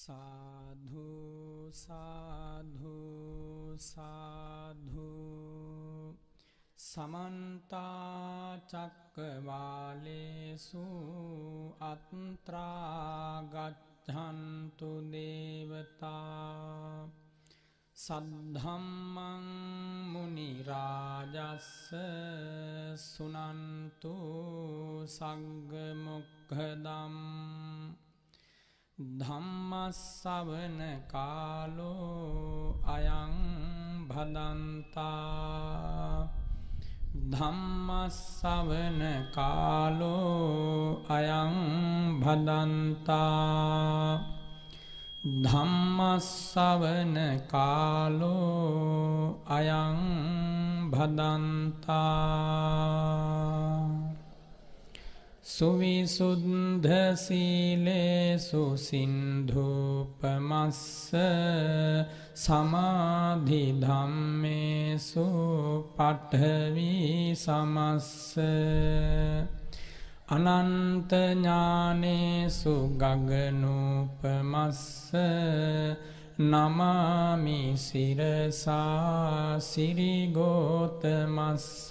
साधु साधु साधु समन्ता चक्रवालेषु अत्रा गच्छन्तु देवता सद्धम्मं मुनिराजस्य सुनन्तु सग्मुखदम् धम्मස්සවන कालो अयं भदन्ता धम्मස්සවන कालो अयं भदन्ता धम्मස්සවන कालो अयं भदन्ता सुविशुद्ध सीलेषु सिन्धूपमस्स समाधि धम्मेषु पठवी समस्स अनंत ज्ञानेषु गगनोपमस्स नमामि शिरसा सिरिगोतमस्स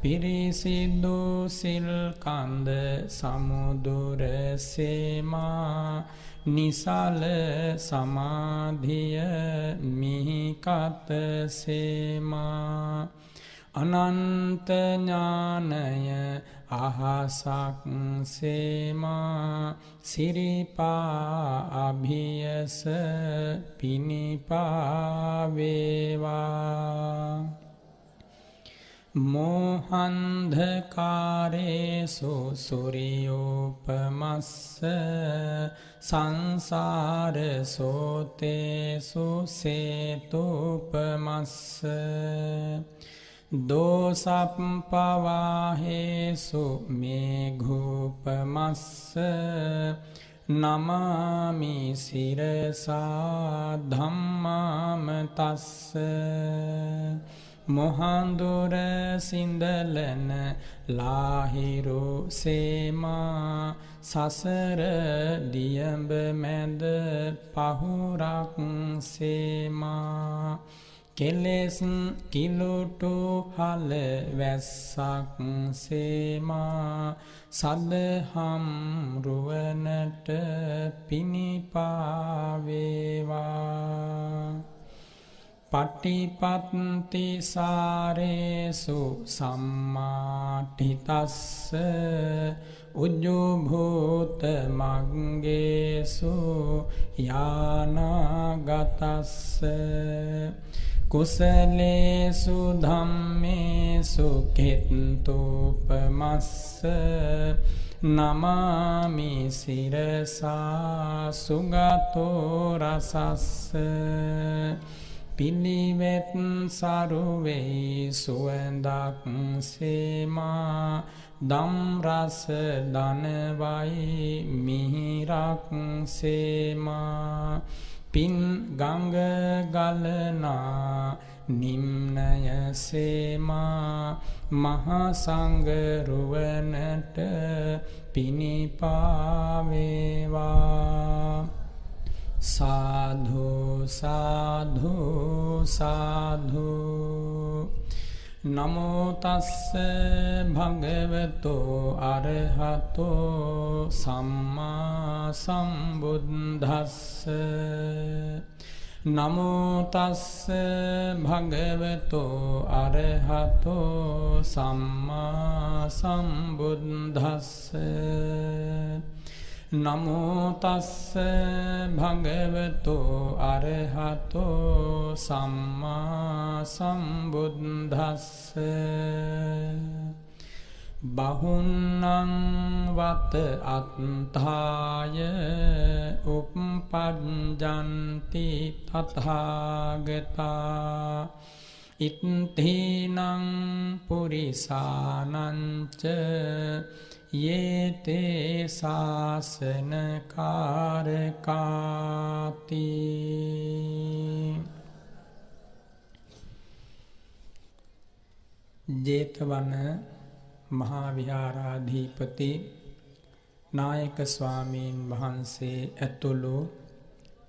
පිරිසිදු සිල්කන්ද සමුදුර සේමා නිසල සමාධිය මිහිකත සේමා අනන්ත ඥානය අහසක් සේමා සිරිපා අභියස පිනිපා වේවා मोहान्धकारेषु सूर्योपमस्स संसारसोतेषु सेतुपमस्स दोषपवाहेषु मेघोपमस्स नमामि शिरसा धम्मामतस्स මොහඳුර සිඳලන ලාහිරු සේමා සසර දියඹ මැද පහුරක් සේමා කෙලෙස් කිලුටු හල වැස්සක් සේමා සදහම් රුවනට පිනිපා වේවා පටිපත්ති සාරේසු සම්මාඨිතස්ස උජ්ජුභූත මග්ගේසු යානාගතස්ස කුසලේසු ධම්මේසු කෙත්තෝපමස්ස නමාමි සිරසා සුගතෝ රසස්ස පිළිවෙත් සරුවෙහි සුවඳක් සේමා දම් රස දනවයි මිහිරක් සේමා පින් ගඟ ගලනා නිම්නය සේමා මහා සංඝ රුවනට පිනිපා වේවා साधु साधु साधु नमो तस्स भगवतो अरहतो सम्मा सम्बुद्धस्स नमो तस्स भगवतो अरहतो सम्मा सम्बुद्धस्स නමෝ තස්ස භගවතෝ අරහතෝ සම්මා සම්බුද්දස්ස බහුන්නං වත අත්ථාය උප්පජ්ජන්ති තථාගතා ඉත්ථීනං පුරිසානංච යේතේ සාසන කාරකාති ජේතවන මහා විහාරාධිපති නායක ස්වාමීන් වහන්සේ ඇතුළු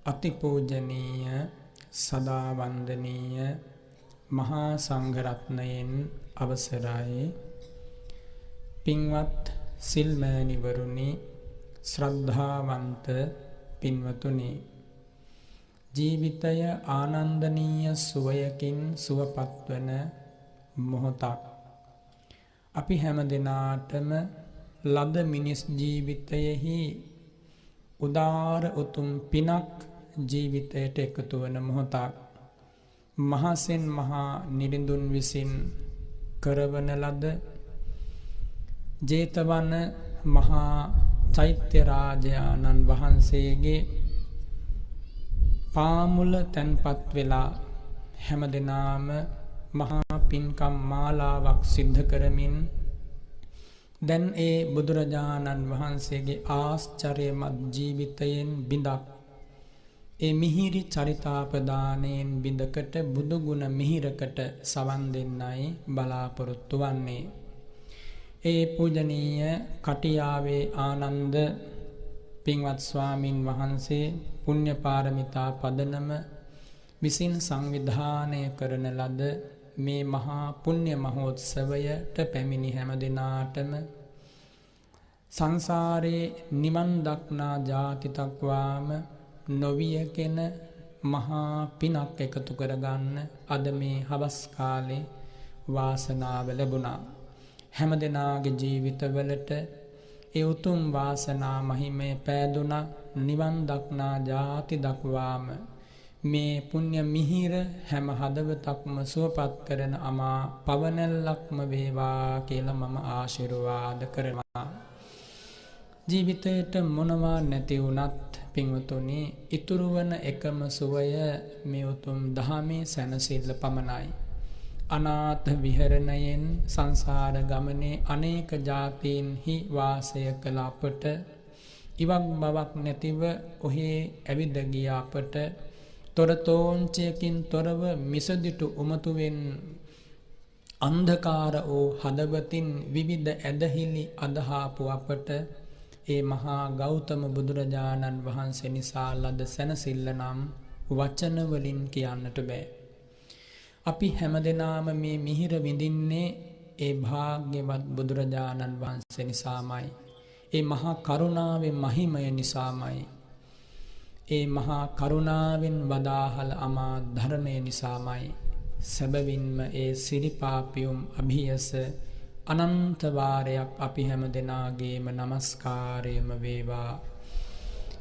අතිපූජනීය සදා වන්දනීය මහා සංඝරත්නයෙන් අවසරයි. පින්වත් සිල්මෑණිවරුනි, ශ්‍රද්ධාවන්ත පින්වතුනි, ජීවිතය ආනන්දනීය සුවයකින් සුවපත් වන මොහොතක්. අපි හැම දිනාටම ලද මිනිස් ජීවිතයෙහි උදාර උතුම් පිනක් ජීවිතයට එකතු වන මොහොතක්. මහසෙන් මහා නිරිඳුන් විසින් කරවන ලද ජේතවන මහා චෛත්‍ය රාජානන් වහන්සේගේ පාමුල තැන්පත් වෙලා හැම දිනාම මහා පින්කම් මාලාවක් සිද්ධ කරමින් දැන් ඒ බුදුරජාණන් වහන්සේගේ ආශ්චර්යමත් ජීවිතයෙන් බිඳක් ඒ මිහිරි චරිතාපදානයෙන් බිඳකට බුදුගුණ මිහිරකට සවන් දෙන්නයි බලාපොරොත්තු වන්නේ. ඒ පූජනීය කටියාවේ ආනන්ද පින්වත් ස්වාමින් වහන්සේ පුණ්‍ය පාරමිතා පදනම විසින් සංවිධානය කරන ලද මේ මහා පුණ්‍ය මහෝත්සවයට පැමිණි හැම දිනාටම සංසාරේ නිවන් දක්නා ජාති තක්වාම නොවියකෙන මහා පිනක් එකතු කරගන්න අද මේ හවස් කාලේ වාසනාව ලැබුණා. හැම දිනාගේ ජීවිතවලට ඒ උතුම් වාසනා මහිමය පෑදුනා. නිවන් දක්නා ජාති දක්වාම මේ පුණ්‍ය මිහිර හැම හදවතක්ම සුවපත් කරන අමා පවනැල්ලක්ම වේවා කියලා මම ආශිර්වාද කරනවා. ජීවිතයට මොනවා නැති වුණත් පින්වතුනි, ඉතුරු වන එකම සුවය මේ උතුම් දහමේ සැනසෙල්ල පමණයි. අනාථ විහරණයෙන් සංසාර ගමනේ අනේක ජාතීන්හි වාසය කළ අපට ඉවක් බවක් නැතිව ඔහේ ඇවිද ගිය අපට තොරතෝංචයකින් තොරව මිසදිටු උමතුවෙන් අන්ධකාර වූ හදවතින් විවිධ ඇදහිලි අදහාපු අපට ඒ මහා ගෞතම බුදුරජාණන් වහන්සේ නිසා ලද සැනසෙල්ල නම් වචනවලින් කියන්නට බෑ. අපි හැමදෙනාම මේ මිහිර විඳින්නේ ඒ භාග්‍යවත් බුදුරජාණන් වහන්සේ නිසාමයි. ඒ මහා කරුණාවේ මහිමය නිසාමයි. ඒ මහා කරුණාවෙන් වදාහල අමා ධර්මය නිසාමයි. සැබවින්ම ඒ සිරිපාපියුම් අභියස අනන්ත වාරයක් අපි හැම දෙනාගේම නමස්කාරයම වේවා.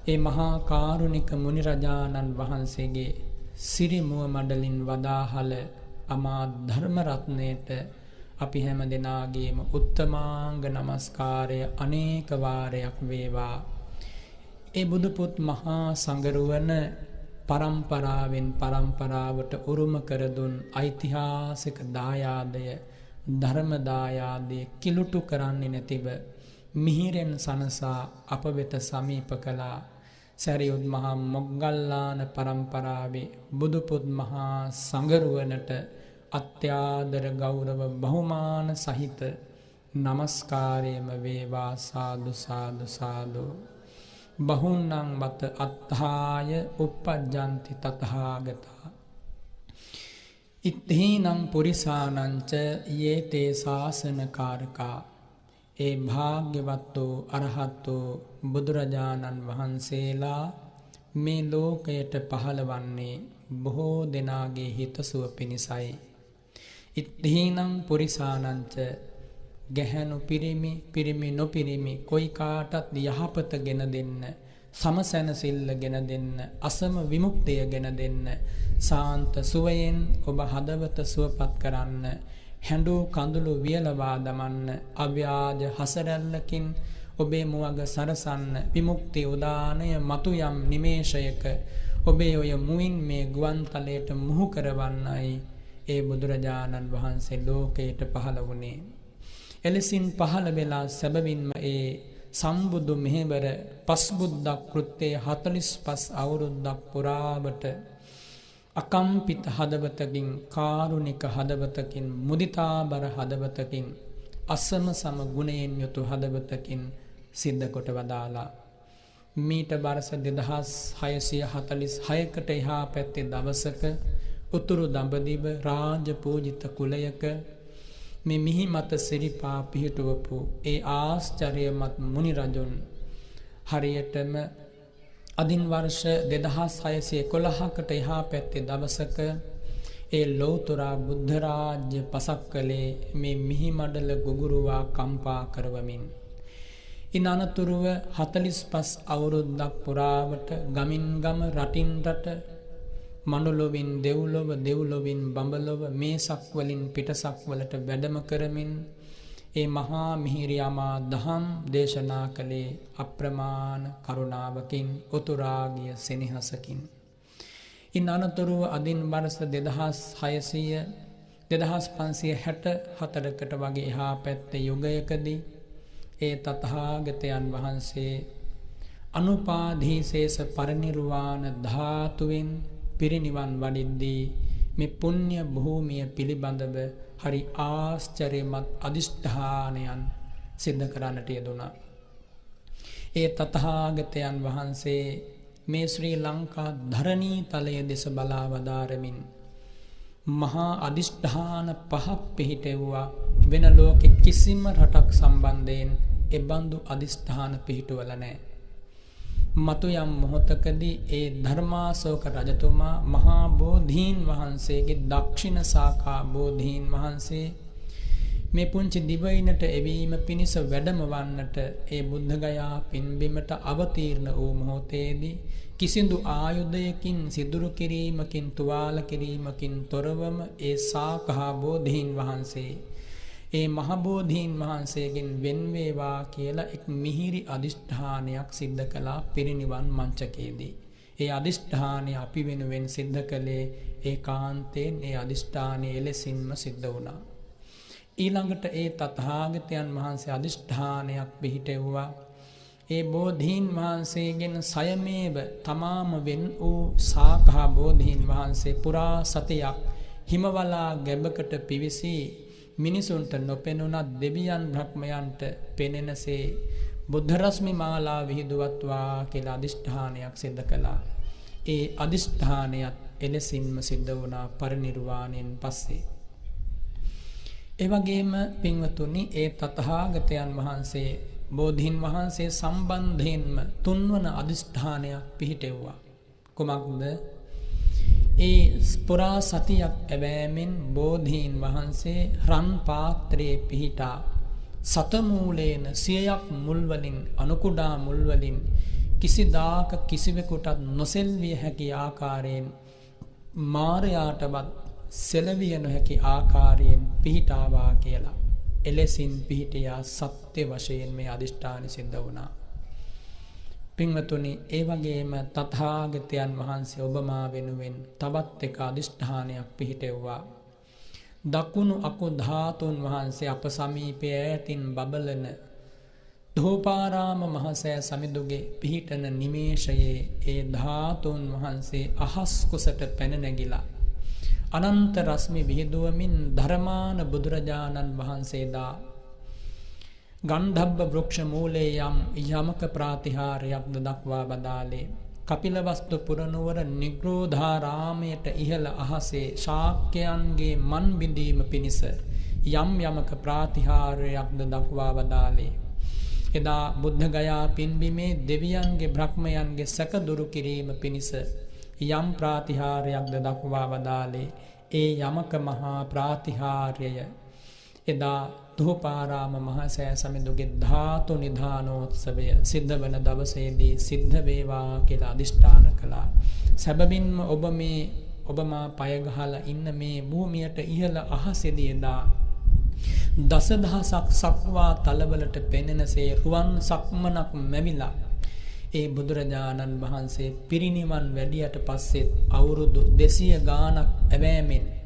ඒ මහා කාරුණික මුනිරජාණන් වහන්සේගේ සිරිමුව මඩලින් වදාහල අමා ධර්ම රත්නයට අපි හැම දෙනාගේම උත්තමාංග නමස්කාරය අනේක වාරයක් වේවා. ඒ බුදුපුත් මහා සංගරුවන පරම්පරාවෙන් පරම්පරාවට උරුම කරදුන් ඓතිහාසික දායාදය ධර්ම දායාදය කිලුටු කරන්නේ නැතිව මිහිරෙන් සනසා අප වෙත සමීප කළා. සැරියුත් මහා මොග්ගල්ලාන පරම්පරාවේ බුදුපුත් මහා සංගරුවනට අත්‍යාදර ගෞරව බහුමාන සහිත නමස්කාරයම වේවා. සාදු සාදු සාදු. බහුන්නං වත අත්ථාය uppajjanti තථාගතා ඉත්තේනං පුරිසානංච යේතේ ශාසනකාරකා. ඒ භාග්‍යවත් වූ අරහත් වූ බුදුරජාණන් වහන්සේලා මේ ලෝකයට පහළවන්නේ බොහෝ දෙනාගේ හිතසුව පිණිසයි. ඉත්තේනං පුරිසානංච ගැහැණු පිරිමි පිරිමි නොපිරිමි කොයි කාටත් යහපත ගෙන දෙන්න, සමසැනසිල්ල ගෙන දෙන්න, අසම විමුක්තිය ගෙන දෙන්න, සාන්ත සුවයෙන් ඔබ හදවත සුවපත් කරන්න, හැඬු කඳුළු වියලවා දමන්න, අව්‍යාජ හසරැල්ලකින් ඔබේ මුවග සරසන්න, විමුක්ති උදානය මතු යම් නිමේෂයක ඔබේ ඔය මුවින් මේ ගුවන්තලයට මුහු කරවන්නයි ඒ බුදුරජාණන් වහන්සේ ලෝකයට පහළ වුණේ. එලෙසින් පහළ වෙලා සැබවින්ම ඒ සම්බුදු මෙහෙවර පස්බුද්දක් කෘත්තේ 45 අවුරුද්දක් පුරාවට අකම්පිත හදවතකින්, කාරුණික හදවතකින්, මුදිතාබර හදවතකින්, අසම සම ගුණයෙන් යුතු හදවතකින් සිද්ධ කොට වදාලා. මීට බරස 2646කට එහා පැත්තේ දවසක උතුරු දඹදිව රාජ පූජිත කුලයක මේ මිහිමත සිරිපා පිහිටුවපු ඒ ආශ්චර්යමත් මුනි රජුන් හරියටම අදින් වර්ෂ 2611කට එහා පැත්තේ දවසක ඒ ලෞතුරා බුද්ධ රාජ්‍ය පසක් කළේ මේ මිහිමඩල ගුගුරුවා කම්පා කරවමින්. ඉන් අනතුරුව 45 අවුරුද්දක් පුරාවට ගමින් ගම රටින් රට මනුලොවින් දෙව්ලොව දෙව්ලොවින් බඹලොව මේසක් වලින් පිටසක් වලට වැඩම කරමින් ඒ මහා මිහිරි අමා දහම් දේශනා කළේ අප්‍රමාණ කරුණාවකින් උතුරාගිය සෙනෙහසකින්. ඉන් අනතුරුව අදින් වර්ෂ 2564කට වගේ එහා පැත්තේ යුගයකදී ඒ තථාගතයන් වහන්සේ අනුපාදීසේස පරිනිර්වාණ ධාතුවෙන් පිරිනිවන් වඩිද්දී මේ පුණ්‍ය භූමිය පිළිබඳව හරි ආශ්චර්යමත් අදිෂ්ඨානයන් සිද්ධ කරන්නට යෙදුණා. ඒ තථාගතයන් වහන්සේ මේ ශ්‍රී ලංකා ධරණී තලයේ දෙස බලා වදාරමින් මහා අදිෂ්ඨාන පහක් පිහිටෙව්වා. වෙන ලෝකෙ කිසිම රටක් සම්බන්ධයෙන් එබඳු අදිෂ්ඨාන පිහිටුවල නැහැ. මතු යම් මොහොතකදී ඒ ධර්මාශෝක රජතුමා මහා බෝධීන් වහන්සේගේ දක්ෂිණ ශාඛා බෝධීන් වහන්සේ මේ පුංචි දිවයිනට එවීම පිණිස වැඩම වන්නට ඒ බුද්ධගයා පින්බිමට අවතීර්ණ වූ මොහොතේදී කිසිදු ආයුධයකින් සිදුරු කිරීමකින් තුවාල කිරීමකින් තොරවම ඒ ශාඛා බෝධීන් වහන්සේ ඒ මහ බෝධීන් වහන්සේගෙන් වෙන් වේවා කියලා එක් මිහිරි අදිෂ්ඨානයක් සිද්ධ කළා පිරිනිවන් මංචකයේදී. ඒ අදිෂ්ඨානය අපි වෙනුවෙන් සිද්ධ කළේ ඒකාන්තයෙන් ඒ අදිෂ්ඨානය එලෙසින්ම සිද්ධ වුණා. ඊළඟට ඒ තථාගතයන් වහන්සේ අදිෂ්ඨානයක් පිහිටෙව්වා. ඒ බෝධීන් වහන්සේගෙන් සයමේව තමාම වෙන් වූ ශාඛා බෝධීන් වහන්සේ පුරා සතියක් හිමවලා ගැබකට පිවිසී මිනිසුන්ට නොපෙනුණත් දෙවියන් බ්‍රහ්මයන්ට පෙනෙනසේ බුද්ධ රශ්මි මාලා විහිදුවත්වා කියලා අදිෂ්ඨානයක් සිද්ධ කළා. ඒ අදිෂ්ඨානයත් එලෙසින්ම සිද්ධ වුණා පරිනිර්වාණයෙන් පස්සේ. ඒ වගේම පින්වතුනි ඒ තථාගතයන් වහන්සේ බෝධීන් වහන්සේ සම්බන්ධයෙන්ම තුන්වන අදිෂ්ඨානයක් පිහිටෙව්වා. කුමක්ද? ඒ පුරා සතියක් ඇවෑමෙන් බෝධීන් වහන්සේ රන් පාත්‍රයේ පිහිටා සතමූලේන 100ක් මුල්වලින් අනුකුඩා මුල්වලින් කිසිදාක කිසිවෙකුටත් නොසෙල්විය හැකි ආකාරයෙන් මාරයාටවත් සෙලවිය නොහැකි ආකාරයෙන් පිහිටාවා කියලා. එලෙසින් පිහිටියා සත්‍ය වශයෙන් මේ අදිෂ්ඨාන සිද්ධ වුණා. පින්වතුනි ඒ වගේම තථාගතයන් වහන්සේ ඔබමා වෙනුවෙන් තවත් එක අදිෂ්ඨානයක් පිහිටෙව්වා. දකුණු අකු ධාතුන් වහන්සේ අප සමීපයේ ඈතින් බබලන ධෝපාරාම මහසෑ සමිඳුගේ පිහිටන නිමේෂයේ ඒ ධාතුන් වහන්සේ අහස් කුසට පැන නැගිලා අනන්ත රශ්මි විහිදුවමින් ධර්මාන බුදුරජාණන් වහන්සේදා ගන්ධබ්බ වෘක්ෂ මූලේ යමක ප්‍රාතිහාරයක්ද දක්වා බදාලේ. කපිලවස්තු පුරනුවර නිග්‍රෝධාරාමයට ඉහළ අහසේ ශාක්‍යයන්ගේ මන් බිඳීම පිණිස යමක ප්‍රාතිහාරයක්ද දක්වා වදාලේ. එදා බුද්ධ ගයා පින්බිමේ දෙවියන්ගේ බ්‍රහ්මයන්ගේ සැක දුරු කිරීම පිණිස යම් ප්‍රාතිහාරයක්ද දක්වා වදාලේ. ඒ යමක මහා ප්‍රාතිහාර්යය එදා ධූපාරාම මහසෑ සමිඳුගේ ධාතු නිධානෝත්සවය සිද්ධ වන දවසේදී සිද්ධ වේවා කියලා අදිෂ්ඨාන කළා. සැබවින්ම ඔබමා පය ගහලා ඉන්න මේ භූමියට ඉහළ අහසේදී එදා දසදහසක් සක්වා තලවලට පෙනෙනසේ රුවන් සක්මනක් මැවිලා ඒ බුදුරජාණන් වහන්සේ පිරිනිවන් වැඩියට පස්සෙත් අවුරුදු 200 ගාණක් ඇවෑමෙන්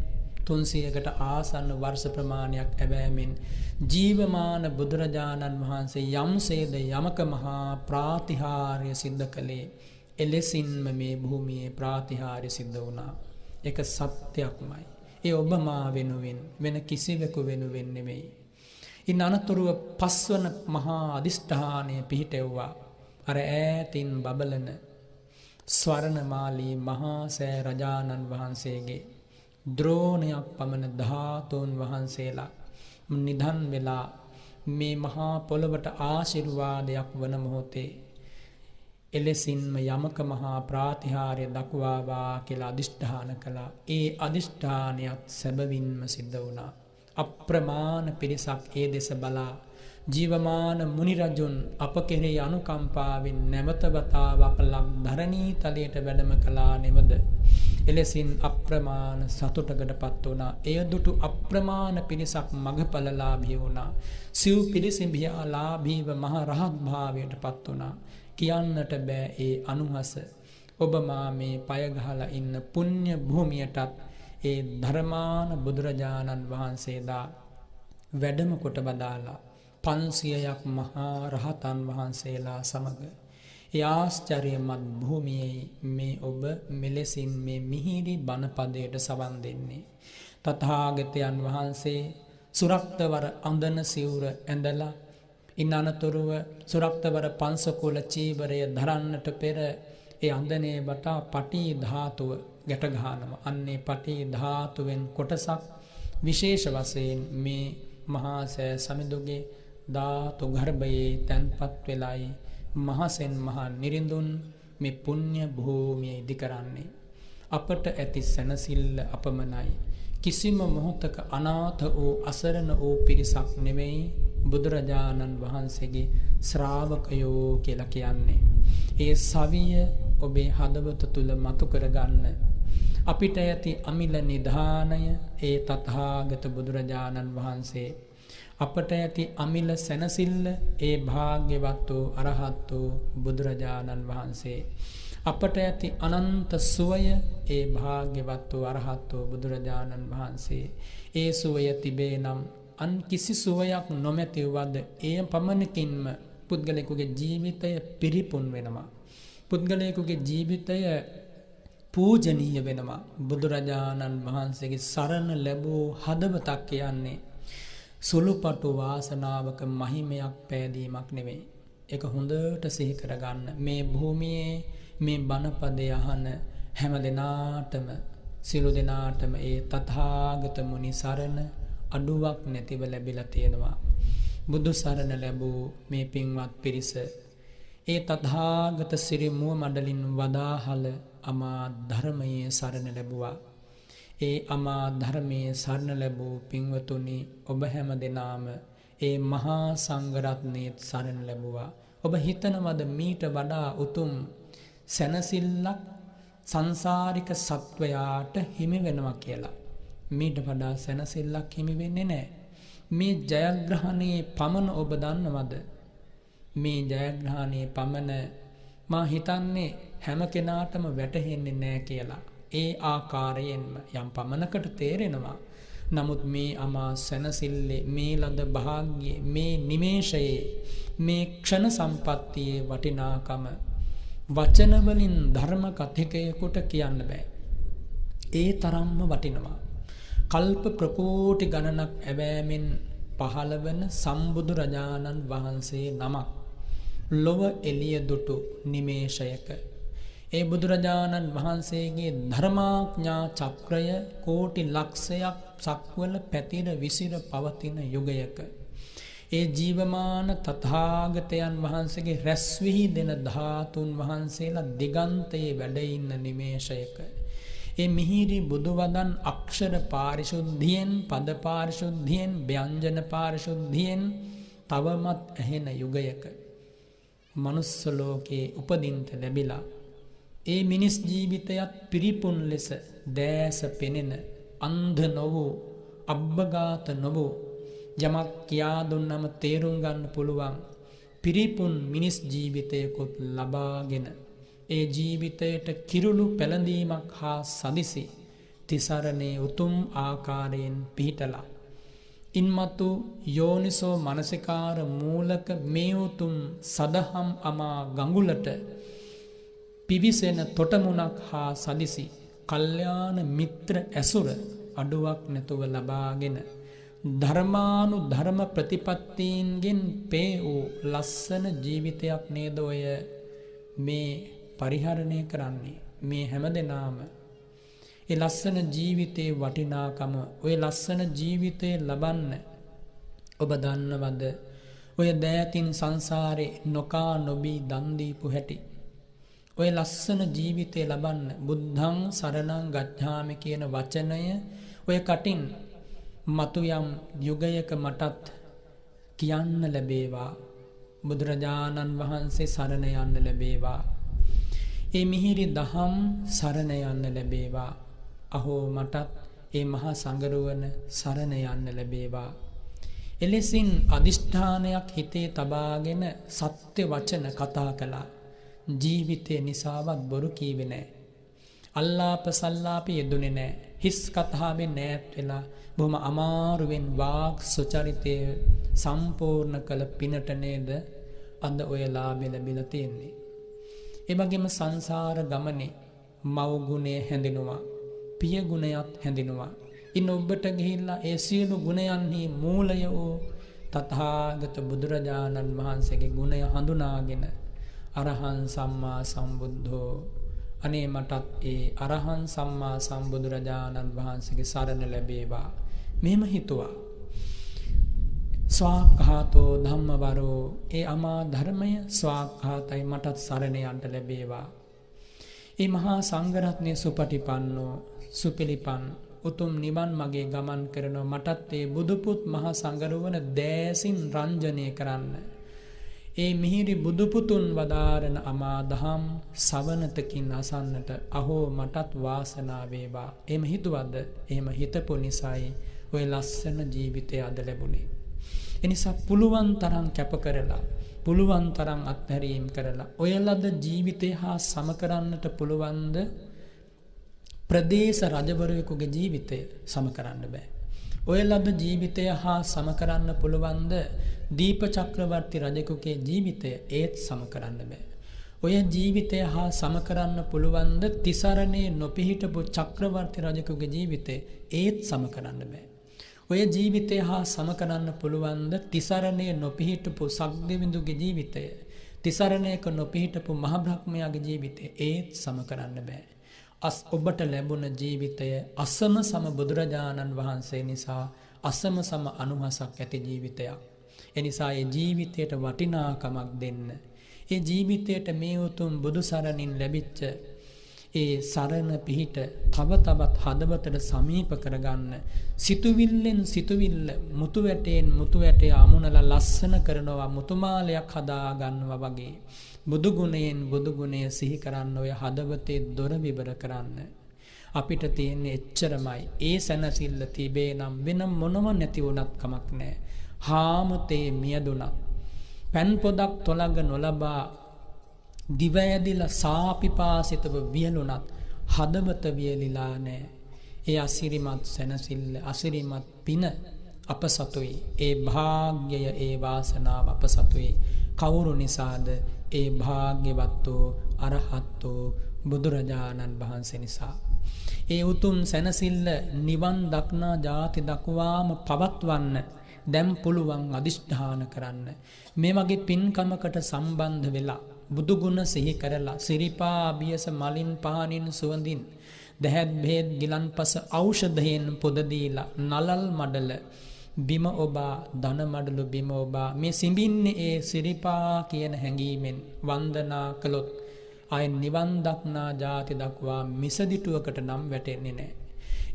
300කට ආසන්න වර්ෂ ප්‍රමාණයක් ඇවෑමෙන් ජීවමාන බුදුරජාණන් වහන්සේ යම්සේද යමක මහා ප්‍රාතිහාර්ය සිද්ධ කළේ එලෙසින්ම මේ භූමියේ ප්‍රාතිහාර්ය සිද්ධ වුණා. ඒක සත්‍යක්මයි. ඒ ඔබ මා වෙනුවෙන් වෙන කිසිවෙකු වෙනුවෙන් නෙමෙයි. ඉන් අනතුරුව පස්වන මහා අදිෂ්ඨානය පිහිටෙව්වා. අර ඈතින් බබලන ස්වර්ණමාලී මහා සෑ රජාණන් වහන්සේගේ ද්‍රෝණයක් පමණ ධාතුන් වහන්සේලා නිධන් වෙලා මේ මහා පොළොවට ආශිර්වාදයක් වන මොහොතේ එලෙසින්ම යමක මහා ප්‍රාතිහාර්ය දක්වාවා කියලා අදිෂ්ඨාන කළා. ඒ අදිෂ්ඨානයත් සැබවින්ම සිද්ධ වුණා. අප්‍රමාණ පිරිසක් ඒ දෙස බලා ජීවමාන මුනි රජුන් අප කෙරෙහි අනුකම්පාවෙන් නැවත වතාවක් ලක් ධරණී තලයට වැඩම කළා නෙවද. එලෙසින් අප්‍රමාණ සතුටකටපත් වුණා. එය දුටු අප්‍රමාණ පිරිසක් මගඵලලාභී වුණා. සිව් පිරිසිඹියාලාභීව මහ රහත් භාවයටපත් වුණා. කියන්නට බෑ ඒ අනුහස. ඔබ මා මේ පය ගහලා ඉන්න පුණ්‍ය භූමියටත් ඒ ධර්මාන බුදුරජාණන් වහන්සේලා වැඩම කොට බදාලා 500ක් මහා රහතන් වහන්සේලා සමග ඒ ආශ්චර්යමත් භූමියේ මේ ඔබ මෙලෙසින් මේ මිහිරි බණපදයට සවන් දෙන්නේ. තථාගතයන් වහන්සේ සුරක්තවර අඳන සිවුර ඇඳලා ඉන් අනතුරුව සුරක්තවර පංසකුල චීවරය ධරන්නට පෙර ඒ අඳනේ වටා පටි ධාතුව ගැට ගහනවා. අන්නේ පටි ධාතුවෙන් කොටසක් විශේෂ වශයෙන් මේ මහා සෑ සමිඳුගේ ධාතු ගර්භයේ තැන්පත් වෙලයි මහසෙන් මහා නිරිඳුන් මේ පුණ්‍ය භූමිය ඉදි කරන්නේ. අපට ඇති සැනසෙල්ල අපමණයි. කිසිම මොහොතක අනාථ වූ අසරණ වූ පිරිසක් නෙවෙයි බුදුරජාණන් වහන්සේගේ ශ්‍රාවකයෝ කියලා කියන්නේ. ඒ සවිය ඔබේ හදවත තුල මතු කරගන්න. අපිට ඇති අමිල නිධානය ඒ තථාගත බුදුරජාණන් වහන්සේ. අපට ඇති අමිල සැනසෙල්ල ඒ භාග්‍යවත් වූ අරහත් වූ බුදුරජාණන් වහන්සේ. අපට ඇති අනන්ත සුවය ඒ භාග්‍යවත් වූ අරහත් වූ බුදුරජාණන් වහන්සේ. ඒ සුවය තිබේ නම් අන් කිසි සුවයක් නොමැතිවද එය පමණකින්ම පුද්ගලයෙකුගේ ජීවිතය පිරිපුන් වෙනවා. පුද්ගලයෙකුගේ ජීවිතය පූජනීය වෙනවා. බුදුරජාණන් වහන්සේගේ සරණ ලැබූ හදවතක් කියන්නේ සුළුපටු වාසනාවක මහිමයක් පෑදීමක් නෙවෙයි. ඒක හොඳට සිහි කරගන්න. මේ භූමියේ මේ බණපදය අහන හැම දෙනාටම සිළු දෙනාටම ඒ තථාගත මුනි සරණ අඩුවක් නැතිව ලැබිලා තියෙනවා. බුදු සරණ ලැබූ මේ පින්වත් පිරිස ඒ තථාගත සිරි මුව මඩලින් වදාහල අමා ධර්මයේ සරණ ලැබුවා. ඒ අමා ධර්මයේ සරණ ලැබූ පින්වතුනි ඔබ හැම දෙනාම ඒ මහා සංඝරත්නයේ සරණ ලැබුවා. ඔබ හිතනවද මීට වඩා උතුම් සැනසෙල්ලක් සංසාරික සත්වයාට හිමි වෙනවා කියලා? මීට වඩා සැනසෙල්ලක් හිමි වෙන්නේ නැහැ. මේ ජයග්‍රහණයේ පමණ ඔබ දන්නවද? මේ ජයග්‍රහණයේ පමණ මා හිතන්නේ හැම කෙනාටම වැටහෙන්නේ නැහැ කියලා. ඒ ආකාරයෙන්ම යම් පමණකට තේරෙනවා. නමුත් මේ අමා සැනසෙල්ලේ මේ ලද භාග්‍යයේ මේ නිමේෂයේ මේ ක්ෂණ සම්පත්තියේ වටිනාකම වචන වලින් ධර්ම කථිකයෙකුට කියන්න බෑ. ඒ තරම්ම වටිනවා. කල්ප ප්‍රකෝටි ගණනක් ඇවෑමෙන් පහළ වෙන සම්බුදු රජාණන් වහන්සේ නමක් ලොව එළිය දුටු නිමේෂයක ඒ බුදුරජාණන් වහන්සේගේ ධර්මාඥා චක්‍රය කෝටි ලක්ෂයක් සක්වල පැතිර විසිර පවතින යුගයක ඒ ජීවමාන තථාගතයන් වහන්සේගේ රැස් විහිදෙන ධාතුන් වහන්සේලා දිගන්තයේ වැඩ ඉන්න නිමේෂයක ඒ මිහිරි බුදුවදන් අක්ෂර පාරිශුද්ධියෙන් පද පාරිශුද්ධියෙන් ව්‍යංජන පාරිශුද්ධියෙන් තවමත් ඇහෙන යුගයක මනුස්ස ලෝකේ උපදින්ට ලැබිලා ඒ මිනිස් ජීවිතයත් පිරිපුන් ලෙස දැස පෙනෙන අන්ධ නොවූ අබ්බගාත නොවූ යමක් කියා දුන්නම තේරුම් ගන්න පුළුවන් පිරිපුන් මිනිස් ජීවිතයකොත් ලබාගෙන ඒ ජීවිතයට කිරුළු පැළඳීමක් හා සදිසි තිසරණේ උතුම් ආකාරයෙන් පිහිටලා ඉන්මතු යෝනිසෝ මනසිකාර මූලක මේ උතුම් සදහම් අමා ගඟුලට පිවිසෙන තොටමුණක් හා සදිසි කල්යාණ මිත්‍ර ඇසුර අඩුවක් නැතුව ලබාගෙන ධර්මානු ධර්ම ප්‍රතිපත්තීන්ගෙන් පේ වූ ලස්සන ජීවිතයක් නේද ඔය මේ පරිහරණය කරන්නේ. මේ හැමදෙනාම ඒ ලස්සන ජීවිතේ වටිනාකම ඔය ලස්සන ජීවිතේ ලබන්න ඔබ දන්නවද? ඔය දෑතින් සංසාරේ නොකා නොබී දන් දීපු හැටි. ඔය ලස්සන ජීවිතේ ලබන්න බුද්ධං සරණං ගච්ඡාමි කියන වචනය ඔය කටින් මතු යම් යුගයක මටත් කියන්න ලැබේවා. බුදුරජාණන් වහන්සේ සරණ යන්න ලැබේවා. ඒ මිහිරි දහම් සරණ යන්න ලැබේවා. අහෝ මටත් ඒ මහා සංඝරුවන සරණ යන්න ලැබේවා. එලෙසින් අදිෂ්ඨානයක් හිතේ තබාගෙන සත්‍ය වචන කතා කළා. ජීවිතේ නිසාවත් බොරු කීවේ නැහැ. අල්ලාප සල්ලාප යෙදුනේ නැහැ. හිස් කතාවෙන් ඈත් වෙලා බොහොම අමාරුවෙන් වාක් සුචරිතය සම්පූර්ණ කළ පිනට නේද අද ඔය ලාභය ලැබිලා තියෙන්නේ. ඒ වගේම සංසාර ගමනේ මව් ගුණය හැඳිනුවා. පිය ගුණයත් හැඳිනුවා. ඉන් ඔබට ගිහිල්ලා ඒ සියලු ගුණයන්හි මූලය වූ තථාගත බුදුරජාණන් වහන්සේගේ ගුණය හඳුනාගෙන අරහං සම්මා සම්බුද්ධෝ අනේ මටත් ඒ අරහං සම්මා සම්බුදුරජාණන් වහන්සේගේ සරණ ලැබේවා. මෙහෙම හිතුවා. ස්වාක්ඛාතෝ ධම්මවරෝ ඒ අමා ධර්මය ස්වාක්ඛාතයි මටත් සරණ යන්න ලැබේවා. ඒ මහා සංඝරත්නයේ සුපටිපන්නෝ සුපිලිපන් උතුම් නිවන් මගේ ගමන් කරන මටත් ඒ බුදුපුත් මහා සංඝරුවන දෑසින් රංජනය කරන්න. ඒ මිහිරි බුදුපුතුන් වදාරන අමා දහම් සවනතකින් අසන්නට අහෝ මටත් වාසනාව වේවා. එහෙම හිතුවද? එහෙම හිතපු නිසායි ඔය ලස්සන ජීවිතය අද ලැබුණේ. එනිසා පුළුවන් තරම් කැප කරලා පුළුවන් තරම් අත්හැරීම් කරලා ඔය ලද ජීවිතය හා සම කරන්නට පුළුවන්ද? ප්‍රදේශ රජවරයෙකුගේ ජීවිතය සම කරන්න බෑ. ඔය ලද ජීවිතය හා සම කරන්න පුළුවන්ද? දීප චක්‍රවර්ති රජෙකුගේ ජීවිතය? ඒත් සම කරන්න බෑ. ඔය ජීවිතය හා සම කරන්න පුළුවන්ද? තිසරණේ නොපිහිටපු චක්‍රවර්ති රජෙකුගේ ජීවිතය? ඒත් සම කරන්න බෑ. ඔය ජීවිතය හා සම කරන්න පුළුවන්ද? තිසරණේ නොපිහිටපු සක්දෙවිඳුගේ ජීවිතය? තිසරණයක නොපිහිටපු මහ බ්‍රහ්මයාගේ ජීවිතය? ඒත් සම කරන්න බෑ. ඔබට ලැබුණ ජීවිතය අසම සම බුදුරජාණන් වහන්සේ නිසා අසම සම අනුහසක් ඇති ජීවිතයක්. එනිසා ඒ ජීවිතයට වටිනාකමක් දෙන්න. ඒ ජීවිතයට මේ උතුම් බුදු සරණින් ලැබිච්ච ඒ සරණ පිහිට තව තවත් හදවතට සමීප කරගන්න. සිතුවිල්ලෙන් සිතුවිල්ල මුතු වැටෙන් මුතු වැටේ අමුණලා ලස්සන කරනවා මුතුමාලයක් හදා ගන්නවා වගේ. බුදු ගුණයෙන් බුදු ගුණය සිහි කරන්න ඔය හදවතේ දොර විවර කරන්න. අපිට තියෙන්නේ එච්චරමයි. ඒ සැනසෙල්ල තිබේ නම් වෙන මොනම නැති වුණත් කමක් නැහැ. හාමතේ මියදුණත් පෑන් පොදක් තොලඟ නොලබා දිව ඇදිලා සාපිපාසිතව වියලුණත් හදවත වියලිලා නැහැ. ඒ අසිරිමත් සැනසෙල්ල අසිරිමත් පින අප සතුයි. ඒ භාග්‍යය ඒ වාසනාව අප සතුයි. කවුරු නිසාද? ඒ භාග්‍යවත් වූ අරහත් වූ බුදුරජාණන් වහන්සේ නිසා. ඒ උතුම් සැනසෙල්ල නිවන් දක්නා ජාති දක්වාම පවත්වන්න දැන් පුළුවන් අදිෂ්ඨාන කරන්න. මේ වගේ පින්කමකට සම්බන්ධ වෙලා බුදු ගුණ සිහි කරලා සිරිපා අභියස මලින් පහනින් සුවඳින් දැහැත් බෙහෙත් ගිලන්පස ඖෂධයෙන් පොද දීලා නලල් මඩල බිම ඔබා ධන මඩලු බිම ඔබා මේ සිඹින්නේ ඒ සිරිපා කියන හැඟීමෙන් වන්දනා කළොත් ආය නිවන් දක්නා ජාති දක්වා මිසදිටුවකට නම් වැටෙන්නේ නැහැ.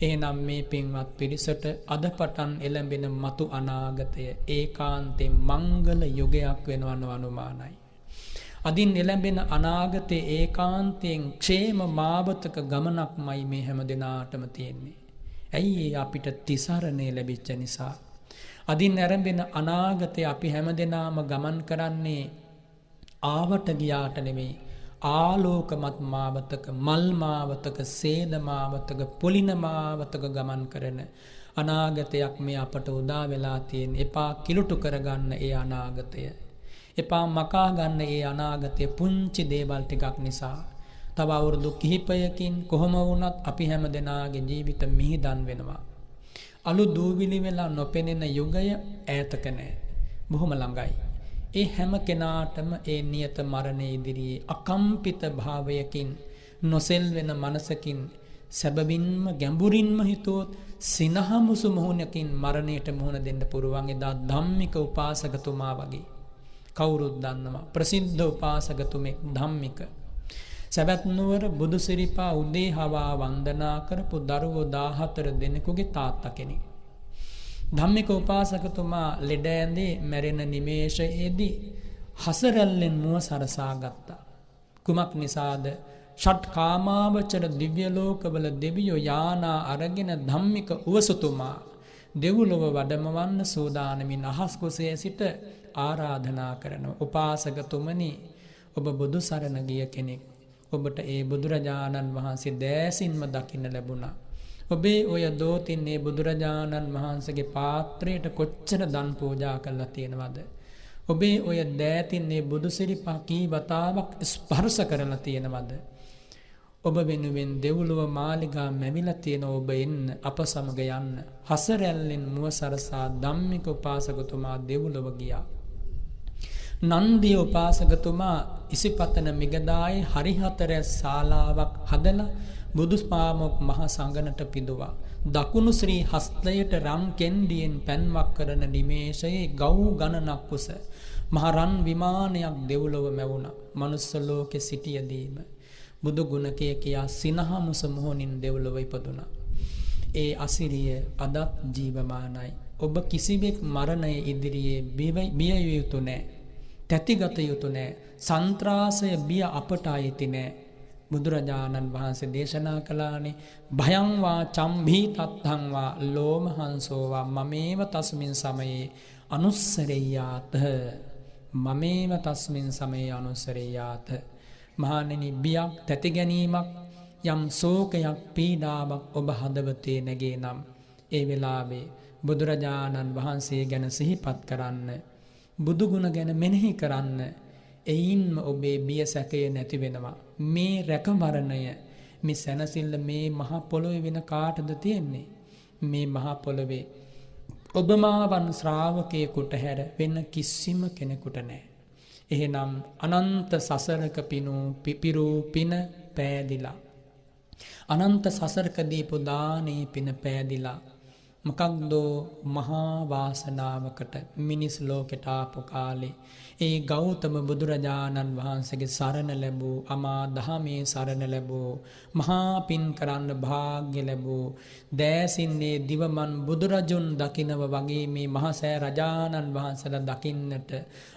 එහෙනම් මේ පින්වත් පිරිසට අද පටන් එළඹෙන මතු අනාගතය ඒකාන්තයෙන් මංගල යුගයක් වෙනවන අනුමානයි. අදින් එළඹෙන අනාගතයේ ඒකාන්තයෙන් ക്ഷേම මාවතක ගමනක්මයි මේ හැම දිනාටම තියෙන්නේ. ඇයි අපිට තිසරණේ ලැබිච්ච නිසා. අදින් ඇරඹෙන අනාගතේ අපි හැමදෙනාම ගමන් කරන්නේ ආවට ගියාට නෙමෙයි. ආලෝකමත් මාවතක මල් මාවතක සේද මාවතක පොලින මාවතක ගමන් කරන අනාගතයක් මේ අපට උදා වෙලා තියෙන. එපා කිලුටු කරගන්න ඒ අනාගතය. එපා මකා ගන්න ඒ අනාගතය පුංචි දේවල් ටිකක් නිසා. තව අවුරුදු කිහිපයකින් කොහොම වුණත් අපි හැමදෙනාගේ ජීවිත මිහිදන් වෙනවා. අලු දූවිලි වෙලා නොපෙනෙන යුගය ඈතක නැහැ. බොහොම ළඟයි. ඒ හැම කෙනාටම ඒ නියත මරණය ඉදිරියේ අකම්පිත භාවයකින් නොසෙල්වෙන මනසකින් සැබවින්ම ගැඹුරින්ම හිතුවොත් සිනහමුසු මුහුණකින් මරණයට මුහුණ දෙන්න පුරුවන් එදා ධම්මික උපාසකතුමා වගේ. කවුරුත් දන්නවා ප්‍රසිද්ධ උපාසකතුමෙක් ධම්මික. සැබැත් නුවර බුදු සිරිපා උදේ හවා වන්දනා කරපු දරුවෝ 14 දෙනෙකුගේ තාත්තා කෙනෙක්. ධම්මික උපාසකතුමා ලෙඩ ඇඳේ මැරෙන නිමේෂයේදී හසරැල්ලෙන් මුව සරසා ගත්තා. කුමක් නිසාද? ෂට් කාමාවචර දිව්‍ය ලෝකවල දෙවියෝ යානා අරගෙන ධම්මික උවසතුමා දෙව්ලොව වැඩමවන්න සූදානමින් අහස් කුසේ සිට ආරාධනා කරනවා. උපාසකතුමනි, ඔබ බුදු සරණ ගිය කෙනෙක්. ඔබට ඒ බුදුරජාණන් වහන්සේ දෑසින්ම දකින්න ලැබුණා. ඔබේ ඔය දෝතින් මේ බුදුරජාණන් වහන්සේගේ පාත්‍රයට කොච්චර දන් පූජා කළා තියෙනවද? ඔබේ ඔය දෑතින් මේ බුදු සිරිපා කී වතාවක් ස්පර්ශ කරලා තියෙනවද? ඔබ වෙනුවෙන් දෙව්ලොව මාලිගා මැවිලා තියෙන ඔබ එන්න අප සමග යන්න. හසරැල්ලෙන් මුව සරසා ධම්මික උපාසකතුමා දෙව්ලොව ගියා. නන්දිය උපාසකතුමා ඉසිපතන මිගදායේ හරිහතර ශාලාවක් හදලා බුදුස්පාමොක් මහ සංඝනට පිදුවා. දකුණු ශ්‍රී හස්තයට රන් කෙන්ඩියෙන් පැන්වක් කරන නිමේෂයේ ගව් ගණනක් කුස මහ රන් විමානයක් දෙව්ලොව මැවුණා. මනුස්ස ලෝකේ සිටියදීම බුදු ගුණ කියා සිනහමුස මොහොනින් දෙව්ලොව ඉපදුණා. ඒ අසිරිය අදත් ජීවමානයි. ඔබ කිසිවෙක් මරණය ඉදිරියේ බිය යුතු නැහැ. තැතිගත යුතු නැහැ. සන්ත්‍රාසය බිය අපට අයිති නැහැ. බුදුරජාණන් වහන්සේ දේශනා කළානේ භයං වා චම්භී තත්තං වා ලෝමහංසෝ වා මමේව තස්මින් සමයේ අනුස්සරෙය්‍යාත. මමේව තස්මින් සමයේ අනුස්සරෙය්‍යාත. මහණෙනි, බියක් තැති ගැනීමක් යම් ශෝකයක් පීඩාවක් ඔබ හදවතේ නැගේ නම් ඒ වෙලාවේ බුදුරජාණන් වහන්සේ ගැන සිහිපත් කරන්න. බුදු ගුණ ගැන මෙනෙහි කරන්න. එයින්ම ඔබේ බිය සැකය නැති වෙනවා. මේ රැකවරණය, මේ සැනසෙල්ල මේ මහ පොළොවේ වෙන කාටද තියෙන්නේ? මේ මහ පොළොවේ ඔබමාවන් ශ්‍රාවකයෙකුට හැර වෙන කිසිම කෙනෙකුට නැහැ. එහෙනම් අනන්ත සසරක පිපිරූ පින පෑදිලා, අනන්ත සසරක දීපු දානේ පින පෑදිලා මොකක්දෝ මහා වාසනාවකට මිනිස් ලෝකෙට ආපු කාලේ ඒ ගෞතම බුදුරජාණන් වහන්සේගේ සරණ ලැබූ, අමා දහමේ සරණ ලැබූ, මහා පින් කරන්න භාග්‍ය ලැබූ, දෑසින්නේ දිවමන් බුදුරජුන් දකිනව වගේ මේ මහසෑ රජාණන් වහන්සේලා දකින්නට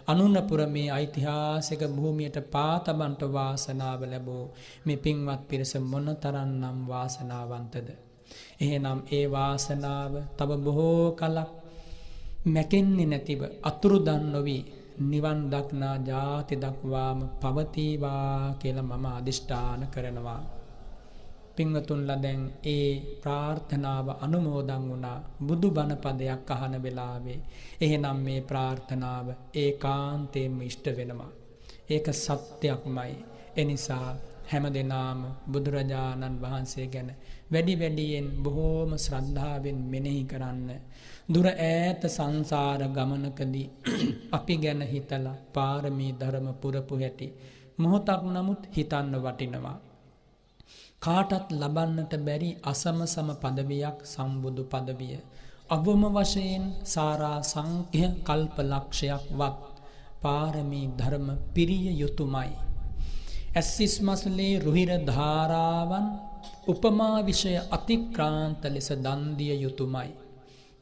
අනුනපුර මේ ඓතිහාසික භූමියට පාතබන්ට වාසනාව ලැබූ මේ පින්වත් පිරිස මොනතරම්නම් වාසනාවන්තද? එහෙනම් ඒ වාසනාව තව බොහෝ කලක් මැකෙන්නේ නැතිව අතුරුදන් නොවි නිවන් දක්නා ජාති දක්වාම පවතිවා කියලා මම අදිෂ්ඨාන කරනවා. පින්වතුන්ලා දැන් ඒ ප්‍රාර්ථනාව අනුමෝදන් වුණා බුදු බණ පදයක් අහන වෙලාවේ. එහෙනම් මේ ප්‍රාර්ථනාව ඒකාන්තයෙන්ම ඉෂ්ට වෙනවා. ඒක සත්‍යක්මයි. එනිසා හැමදෙනාම බුදුරජාණන් වහන්සේ ගැන වැඩි වැඩියෙන් බොහෝම ශ්‍රද්ධාවෙන් මෙනෙහි කරන්න. දුර ඈත සංසාර ගමනකදී අපි ගැන හිතලා පාරමී ධර්ම පුරපු හැටි මොහොතක් නමුත් හිතන්න වටිනවා. කාටත් ලබන්නට බැරි අසමසම පදවියක් සම්බුදු පදවිය. අවම වශයෙන් සාරා සංඛ්‍ය කල්ප ලක්ෂයක් වත් පාරමී ධර්ම පිරිය යුතුයමයි. ඇස්සිස් මස්ලේ රුහිර ධාරාවන් උපමා විෂය අතික්‍රාන්ත ලෙස දන් දිය යුතුයමයි.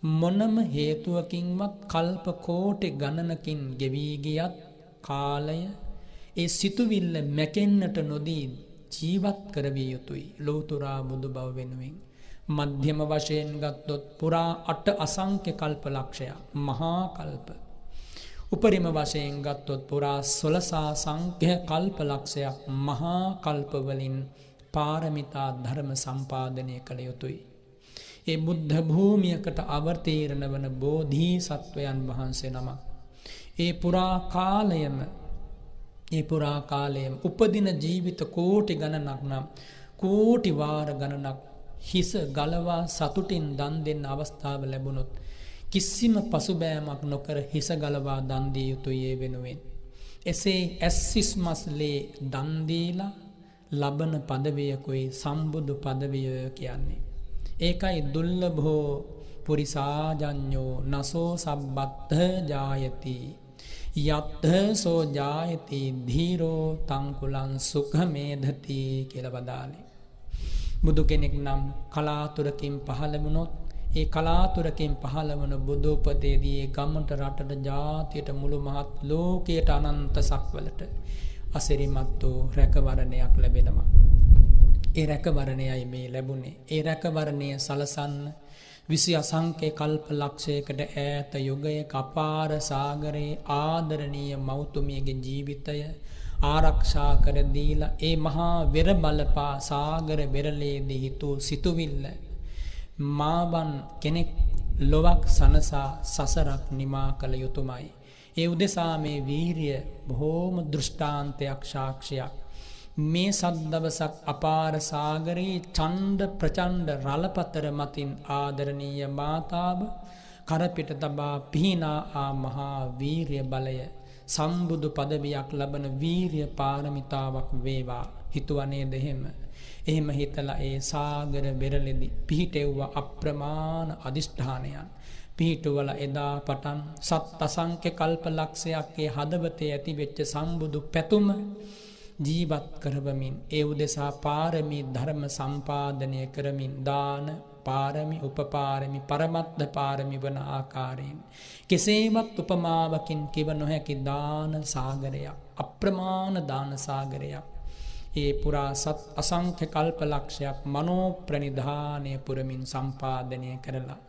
මොනම හේතුවකින්වත් කල්ප කෝටි ගණනකින් ගෙවී ගියත් කාලය ඒ සිතුවිල්ල මැකෙන්නට නොදී ජීවත් කරවිය යුතුයි. ලෝතුරා බුදු බව වෙනුවෙන් මධ්‍යම වශයෙන් ගත්තොත් පුරා 8 අසංඛ්‍ය කල්ප ලක්ෂයක් මහා කල්ප. උපරිම වශයෙන් ගත්තොත් පුරා 16 සංඛ්‍ය කල්ප ලක්ෂයක් මහා කල්ප වලින් පාරමිතා ධර්ම සම්පාදනය කළ යුතුයි. ඒ බුද්ධ භූමියකට අවතීර්ණ වන බෝධිසත්වයන් වහන්සේ නමක් ඒ පුරා කාලයම උපදින ජීවිත කෝටි ගණනක් නම් කෝටි වාර ගණනක් හිස ගලවා සතුටින් දන් දෙන්න අවස්ථාව ලැබුණොත් කිසිම පසුබෑමක් නොකර හිස ගලවා දන් දිය යුතුය ඒ වෙනුවෙන්. එසේ ඇස්සිස්මස්ලේ දන් දීලා ලබන පදවියකුයි සම්බුදු පදවිය කියන්නේ. ඒකයි දුර්ලභෝ පුරිසාජඤ්ඤෝ නසෝ සබ්බත්ථ ජායති යත්ථ සෝ ජායති ධීරෝ තංකුලං සුඛමේධති කියලා වදාළේ. බුදු කෙනෙක් නම් කලාතුරකින් පහළ වුණොත් ඒ කලාතුරකින් පහළ වන බුදු උපතේදී ගමට රටට ජාතියට මුළු මහත් ලෝකයට අනන්ත සක්වලට අසිරිමත් වූ රැකවරණයක් ලැබෙනවා. ඒ රැකවරණයයි මේ ලැබුණේ. ඒ රැකවරණය සලසන්න විසි අසංඛ්‍ය කල්ප ලක්ෂයකට ඈත යුගයක අපාර සාගරයේ ආදරණීය මෞතුමියගේ ජීවිතය ආරක්ෂා කර දීලා ඒ මහා වෙර බලපා සාගර වෙරළේදී හිතූ සිතුවිල්ල මාවන් කෙනෙක් ලොවක් සනසා සසරක් නිමා කළ යුතුමයි. ඒ උදෙසා මේ වීරිය බොහෝම දෘෂ්ටාන්තයක් සාක්ෂියක්. මේ සද්දවසක් අපාර සාගරයේ ඡණ්ඩ ප්‍රචණ්ඩ රළපතර මතින් ආදරණීය මාතාව කරපිට තබා පිහිනා ආ මහා වීරිය බලය සම්බුදු පදවියක් ලබන වීරිය පාරමිතාවක් වේවා හිතුවනේ දෙහෙම. එහෙම හිතලා ඒ සාගර වෙරළෙදි පිහිටෙව්වා අප්‍රමාණ අදිෂ්ඨානයන්. පිහිටුවල එදා පටන් සත් අසංඛ්‍ය කල්ප ලක්ෂයක් ඒ හදවතේ ඇති වෙච්ච සම්බුදු පැතුම ජීවත් කරවමින් ඒ උදෙසා පාරමී ධර්ම සම්පාදනය කරමින් දාන පාරමි උපපාරමි පරමත්ත පාරමි වන ආකාරයෙන් කෙසේවත් උපමාවකින් කිව නොහැකි දාන සාගරයක් අප්‍රමාණ දාන සාගරයක් ඒ පුරා සත් අසංඛ්‍ය කල්ප ලක්ෂයක් මනෝ ප්‍රනිධානය පුරමින් සම්පාදනය කරලා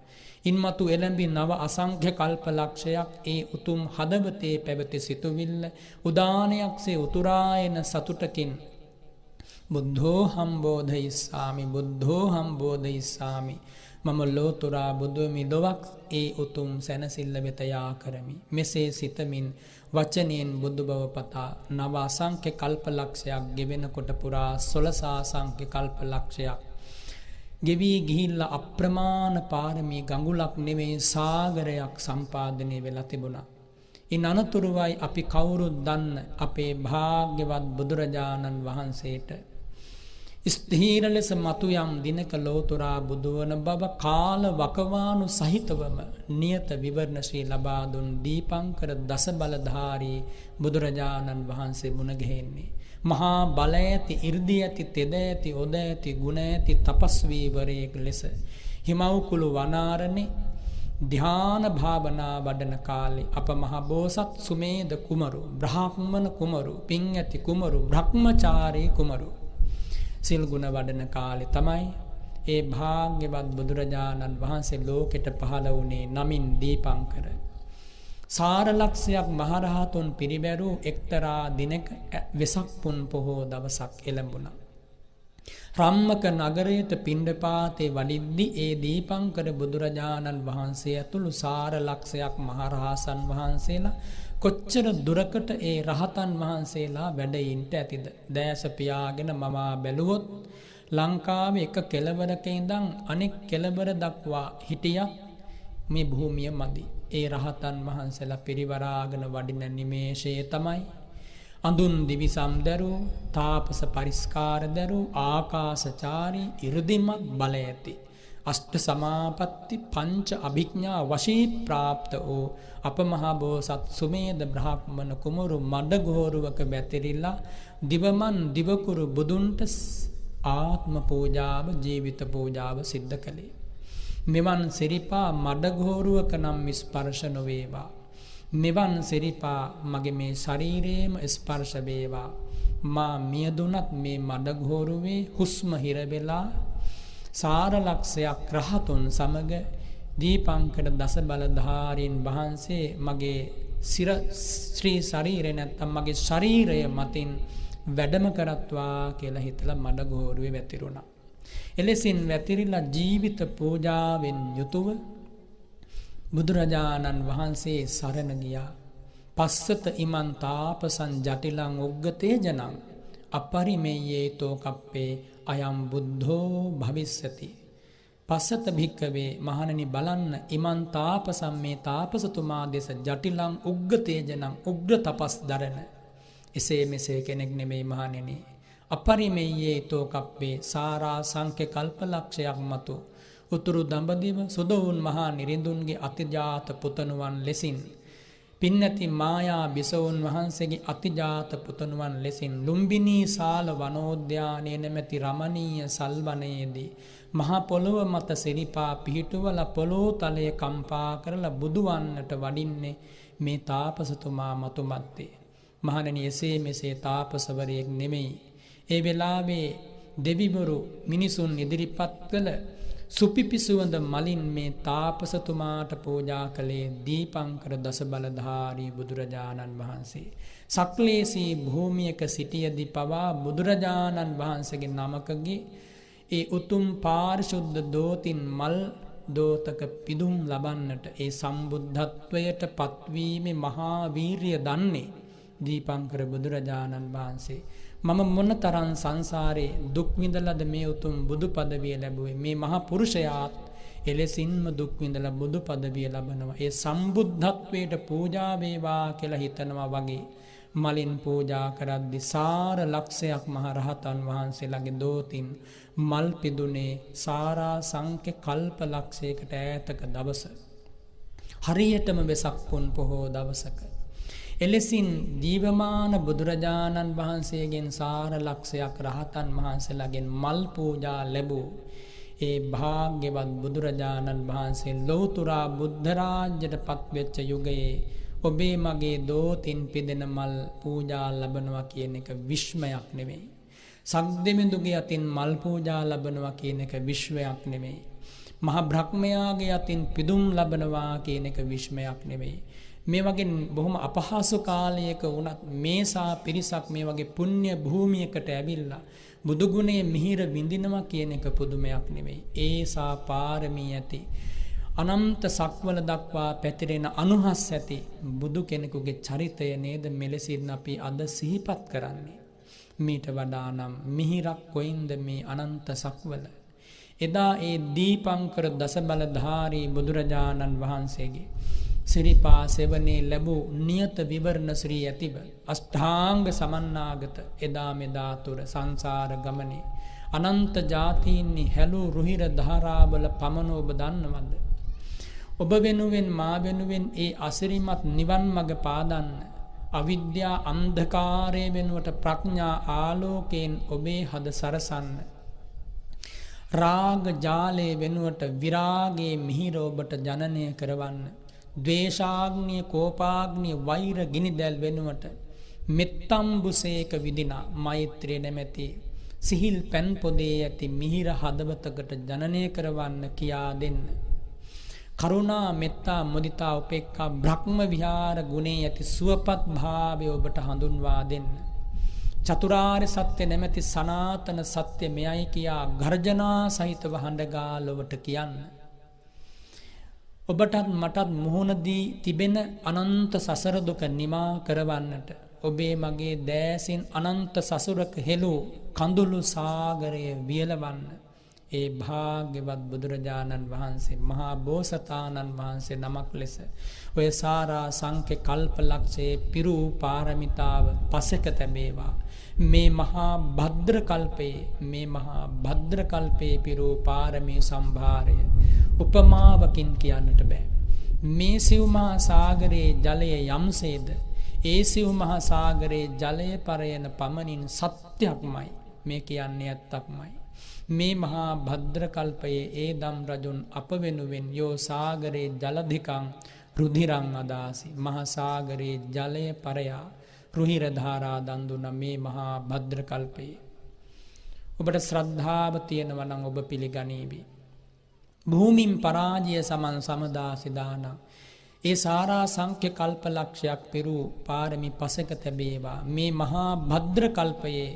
ඉන්මතු එළඹි නව අසංඛ්‍ය කල්ප ලක්ෂයක් ඒ උතුම් හදවතේ පැවති සිතුවිල්ල උදානයක්සේ උතුරායන සතුටකින් බුද්ධෝ හම්බෝධයිස්සාමි බුද්ධෝ හම්බෝධයිස්සාමි මම ලෝතුරා බුදුමි ලොවක් ඒ උතුම් සැනසිල්ල වෙත යා කරමි. මෙසේ සිතමින් වචනයෙන් බුදු බව පතා නව අසංඛ්‍ය කල්ප ලක්ෂයක් ගෙවෙනකොට පුරා 16 අසංඛ්‍ය කල්ප ලක්ෂයක් ගෙවී ගිහිල්ලා අප්‍රමාණ පාරමී ගඟුලක් නෙමේ සාගරයක් සම්පාදනය වෙලා තිබුණා. ඉන් අනතුරුවයි අපි කවුරුත් දන්න අපේ භාග්‍යවත් බුදුරජාණන් වහන්සේට ස්ථීර ලෙස මතු යම් දිනක ලෝතුරා බුදුවන බව කාල වකවානු සහිතවම නියත විවරණ ශ්‍රී ලබා දුන් දීපංකර දස බලධාරී බුදුරජාණන් වහන්සේ මුණ ගැහෙන්නේ. මහා බල ඇති 이르දි ඇති තෙද ඇති ඔද ඇති ගුණ ඇති තපස්වීවරයෙක් ලෙස හිමව්කුළු වනාරණේ ධ්‍යාන භාවනා වඩන කාලේ අප මහ බෝසත් සුමේද කුමරු බ්‍රාහ්මණ කුමරු පින් ඇති කුමරු බ්‍රහ්මචාරී කුමරු සිල් ගුණ වඩන කාලේ තමයි ඒ භාග්‍යවත් බුදුරජාණන් වහන්සේ ලෝකෙට පහළ වුණේ නමින් දීපංකර. සාරලක්ෂයක් මහරහතුන් පිරිවැරූ එක්තරා දිනක වෙසක් පුන් පොහෝ දවසක් එළඹුණා. රම්මක නගරයට පිණ්ඩපාතේ වඩිද්දි ඒ දීපංකර බුදුරජාණන් වහන්සේ ඇතුළු සාරලක්ෂයක් මහරහසන් වහන්සේලා කොච්චර දුරකට ඒ රහතන් වහන්සේලා වැඩයින්ට ඇතිද. දැස පියාගෙන මම බැලුවොත් ලංකාවේ එක කෙළවරක ඉඳන් අනෙක් කෙළවර දක්වා හිටියක් මේ භූමිය මදි. ඒ රහතන් වහන්සේලා පිරිවරාගෙන වඩින නිමේෂයේ තමයි අඳුන් දිවිසම් දරූ තාපස පරිස්කාර දරූ ආකාශචාරී 이르දිමත් බල ඇති අෂ්ට සමාපatti පංච අභිඥා වශී ප්‍රාප්ත වූ අප මහ බෝසත් සුමේද බ්‍රාහ්මණ කුමරු මඩගෝරුවක බැතිරිලා දිවමන් දිවකුරු බුදුන්ට ආත්ම පූජාව ජීවිත පූජාව සිද්ධ කළේ. මෙවන් සිරිපා මඩගෝරුවක නම් ස්පර්ශ නොවේවා. මෙවන් සිරිපා මගේ මේ ශරීරයේම ස්පර්ශ වේවා. මා මියදුනත් මේ මඩගෝරුවේ හුස්ම හිර වෙලා සාරලක්ෂයක් රහතුන් සමග දීපංකර දස බලධාරීන් වහන්සේ මගේ ශ්‍රී ශරීරය නැත්තම් මගේ ශරීරය මතින් වැඩම කරත්වා කියලා හිතලා මඩගෝරුවේ වැතිරුණා. එලෙසින් වැතිරිලා ජීවිත පූජාවෙන් යුතුව බුදුරජාණන් වහන්සේ සරණ ගියා. පස්සත ඉමන් තාපසං ජටිලං උග්ගතේජනං අපරිමේයේතෝ කප්පේ අයම් බුද්ධෝ භවිස්සති. පස්සත භික්කවේ මහණෙනි බලන්න ඉමන් තාපසම් මේ තාපසතුමා දෙස ජටිලං උග්ග තේජනං උග්‍ර තපස් දරන එසේ මෙසේ කෙනෙක් නෙමෙයි මහණෙනි අපරිමෙය්‍යේ තෝකප්පේ සාරා සංඛ්‍ය කල්පලක්ෂයක් මතු උතුරු දඹදිව සුදවුන් මහා නිරිඳුන්ගේ අතිජාත පුතණුවන් ලෙසින් පින්නති මායා බිසවුන් වහන්සේගේ අතිජාත පුතණුවන් ලෙසින් ලුම්බිනී සාල වනෝද්‍යානයේ නැමැති රමණීය සල්වනයේදී මහා පොළොව මත සිරිපා පිහිටුවල පොළොව තලයේ කම්පා කරලා බුදුවන්නට වඩින්නේ මේ තාපසතුමා මතුමත්තේ. මහණෙනි එසේ මෙසේ තාපසවරයෙක් නෙමෙයි. ඒ වෙලාවේ දෙවිවරු මිනිසුන් ඉදිරිපත් කළ සුපිපිසුවඳ මලින් මේ තාපසතුමාට පූජා කළේ දීපංකර දස බලධාරී බුදුරජාණන් වහන්සේ. සක්ලේසී භූමියක සිටියදී පවා බුදුරජාණන් වහන්සේගේ නමකගේ ඒ උතුම් පාරිශුද්ධ දෝතින් මල් දෝතක පිදුම් ලබන්නට ඒ සම්බුද්ධත්වයට පත්වීමේ මහා වීරිය දන්නේ දීපංකර බුදුරජාණන් වහන්සේ. මම මොනතරම් සංසාරේ දුක් විඳලාද මේ උතුම් බුදු පදවිය ලැබුවේ. මේ මහා පුරුෂයාත් එලෙසින්ම දුක් විඳලා බුදු පදවිය ලබනවා. ඒ සම්බුද්ධත්වයට පූජා වේවා කියලා හිතනවා වගේ මලින් පූජා කරද්දි සාර ලක්ෂයක් මහ රහතන් වහන්සේලාගේ දෝතින් මල් පිදුනේ සාරා සංඛ්‍ය කල්ප ලක්ෂයකට ඈතක දවස. හරියටම වෙසක් පුන් පොහෝ දවසක එලෙසින් ජීවමාන බුදුරජාණන් වහන්සේගෙන් සාර ලක්ෂයක් රහතන් වහන්සේලාගෙන් මල් පූජා ලැබූ ඒ භාග්‍යවත් බුදුරජාණන් වහන්සේ ලෞතුරා බුද්ධ රාජ්‍යයට පත්වෙච්ච යුගයේ ඔබේ මගේ දෝතින් පිදෙන මල් පූජා ලබනවා කියන එක විශ්මයක් නෙමෙයි. සක්දෙවිඳුගේ අතින් මල් පූජා ලබනවා කියන එක විශ්වයක් නෙමෙයි. මහ බ්‍රහ්මයාගේ අතින් පිදුම් ලබනවා කියන එක විශ්මයක් නෙමෙයි. මේ වගේ බොහොම අපහසු කාලයක වුණත් මේසා පිරිසක් මේ වගේ පුණ්‍ය භූමියකට ඇවිල්ලා බුදු ගුණයේ මිහිර විඳිනවා කියන එක පුදුමයක් නෙමෙයි. ඒසා පාරමී ඇති අනන්ත සක්වල දක්වා පැතිරෙන අනුහස් ඇති බුදු කෙනෙකුගේ චරිතය නේද මෙලෙසින් අපි අද සිහිපත් කරන්නේ. මීට වඩා නම් මිහිරක් කොයින්ද මේ අනන්ත සක්වල. එදා ඒ දීපංකර දසබලධාරී බුදුරජාණන් වහන්සේගේ සිරිපා සෙවනේ ලැබූ නියත විවරණ ශ්‍රී ඇතිව අෂ්ඨාංග සමන්නාගත එදා මෙදා තුර සංසාර ගමනේ අනන්ත ජාතීන්හි හැලූ රුහිර ධාරාවල පමණ ඔබ දන්නවද? ඔබ වෙනුවෙන් මා වෙනුවෙන් ඒ අසිරිමත් නිවන් මඟ පාදන්න අවිද්‍යා අන්ධකාරය වෙනුවට ප්‍රඥා ආලෝකයෙන් ඔබේ හද සරසන්න රාග ජාලයේ වෙනුවට විරාගයේ මිහිර ඔබට ජනනය කරවන්න ද්වේෂාග්නිය කෝපාග්නිය වෛර ගිනිදැල් වෙනුවට මෙත්තම්බුසේක විදිනා මෛත්‍රිය නැමැති සිහිල් පැන් පොදේ ඇති මිහිර හදවතකට ජනනය කරවන්න කියා දෙන්න. කරුණා මෙත්තා මුදිතා උපේක්ඛා බ්‍රහ්ම විහාර ගුණේ ඇති සුවපත් භාවය ඔබට හඳුන්වා දෙන්න. චතුරාර්ය සත්‍ය නැමැති සනාතන සත්‍ය මෙයයි කියා ගර්ජනා සහිතව හඬගා ලොවට කියන්න. ඔබටත් මටත් මුහුණ දී තිබෙන අනන්ත සසර දුක නිමා කරවන්නට ඔබේ මගේ දෑසින් අනන්ත සසුරක හෙළූ කඳුළු සාගරය වියලවන්න ඒ භාග්‍යවත් බුදුරජාණන් වහන්සේ මහා බෝසතාණන් වහන්සේ නමක් ලෙස ඔය සාරා සංඛ්‍ය කල්ප ලක්ෂයේ පිරූ පාරමිතාව පසෙක තැබේවා. මේ මහා භද්‍ර කල්පයේ පිරූ පාරමී සම්භාරය උපමාවකින් කියන්නට බෑ. මේ සිව් මහා සාගරයේ ජලය යම්සේද ඒ සිව් මහා සාගරයේ ජලය පරයන පමණින් සත්‍යක්මයි. මේ කියන්නේ ඇත්තක්මයි. මේ මහා භද්‍ර කල්පයේ ඒ දම් රජුන් අප වෙනුවෙන් යෝ සාගරයේ ජලධිකං රුධිරං අදාසි මහා සාගරයේ ජලය පරයා රුහිර ධාරා දන් දුන මේ මහා භද්‍ර කල්පයේ ඔබට ශ්‍රද්ධාව තියෙනවා නම් ඔබ පිළිගනීවි. භූමින් පරාජය සමන් සමදාසිදානං ඒ සාරා සංඛ්‍ය කල්ප ලක්ෂයක් පෙරූ පාරමි පසක තැබේවා. මේ මහා භද්‍ර කල්පයේ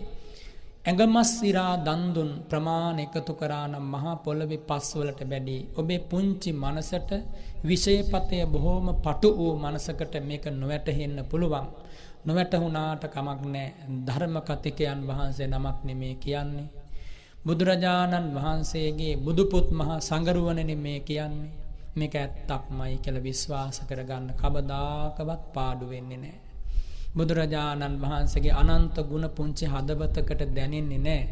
ඇඟමස් සිරා දන්දුන් ප්‍රමාණ එකතු කරානම් මහා පොළොවේ පස්වලට බැදී ඔබේ පුංචි මනසට විෂයපතය බොහෝම පටු වූ මනසකට මේක නොවැටහෙන්න පුළුවන්. නොවැටහුණාට කමක් නැහැ. ධර්ම කතිකයන් වහන්සේ නමක් නෙමේ කියන්නේ. බුදුරජාණන් වහන්සේගේ බුදුපුත් මහා සංගරුවනනේ මේ කියන්නේ. මේක ඇත්තක්මයි කියලා විශ්වාස කරගන්න කවදාකවත් පාඩු වෙන්නේ නැහැ. බුදුරජාණන් වහන්සේගේ අනන්ත ගුණ පුංචි හදවතකට දැනෙන්නේ නැහැ.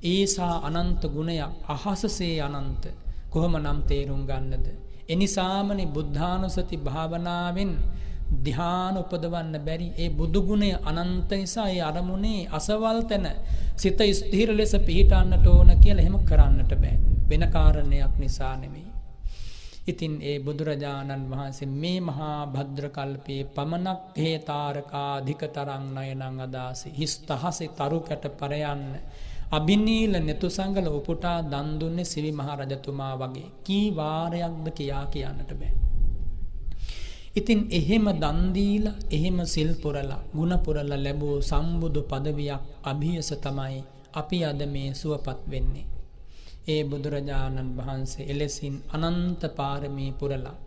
ඒසා අනන්ත ගුණයක් අහසසේ අනන්ත කොහොමනම් තේරුම් ගන්නද? එනිසාමනේ බුද්ධානුසති භාවනාවෙන් ධ්‍යාන උපදවන්න බැරි. ඒ බුදු ගුණය අනන්ත නිසා ඒ අරමුණේ අසවල් තැන සිත ස්ථිර ලෙස පිහිටන්නට ඕන කියලා එහෙම කරන්නට බෑ. වෙන කාරණයක් නිසා නෙමෙයි. ඉතින් ඒ බුදුරජාණන් වහන්සේ මේ මහා භද්‍ර කල්පයේ පමණක් හේතාරකාධික තරං නයනං අදාසි හිස් තහසේ තරු කැට පරයන්න අබිනීල නෙතු සංගල උපුටා දන් දුන්නේ සිවි මහ රජතුමා වගේ. කී වාරයක්ද කියා කියන්නට බෑ. ඉතින් එහෙම දන් දීලා එහෙම සිල් පුරලා ගුණ පුරලා ලැබූ සම්බුදු පදවියක් අභියස තමයි අපි අද මේ සුවපත් වෙන්නේ. ඒ බුදුරජාණන් වහන්සේ එලෙසින් අනන්ත පාරමී පුරලා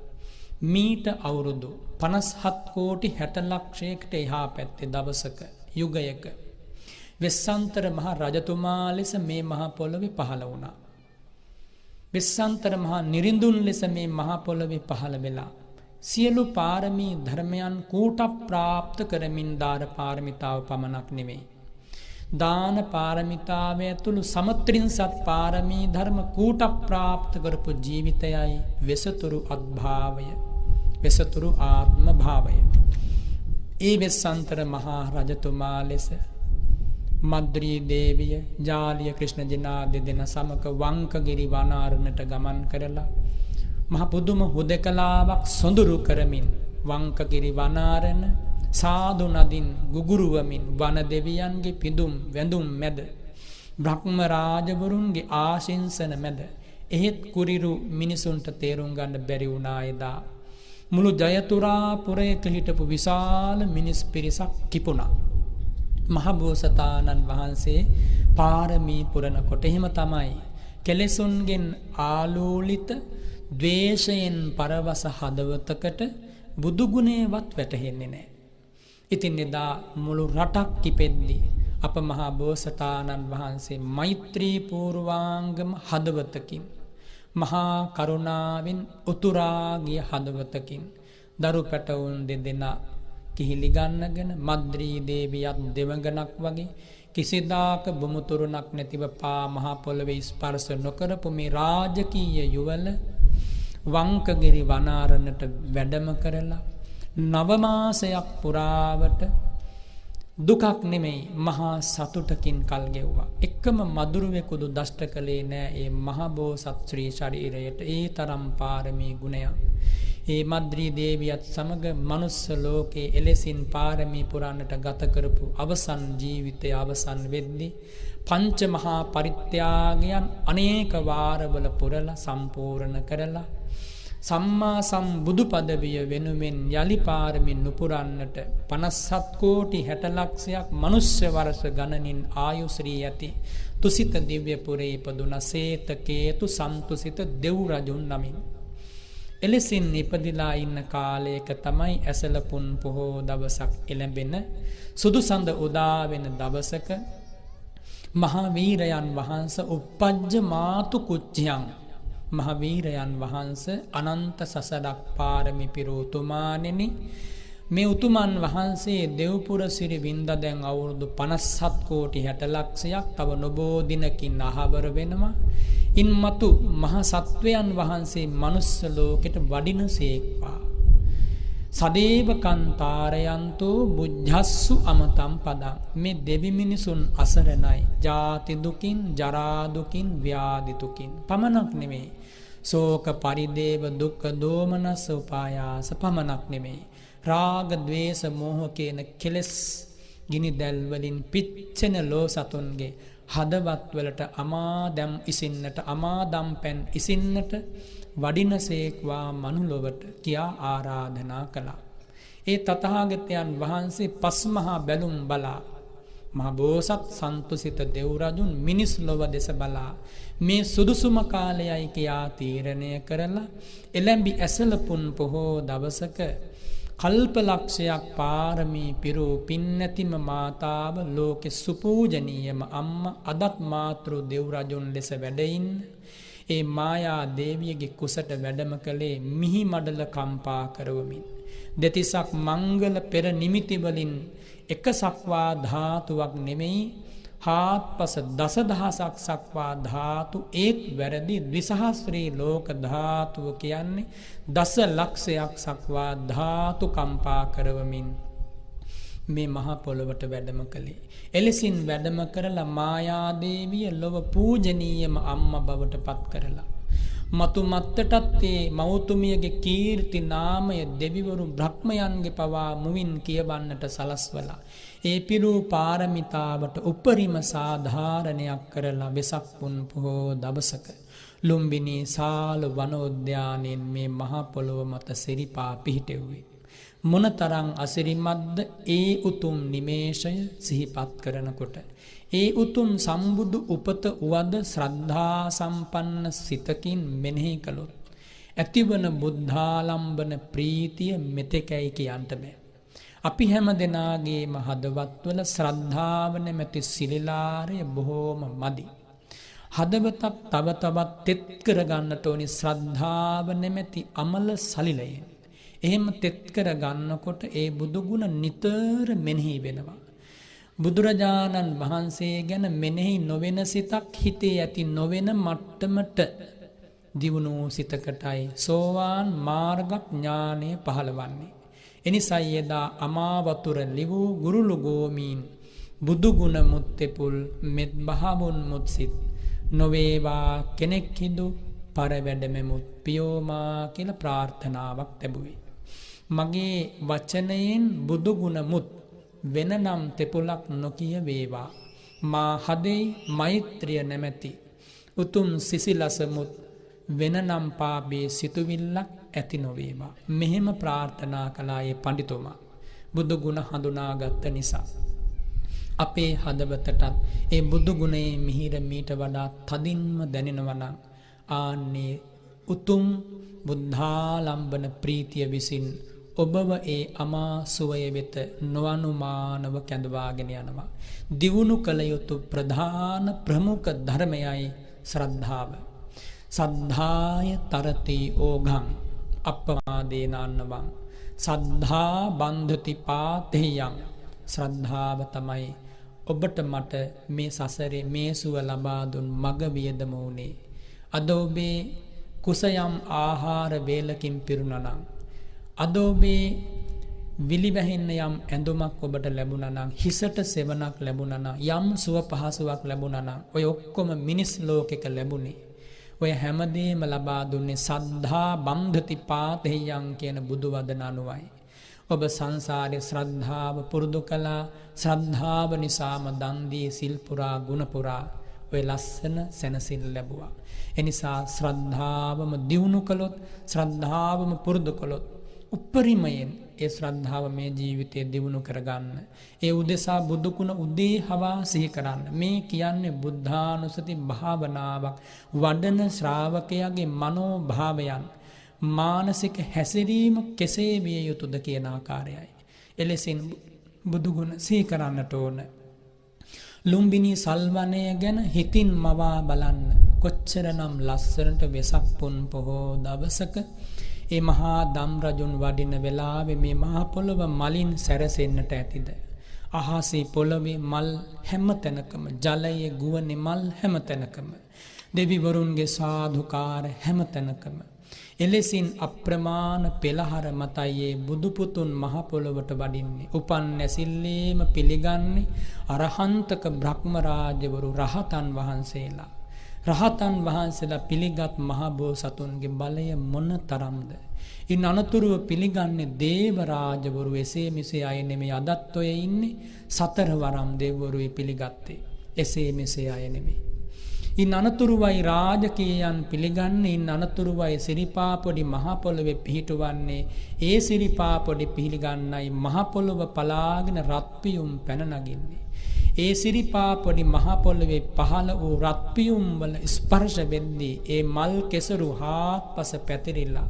මීට අවුරුදු 57 කෝටි 60 ලක්ෂයකට එහා පැත්තේ දවසක යුගයක වෙස්සන්තර මහ රජතුමා ලෙස මේ මහ පොළොවේ පහළ වුණා. වෙස්සන්තර මහ නිරිඳුන් ලෙස මේ මහ පොළොවේ පහළ වෙලා සියලු පාරමී ධර්මයන් කූට ප්‍රාප්ත කරමින් දාර පාරමිතාව පමණක් නෙමෙයි. දාන පාරමිතාව ඇතුළු සමත්‍රින්සත් පාරමී ධර්ම කූට ප්‍රාප්ත කරපු ජීවිතයයි වෙසතුරු අත්භාවය, වෙසතුරු ආත්ම භාවය. ඒ වෙස්සන්තර මහා රජතුමා ලෙස මද්රී දේවිය ජාලිය ක්‍රිෂ්ණ ජිනාදි දෙන සමක වංකගිරි වනාරණට ගමන් කරලා මහ පුදුම හුදකලාවක් සොඳුරු කරමින් වංකගිරි වනාරණ සාදු නදින් ගුගුරුවමින් වන දෙවියන්ගේ පිදුම් වැඳුම් මැද බ්‍රහ්ම රාජවරුන්ගේ ආශිංසන මැද එහෙත් කුරිරු මිනිසුන්ට තේරුම් ගන්න බැරි වුණා එදා. මුළු ජයතුරා පුරයක හිටපු විශාල මිනිස් පිරිසක් කිපුණා. මහ බෝසතාණන් වහන්සේ පාරමී පුරන කොට එහෙම තමයි කෙලෙසුන්ගෙන් ආලෝලිත ද්වේෂයෙන් පරවස හදවතකට බුදු ගුණේවත් වැටහෙන්නේ නැහැ. ඉතින් එදා මුළු රටක් කිපෙද්දී අප මහා බෝසතාණන් වහන්සේ මෛත්‍රී පූර්වාංගම හදවතකින් මහා කරුණාවෙන් උතුරා ගිය හදවතකින් දරු පැටවුන් දෙදෙනා කිහිලි ගන්නගෙන මද්රී දේවියත් දෙවඟනක් වගේ කිසිදාක බුමුතුරුණක් නැතිව පා මහා පොළවේ ස්පර්ශ නොකරපු මේ රාජකීය යුවල වංකගිරි වනාරණට වැඩම කරලා නවමාසයක් පුරාවට දුකක් නෙමෙයි මහා සතුටකින් කල් ගෙව්වා. එකම මදුරුවෙකුදු දෂ්ට කළේ නෑ ඒ මහා බෝසත් ශ්‍රී ශරීරයට ඒ තරම් පාරමී ගුණයක්. ඒ මද්රී දේවියත් සමග මනුස්ස ලෝකේ එලෙසින් පාරමී පුරන්නට ගත කරපු අවසන් ජීවිතය අවසන් වෙද්දී පංච මහා පරිත්‍යාගයන් අනේක වාරවල පුරලා සම්පූර්ණ කරලා සම්මා සම්බුදු පදවිය වෙනුවෙන් යලි පාරමින් නුපුරන්නට 57 කෝටි 60 ලක්ෂයක් මනුෂ්‍ය වර්ෂ ගණනින් ආයුශ්‍රී ඇති තුසිත දිව්‍ය පුරේ ඉපදුන සේත කේතු සම්තුසිත දෙව් රජුන් නමින් එලෙසින් ඉපදිලා ඉන්න කාලයක තමයි ඇසල පුන් පොහෝ දවසක් එළඹෙන සුදු සඳ උදා වෙන දවසක මහා වීරයන් වහන්සේ උප්පජ්ජ මාතු කුච්චයන් මහවීරයන් වහන්ස අනන්ත සසරක් පාරමි පිරෝතුමානෙනි මේ උතුමන් වහන්සේ දෙව්පුර සිරි වින්ද දැන් අවුරුදු 57 කෝටි 60 ලක්ෂයක් තව නොබෝ දිනකින් අහවර වෙනවා. ඉන්මතු මහ සත්වයන් වහන්සේ මනුස්ස ලෝකෙට වඩිනසේක්වා. සදේව කන්තාරයන්තෝ බුද්ධස්සු අමතම් පදං මේ දෙවි මිනිසුන් අසරණයි ජාති දුකින් ජරා දුකින් ව්‍යාධි දුකින් පමණක් නෙමෙයි ශෝක පරිදේව දුක්ඛ දෝමනස උපායාස පමණක් නෙමෙයි රාග ద్వේෂ මෝහ කියන කෙලෙස් ගිනි දැල් වලින් පිච්චෙන ලෝ සතුන්ගේ හදවත් වලට අමාදම් ඉසින්නට අමාදම් පෙන් ඉසින්නට වඩිනසේක්වා මනුලොවට කියා ආරාධනා කළා. ඒ තථාගතයන් වහන්සේ පස්මහා බැලුම් බලා මහ බෝසත් සන්තුසිත දෙව් රජුන් මිනිස් ලොව දෙස බලා මේ සුදුසුම කාලයයි කියා තීරණය කරලා එළඹි ඇසල පුන් පොහෝ දවසක කල්පලක්ෂයක් පාරමී පිරූ පින් නැතිම මාතාව ලෝකෙ සුපූජනීයම අම්මා අදත් මාතෘ දෙව් රජුන් ලෙස වැඩඉන්න ඒ මායා දේවියගේ කුසට වැඩම කළේ මිහි මඩල කම්පා කරවමින් දෙතිසක් මංගල පෙර නිමිති වලින් එක සක්වා ධාතුවක් නෙමෙයි හාත්පස දසදහසක් සක්වා ධාතු ඒත් වැරදි ද්විසහස්‍රී ලෝක ධාතුව කියන්නේ දස ලක්ෂයක් සක්වා ධාතු කම්පා කරවමින් මේ මහ පොළොවට වැඩම කළේ. එලෙසින් වැඩම කරලා මායාදේවිය ලොව පූජනීයම අම්මා බවට පත් කරලා මතු මත්තටත් ඒ මෞතුමියගේ කීර්ති නාමය දෙවිවරු බ්‍රහ්මයන්ගේ පවා මුවින් කියවන්නට සලස්වලා ඒ පිරූ පාරමිතාවට උපරිම සාධාරණයක් කරලා වෙසක් පුන් පොහෝ දවසක ලුම්බිනී සාල වනෝද්‍යානයෙන් මේ මහ පොළොව මත සිරිපා පිහිටෙව්වේ. මොනතරම් අසිරිමත්ද ඒ උතුම් නිමේෂය සිහිපත් කරනකොට ඒ උතුම් සම්බුදු උපත උවද ශ්‍රද්ධා සම්පන්න සිතකින් මෙනෙහි කළොත් ඇතිවන බුද්ධාලම්බන ප්‍රීතිය මෙතෙකයි කියන්ට බෑ. අපි හැම දෙනාගේම හදවත්වල ශ්‍රද්ධාව නැමැති සිලිලාරය බොහෝම මදි. හදවතක් තව තවත් තෙත් කරගන්නට ඕනි ශ්‍රද්ධාව නැමැති අමල සලිලයෙන්. එහෙම තෙත් කර ගන්නකොට ඒ බුදුගුණ නිතර මෙනෙහි වෙනවා. බුදුරජාණන් වහන්සේ ගැන මෙනෙහි නොවෙන සිතක් හිතේ ඇති නොවෙන මට්ටමට දියුණු සිතකටයි සෝවාන් මාර්ගඥානය පහළවන්නේ. එනිසයි එදා අමාවතුර ලිවූ ගුරුළු ගෝමීන් බුදුගුණ මුත්තෙපුල් මෙත් බහවුන් මුත්සිත් නොවේවා කෙනෙක් හිදු පරවැඩමෙමුත් පියෝමා කියලා ප්‍රාර්ථනාවක් ලැබුවේ. මගේ වචනයෙන් බුදුගුණ මුත් වෙන නම් තෙපුලක් නොකිය වේවා. මා හදෙයි මෛත්‍රිය නැමැති උතුම් සිසිලසමුත් වෙන නම් පාපේ සිතුවිල්ලක් ඇති නොවේවා. මෙහෙම ප්‍රාර්ථනා කළායේ පඬිතුමා බුදුගුණ හඳුනාගත්ත නිසා. අපේ හදවතටත් ඒ බුදුගුණයේ මිහිර මීට වඩා තදින්ම දැනෙනවා නම් ආන්නේ උතුම් බුද්ධාලම්බන ප්‍රීතිය විසින් ඔබව ඒ අමා සුවය වෙත නොඅනුමානව කැඳවාගෙන යනවා. දියුණු කළ යුතු ප්‍රධාන ප්‍රමුඛ ධර්මයයි ශ්‍රද්ධාව. සද්ධාය තරති ඕඝං අප්පමාදේනන්නවං සද්ධා බන්ධති පාතේයං. ශ්‍රද්ධාව තමයි ඔබට මට මේ සසරේ මේ සුව ලබා දුන් මග වියදම උනේ. අද ඔබේ කුසයම් ආහාර වේලකින් පිරුණනම් අද ඔබේ විලිවැහෙන්න යම් ඇඳුමක් ඔබට ලැබුණා නම් හිසට සෙවණක් ලැබුණා නම් යම් සුව පහසුවක් ලැබුණා නම් ඔය ඔක්කොම මිනිස් ලෝකෙක ලැබුණේ ඔය හැමදේම ලබා දුන්නේ සද්ධා බන්ධති පාතේයං කියන බුදු වදන අනුවයි. ඔබ සංසාරේ ශ්‍රද්ධාව පුරුදු කළා. ශ්‍රද්ධාව නිසාම දන් දී සිල් පුරා ගුණ පුරා ඔය ලස්සන සැනසෙල්ල ලැබුවා. එනිසා ශ්‍රද්ධාවම දියුණු කළොත් ශ්‍රද්ධාවම පුරුදු කළොත් උපරිමයෙන් ඒ ශ්‍රද්ධාව මේ ජීවිතයේ දියුණු කරගන්න. ඒ උදෙසා බුදුකුණ උදේ හවා සිහි කරන්න. මේ කියන්නේ බුද්ධානුස්සති භාවනාවක් වඩන ශ්‍රාවකයාගේ මනෝභාවයන් මානසික හැසිරීම කෙසේ විය යුතුද කියන ආකාරයයි. එලෙසින් බුදුගුණ සිහි කරන්නට ඕන. ලුම්බිනී සල්වනය ගැන හිතින් මවා බලන්න. කොච්චරනම් ලස්සනට වෙසක් පුන් පොහෝ දවසක ඒ මහා දම් රජුන් වඩින වෙලාවේ මේ මහා පොළොව මලින් සැරසෙන්නට ඇතිද? අහසේ පොළොවේ මල් හැම තැනකම, ජලයේ ගුවනේ මල් හැම තැනකම, දෙවිවරුන්ගේ සාධුකාර හැම තැනකම. එලෙසින් අප්‍රමාණ පෙළහර මතයේ බුදුපුතුන් මහ පොළොවට වඩින්නේ. උපන් නැසිල්ලේම පිළිගන්නේ අරහන්තක බ්‍රහ්ම රාජවරු රහතන් වහන්සේලා. රහතන් වහන්සේලා පිළිගත් මහ බෝසතුන්ගේ බලය මොන තරම්ද? ඉන් අනතුරුව පිළිගන්නේ දේව රාජවරු. එසේ මෙසේ අය නෙමෙයි. අදත් ඔය ඉන්නේ සතරවරම් දෙවිවරුයි පිළිගත්තේ. එසේ මෙසේ අය නෙමෙයි. ඉන් අනතුරුවයි රාජකීයයන් පිළිගන්නේ. ඉන් අනතුරුවයි සිරිපාපොඩි මහ පොළොවේ පිහිටුවන්නේ. ඒ සිරිපාපොඩි පිළිගන්නයි මහ පොළොව පලාගෙන රත්පියුම් පැන නගින්නේ. ඒ සිරිපාපොඩි මහ පොළොවේ පහළ වූ රත්පියුම් වල ස්පර්ශ වෙද්දී ඒ මල් කෙසරු හාත්පස පැතිරිලා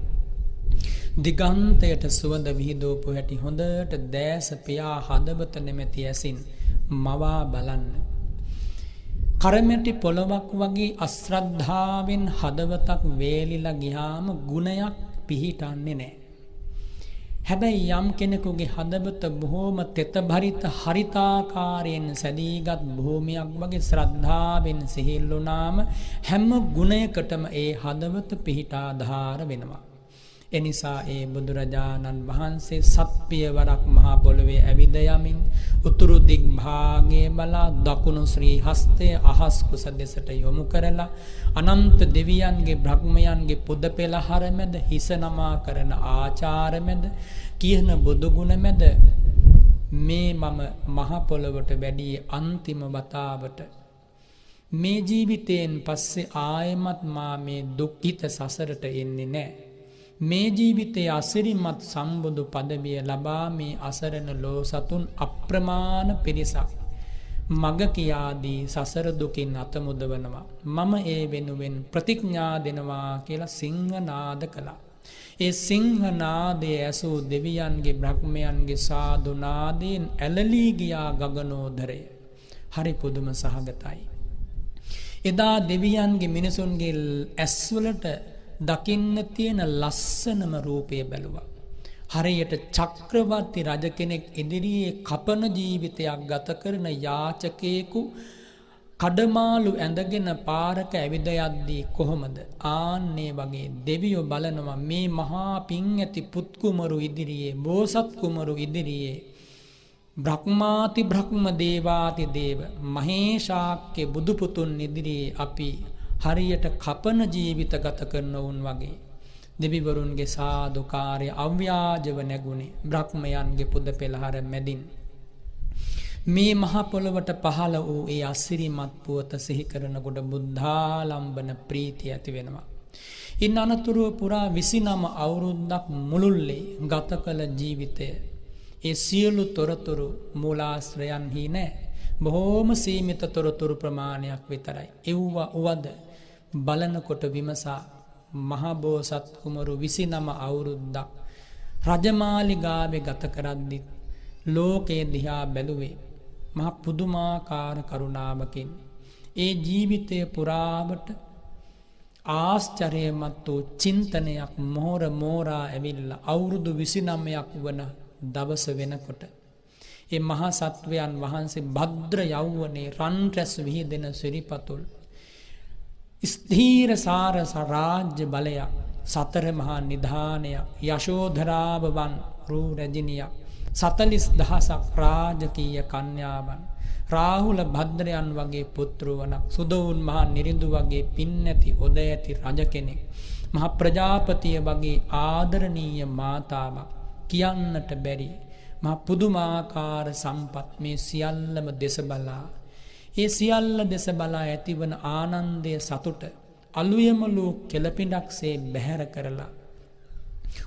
දිගන්තයට සුවඳ විහිදෝපු හැටි හොඳට දැස පියා හදවත නැමැති ඇසින් මවා බලන්න. කරමැටි පොළොවක් වගේ අශ්‍රද්ධාවෙන් හදවතක් වේලිලා ගියාම ගුණයක් පිහිටන්නේ නැහැ. හැබැයි යම් කෙනෙකුගේ හදවත බොහෝම තෙතබරිත හරිතාකාරයෙන් සැදීගත් භූමියක් වගේ ශ්‍රද්ධාවෙන් සිහිල්ලුනාම හැම ගුණයකටම ඒ හදවත පිහිටාධාර වෙනවා. එනිසා ඒ බුදුරජාණන් වහන්සේ සත්පියවරක් මහා පොළොවේ ඇවිද යමින් උතුරු දිග් භාගයේ බලා දකුණු ශ්‍රී හස්තය අහස් කුස දෙසට යොමු කරලා අනන්ත දෙවියන්ගේ බ්‍රහ්මයන්ගේ පුද පෙළහර මැද හිස නමා කරන ආචාර මැද කියන බුදු ගුණ මැද මේ මම මහා පොළොවට වැඩි අන්තිම වතාවට මේ ජීවිතයෙන් පස්සේ ආයෙමත් මා මේ දුක්ඛිත සසරට එන්නේ නැහැ. මේ ජීවිතයේ අසිරිමත් සම්බුදු පදවිය ලබා මේ අසරණ ලෝ සතුන් අප්‍රමාණ පිරිසක් මග කියාදී සසර දුකින් අත මුදවනවා. මම ඒ වෙනුවෙන් ප්‍රතිඥා දෙනවා කියලා සිංහනාද කළා. ඒ සිංහනාදයේ ඇසූ දෙවියන්ගේ බ්‍රහ්මයන්ගේ සාදු නාදයෙන් ඇලලී ගියා ගගනෝදරය. හරි පුදුම සහගතයි. එදා දෙවියන්ගේ මිනිසුන්ගේ ඇස්වලට දකින්න තියෙන ලස්සනම රූපය බැලුවා. හරියට චක්‍රවර්ති රජ කෙනෙක් ඉදිරියේ කපන ජීවිතයක් ගත කරන යාචකයෙකු කඩමාළු ඇඳගෙන පාරක ඇවිද යද්දී කොහොමද? ආන්නේ වගේ දෙවියෝ බලනවා මේ මහා පිං ඇති පුත් කුමරු ඉදිරියේ, බෝසත් කුමරු ඉදිරියේ, බ්‍රහ්මාති බ්‍රහ්ම දේවාති දේව මහේශාක්‍ය බුදු පුතුන් ඉදිරියේ අපි හරියට කපන ජීවිත ගත කරන උන් වගේ. දෙවිවරුන්ගේ සාදුකාරය අව්‍යාජව නැගුණේ බ්‍රහ්මයන්ගේ පුද පෙළහර මැදින්. මේ මහ පොළොවට පහළ වූ ඒ අසිරිමත් පුවත සිහි කරනකොට බුද්ධාලම්බන ප්‍රීතිය ඇති වෙනවා. ඉන් අනතුරුව පුරා 29 අවුරුද්දක් මුළුල්ලේ ගත කළ ජීවිතය ඒ සියලු තොරතුරු මූලාශ්‍රයන්හි නැහැ. බොහෝම සීමිත තොරතුරු ප්‍රමාණයක් විතරයි. එව්වා උවද බලනකොට විමසා මහා බෝසත් කුමරු 29 අවුරුද්දක් රජමාලිගාවේ ගත කරද්දි ලෝකයේ දිහා බැලුවේ මහ පුදුමාකාර කරුණාවකින්. ඒ ජීවිතය පුරාවට ආශ්චර්යමත් වූ චින්තනයක් මොහොර මෝරා ඇවිල්ලා අවුරුදු 29ක් වන දවස වෙනකොට ඒ මහා සත්වයන් වහන්සේ භද්‍ර යෞවනයේ රන් රැස් විහිදෙන සිරිපතුල් ස්ථීර සාර රාජ්‍ය බලයක් සතර මහා නිධානයක් යශෝධරාව වන් රූ රැජිනියක් 40000ක් රාජකීය කන්‍යාවන් රාහුල භද්‍රයන් වගේ පුත්‍රවණක් සුදවුන් මහා නිරිඳු වගේ පින් ඇති ඔද ඇති රජ කෙනෙක් මහා ප්‍රජාපතිය වගේ ආදරණීය මාතාවක් කියන්නට බැරි මහා පුදුමාකාර සම්පත් මේ සියල්ලම දෙස බලා ඒ සියල්ල දෙස බලා ඇතිවන ආනන්දය සතුට අලුයමලු කෙලපිඩක්සේ බැහැර කරලා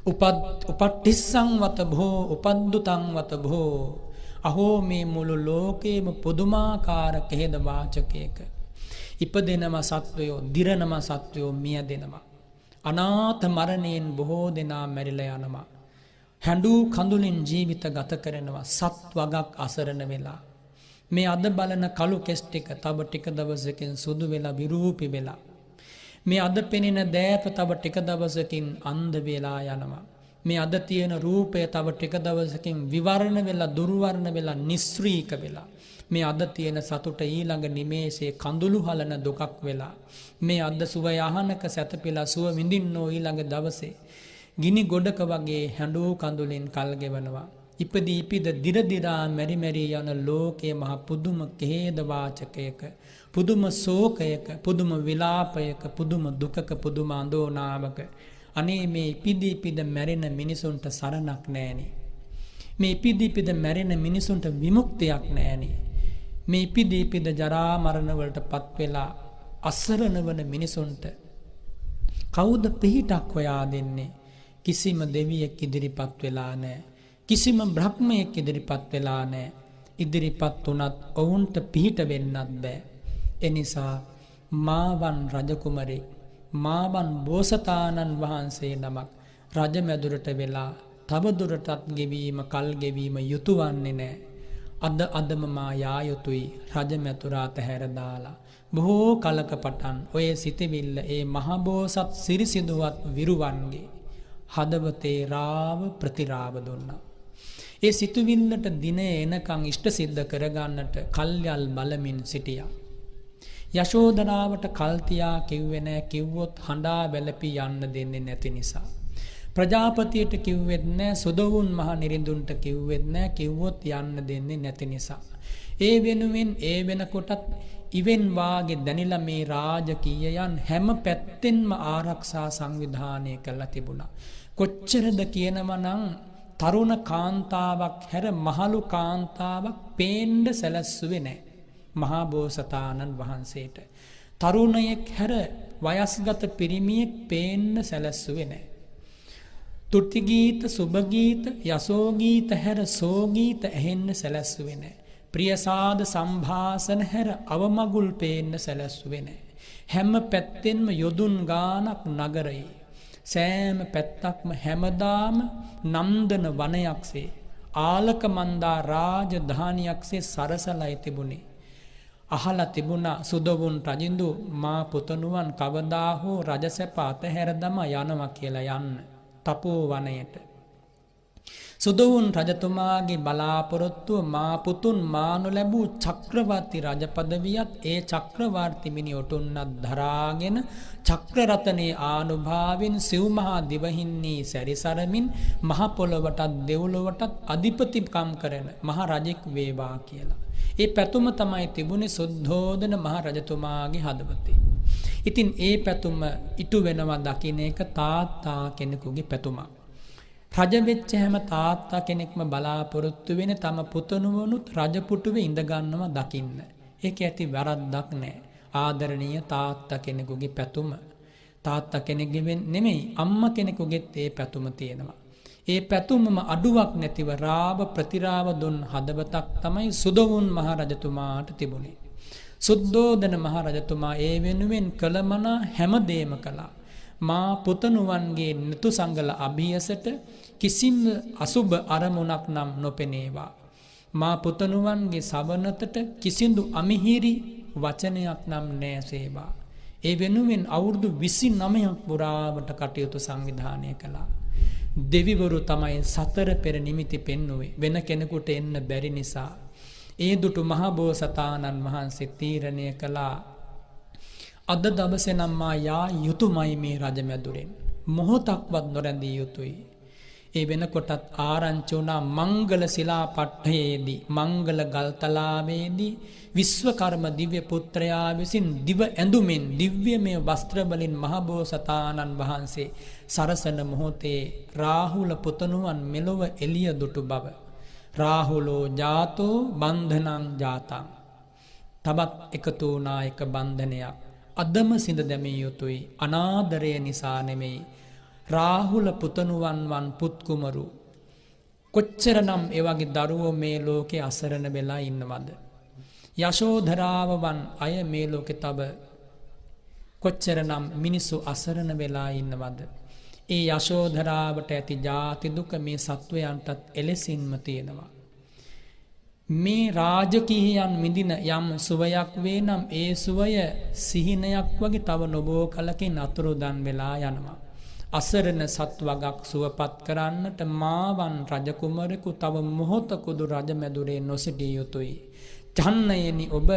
උපට්ඨිස්සං වත භෝ උපද්දුතං වත භෝ අහෝ මේ මුළු ලෝකේම පුදුමාකාර කෙහෙද වාචකයක ඉපදෙනම සත්වයෝ දිරනම සත්වයෝ මිය දෙනවා අනාථ මරණයෙන් බොහෝ දෙනා මැරිලා යනවා හැඬු කඳුලින් ජීවිත ගත කරනවා සත් වගක් අසරණ වෙලා මේ අද බලන කළු කෙස් ටික තව ටික දවසකින් සුදු වෙලා විරූපී වෙලා මේ අද පෙනෙන දෑප තව ටික දවසකින් අන්ධ වෙලා යනවා මේ අද තියෙන රූපය තව ටික දවසකින් විවරණ වෙලා දුර්වර්ණ වෙලා නිස්සෘීක වෙලා මේ අද තියෙන සතුට ඊළඟ නිමේෂයේ කඳුළු හලන දුකක් වෙලා මේ අද සුව යහනක සැතපෙලා සුව විඳින්නෝ ඊළඟ දවසේ ගිනි ගොඩක වගේ හැඬු කඳුලින් කල් ගෙවනවා ඉපදී ඉපිද දිරදිරා මෙරි මෙරි යන ලෝකයේ මහ පුදුම ඛේද වාචකයක පුදුම ශෝකයක පුදුම විලාපයක පුදුම දුකක පුදුම අඳෝනාවක අනේ මේ ඉපදී ඉපිද මැරෙන මිනිසුන්ට සරණක් නැහෙනි මේ ඉපදී ඉපිද මැරෙන මිනිසුන්ට විමුක්තියක් නැහෙනි මේ ඉපදී ඉපිද ජරා මරණ වලටපත් වෙලා අසරණ වන මිනිසුන්ට කවුද පිහිටක් හොයා දෙන්නේ කිසිම දෙවියෙක් ඉදිරිපත් වෙලා නැහැ කිසිම බ්‍රහ්මයෙක් ඉදිරිපත් වෙලා නැහැ ඉදිරිපත් උනත් ඔවුන්ට පිහිට වෙන්නත් බෑ එනිසා මාවන් රජකුමරේ මාවන් බෝසතාණන් වහන්සේ නමක් රජමැදුරට වෙලා තවදුරටත් ගෙවීම කල් ගෙවීම යුතු වන්නේ නැහැ. අදම මා යා යුතුයි රජමැතුරා අතහැර දාලා. බොහෝ කලක පටන් ඔය සිතවිල්ල ඒ මහබෝසත් සිරිසිදුවත් විරුවන්ගේ හදවතේ රාව ප්‍රතිරාව දුන්නා. ඒ සිතුවිල්ලට දින එනකං ඉෂ්ට සිද්ධ කරගන්නට කල්යල් බලමින් සිටියා. යශෝදරාවට කල්තියා කිව්වේ නෑ කිව්වොත් හඬා වැළපී යන්න දෙන්නේ නැති නිසා. ප්‍රජාපතියට කිව්වෙත් නෑ සුදවුන් මහ නිරිඳුන්ට කිව්වෙත් නෑ කිව්වොත් යන්න දෙන්නේ නැති නිසා. ඒ වෙනුවෙන් ඒ වෙනකොටත් ඉවෙන් වාගේ දැනිලා මේ රාජකීයයන් හැම පැත්තෙන්ම ආරක්ෂා සංවිධානය කරලා තිබුණා. කොච්චරද කියනවා නම් තරුණ කාන්තාවක් හැර මහලු කාන්තාවක් පේන්න සැලැස්සුවේ නැහැ මහා බෝසතාණන් වහන්සේට. තරුණයෙක් හැර වයස්ගත පිරිමියෙක් පේන්න සැලැස්සුවේ නැහැ. තුති ගීත, සුබ ගීත, යසෝ ගීත හැර සෝගීත ඇහෙන්න සැලැස්සුවේ නැහැ. ප්‍රියසාද සම්භාසන හැර අවමගුල් පේන්න සැලැස්සුවේ නැහැ. හැම පැත්තෙන්ම යොදුන් ගානක් නගරයේ සෑම පැත්තක්ම හැමදාම නන්දන වනයක්සේ ආලක මන්දා රාජධානියක්සේ සරසලයි තිබුණේ. අහලා තිබුණා සුදවුන් රජින්දු මා පුතණුවන් කවදා හෝ රජසැප අතහැර දම යනවා කියලා යන්න තපෝ වනයේට. සුදවුන් රජතුමාගේ බලාපොරොත්තුව මා පුතුන් මානු ලැබූ චක්‍රවර්ති රජ පදවියත් ඒ චක්‍රවර්ති මිනි ඔටුන්නත් දරාගෙන චක්‍රරතනේ ආනුභාවෙන් සිව්මහා දිවහින්නේ සැරිසරමින් මහ පොළොවටත් දෙව්ලොවටත් අධිපතිකම් කරන මහ රජෙක් වේවා කියලා. ඒ පැතුම තමයි තිබුණේ සුද්ධෝදන මහ රජතුමාගේ හදවතේ. ඉතින් ඒ පැතුම ඉටු වෙනවා දකින්න එක තාත්තා කෙනෙකුගේ පැතුමක්. රජ වෙච්ච හැම තාත්තා කෙනෙක්ම බලාපොරොත්තු වෙන තම පුතණුවනුත් රජපුටුවේ ඉඳ ගන්නවා දකින්න. ඒක ඇති වැරද්දක් නෑ. ආදරණීය තාත්තා කෙනෙකුගේ පැතුම. තාත්තා කෙනෙක්ගේ නෙමෙයි අම්මා කෙනෙකුගෙත් ඒ පැතුම තියෙනවා. ඒ පැතුමම අඩුවක් නැතිව රාව ප්‍රතිරාව දුන් හදවතක් තමයි සුදවුන් මහ රජතුමාට තිබුණේ. සුද්ධෝදන මහ රජතුමා ඒ වෙනුවෙන් කළමනා හැමදේම කළා. මා පුතණුවන්ගේ නතු සංගල අභියසට කිසිම අසුබ අරමුණක් නම් නොපෙනේවා. මා පුතණුවන්ගේ සවනතට කිසිදු අමිහිරි වචනයක් නම් නෑසේවා. ඒ වෙනුවෙන් අවුරුදු 29ක් පුරාවට කටයුතු සංවිධානය කළා. දෙවිවරු තමයි සතර පෙර නිමිති පෙන්නුවේ වෙන කෙනෙකුට එන්න බැරි නිසා. ඒ දුටු මහ බෝසතාණන් වහන්සේ තීරණය කළා අද දවසේ නම් මා යා යුතුයමයි මේ රජමැදුරෙන්. මොහොතක්වත් නොරැඳිය යුතුයි. ඒ වෙනකොටත් ආරංචි වුණා මංගල ශිලාපට්ඨයේදී මංගල ගල්තලාවේදී විශ්වකර්ම දිව්‍ය පුත්‍රයා විසින් දිව ඇඳුමින් දිව්‍යමය වස්ත්‍ර වලින් මහ බෝසතාණන් වහන්සේ සරසන මොහොතේ රාහුල පුතණුවන් මෙලොව එළිය දුටු බව. රාහුලෝ ජාතෝ බන්ධනං ජාතං. තවත් එකතු වුණා එක බන්ධනයක්. අදම සිඳ දැමිය යුතුයි. අනාදරය නිසා නෙමෙයි. රාහුල පුතණුවන් වන් පුත්කුමරු කොච්චරනම් ඒ වගේ දරුවෝ මේ ලෝකේ අසරණ වෙලා ඉන්නවද? යශෝධරාව වන් අය මේ ලෝකේ තව කොච්චරනම් මිනිස්සු අසරණ වෙලා ඉන්නවද? ඒ යශෝධරාවට ඇති ජාති දුක මේ සත්වයන්ටත් එලෙසින්ම තියෙනවා. මේ රාජකීයයන් මිදින යම් සුවයක් වේ නම් ඒ සුවය සිහිනයක් වගේ තව නොබෝ කලකින් අතුරුදන් වෙලා යනවා. අසරණ සත්වගක් සුවපත් කරන්නට මාවන් රජකුමරෙකු තව මොහොතකුදු රජමැදුරේ නොසිටිය යුතුයි. චන්නයනි ඔබ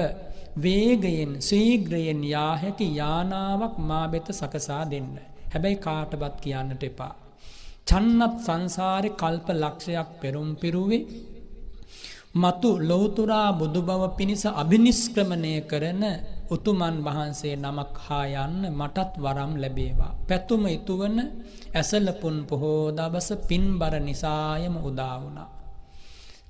වේගයෙන් ශීඝ්‍රයෙන් යා හැකි යානාවක් මා වෙත සකසා දෙන්න. හැබැයි කාටවත් කියන්නට එපා. චන්නත් සංසාරේ කල්ප ලක්ෂයක් පෙරම් පිරුවේ මතු ලෞතුරා බුදු බව පිණිස අභිනිෂ්ක්‍රමණය කරන උතුමන් වහන්සේ නමක් හා යන්න මටත් වරම් ලැබේවා. පැතුම ඉතුවන ඇසලපුන් පොහෝ දවස පින්බර නිසායම උදා වුණා.